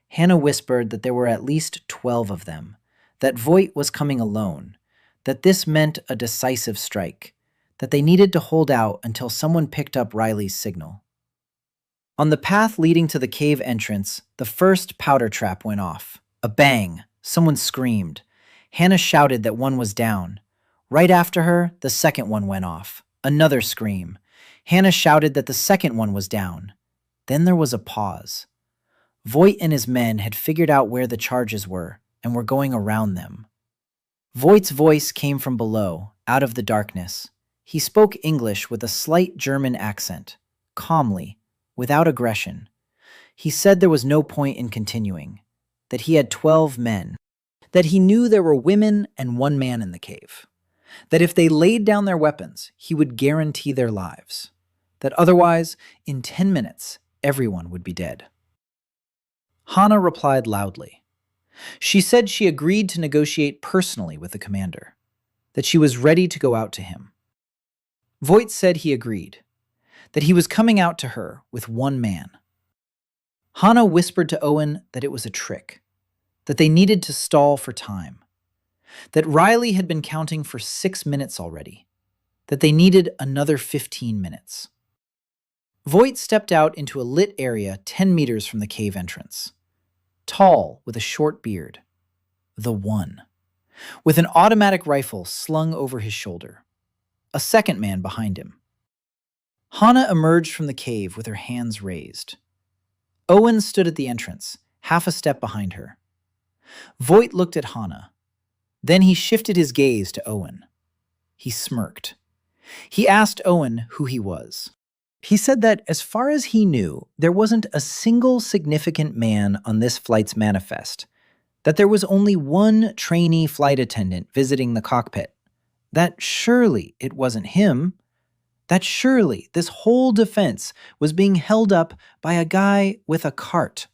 [SPEAKER 1] Hana whispered that there were at least 12 of them, that Voight was coming alone, that this meant a decisive strike, that they needed to hold out until someone picked up Riley's signal. On the path leading to the cave entrance, the first powder trap went off. A bang. Someone screamed. Hana shouted that one was down. Right after her, the second one went off. Another scream. Hana shouted that the second one was down. Then there was a pause. Voight and his men had figured out where the charges were and were going around them. Voight's voice came from below, out of the darkness. He spoke English with a slight German accent, calmly, without aggression. He said there was no point in continuing, that he had 12 men, that he knew there were women and 1 man in the cave, that if they laid down their weapons, he would guarantee their lives, that otherwise, in 10 minutes, everyone would be dead. Hana replied loudly. She said she agreed to negotiate personally with the commander, that she was ready to go out to him. Voight said he agreed, that he was coming out to her with 1 man. Hana whispered to Owen that it was a trick, that they needed to stall for time, that Riley had been counting for 6 minutes already, that they needed another 15 minutes. Voight stepped out into a lit area 10 meters from the cave entrance. Tall, with a short beard. The one. With an automatic rifle slung over his shoulder. A second man behind him. Hana emerged from the cave with her hands raised. Owen stood at the entrance, half a step behind her. Voight looked at Hana. Then he shifted his gaze to Owen. He smirked. He asked Owen who he was. He said that, as far as he knew, there wasn't a single significant man on this flight's manifest, that there was only 1 trainee flight attendant visiting the cockpit, that surely it wasn't him, that surely this whole defense was being held up by a guy with a cart.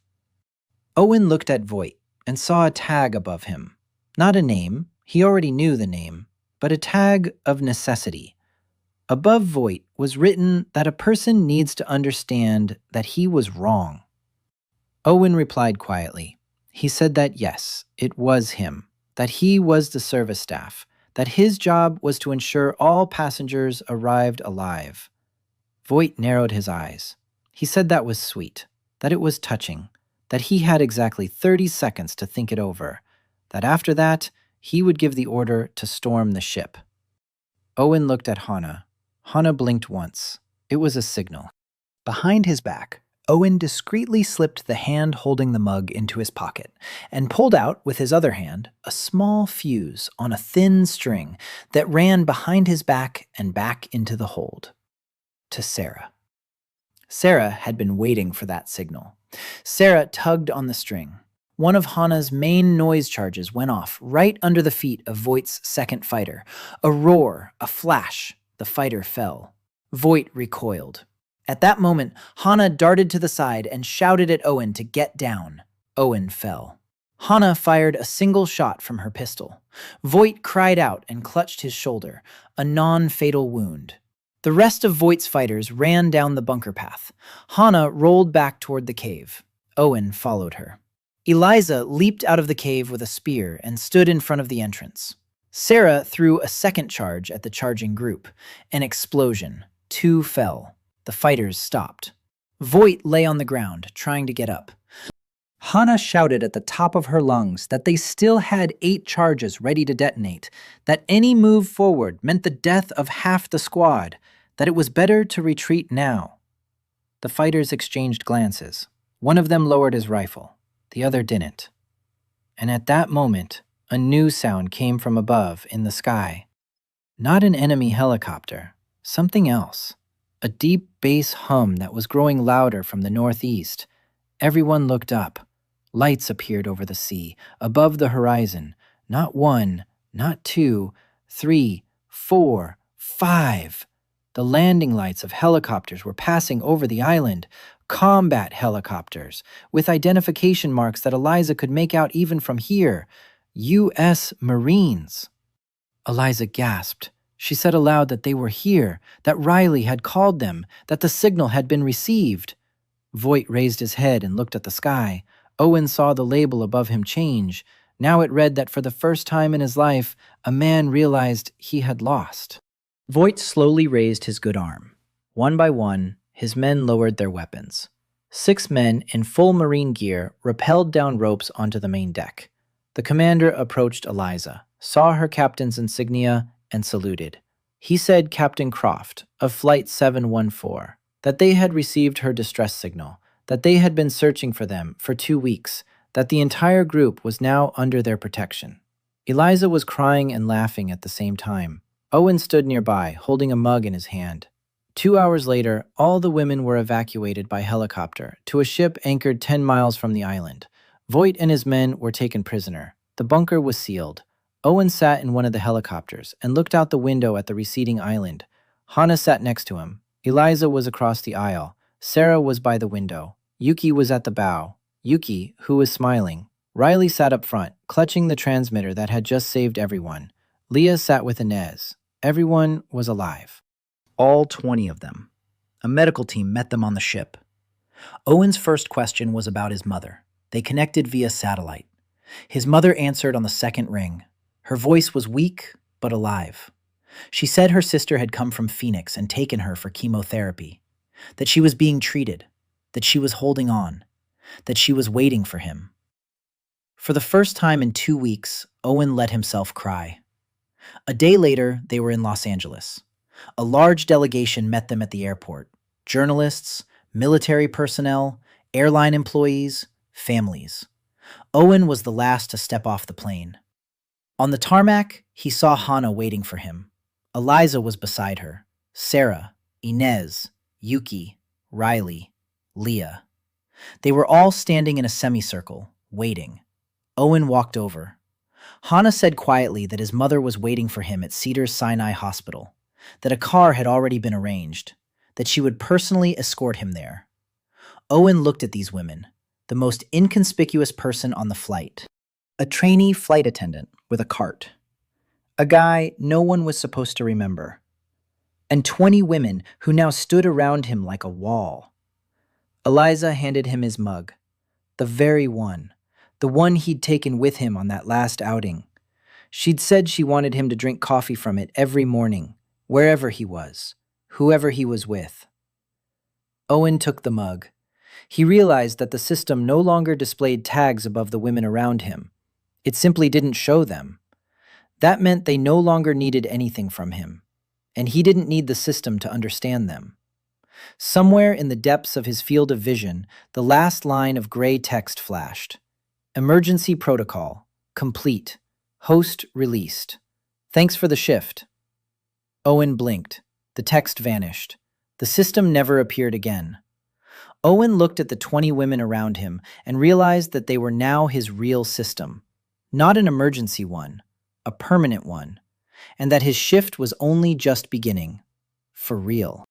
[SPEAKER 1] Owen looked at Voight and saw a tag above him. Not a name, he already knew the name, but a tag of necessity. Above Voight was written that a person needs to understand that he was wrong. Owen replied quietly. He said that yes, it was him, that he was the service staff, that his job was to ensure all passengers arrived alive. Voight narrowed his eyes. He said that was sweet, that it was touching, that he had exactly 30 seconds to think it over, that after that, he would give the order to storm the ship. Owen looked at Hana. Hana blinked once. It was a signal. Behind his back, Owen discreetly slipped the hand holding the mug into his pocket and pulled out, with his other hand, a small fuse on a thin string that ran behind his back and back into the hold. To Sarah. Sarah had been waiting for that signal. Sarah tugged on the string. One of Hana's main noise charges went off right under the feet of Voight's second fighter. A roar, a flash, the fighter fell. Voight recoiled. At that moment, Hana darted to the side and shouted at Owen to get down. Owen fell. Hana fired a single shot from her pistol. Voight cried out and clutched his shoulder, a non-fatal wound. The rest of Voight's fighters ran down the bunker path. Hana rolled back toward the cave. Owen followed her. Eliza leaped out of the cave with a spear and stood in front of the entrance. Sarah threw a second charge at the charging group. An explosion. 2 fell. The fighters stopped. Voight lay on the ground, trying to get up. Hana shouted at the top of her lungs that they still had 8 charges ready to detonate, that any move forward meant the death of half the squad, that it was better to retreat now. The fighters exchanged glances. One of them lowered his rifle. The other didn't. And at that moment, a new sound came from above in the sky. Not an enemy helicopter, something else. A deep bass hum that was growing louder from the northeast. Everyone looked up. Lights appeared over the sea, above the horizon. Not 1, not 2, 3, 4, 5. The landing lights of helicopters were passing over the island. Combat helicopters, with identification marks that Eliza could make out even from here. U.S. Marines. Eliza gasped. She said aloud that they were here, that Riley had called them, that the signal had been received. Voight raised his head and looked at the sky. Owen saw the label above him change. Now it read that for the first time in his life, a man realized he had lost. Voight slowly raised his good arm. One by one, his men lowered their weapons. 6 men in full marine gear rappelled down ropes onto the main deck. The commander approached Eliza, saw her captain's insignia, and saluted. He said Captain Croft, of Flight 714, that they had received her distress signal, that they had been searching for them for 2 weeks, that the entire group was now under their protection. Eliza was crying and laughing at the same time. Owen stood nearby, holding a mug in his hand. 2 hours later, all the women were evacuated by helicopter to a ship anchored 10 miles from the island. Voight and his men were taken prisoner. The bunker was sealed. Owen sat in one of the helicopters and looked out the window at the receding island. Hana sat next to him. Eliza was across the aisle. Sarah was by the window. Yuki was at the bow. Yuki, who was smiling. Riley sat up front, clutching the transmitter that had just saved everyone. Leah sat with Inez. Everyone was alive. All 20 of them. A medical team met them on the ship. Owen's first question was about his mother. They connected via satellite. His mother answered on the second ring. Her voice was weak, but alive. She said her sister had come from Phoenix and taken her for chemotherapy, that she was being treated, that she was holding on, that she was waiting for him. For the first time in 2 weeks, Owen let himself cry. A day later, they were in Los Angeles. A large delegation met them at the airport. Journalists, military personnel, airline employees, families. Owen was the last to step off the plane. On the tarmac, he saw Hana waiting for him. Eliza was beside her. Sarah, Inez, Yuki, Riley, Leah. They were all standing in a semicircle, waiting. Owen walked over. Hana said quietly that his mother was waiting for him at Cedars-Sinai Hospital, that a car had already been arranged, that she would personally escort him there. Owen looked at these women, the most inconspicuous person on the flight. A trainee flight attendant with a cart. A guy no one was supposed to remember. And 20 women who now stood around him like a wall. Eliza handed him his mug. The very one. The one he'd taken with him on that last outing. She'd said she wanted him to drink coffee from it every morning, wherever he was, whoever he was with. Owen took the mug. He realized that the system no longer displayed tags above the women around him. It simply didn't show them. That meant they no longer needed anything from him, and he didn't need the system to understand them. Somewhere in the depths of his field of vision, the last line of gray text flashed. Emergency protocol. Complete. Host released. Thanks for the shift. Owen blinked. The text vanished. The system never appeared again. Owen looked at the 20 women around him and realized that they were now his real system. Not an emergency one, a permanent one, and that his shift was only just beginning. For real.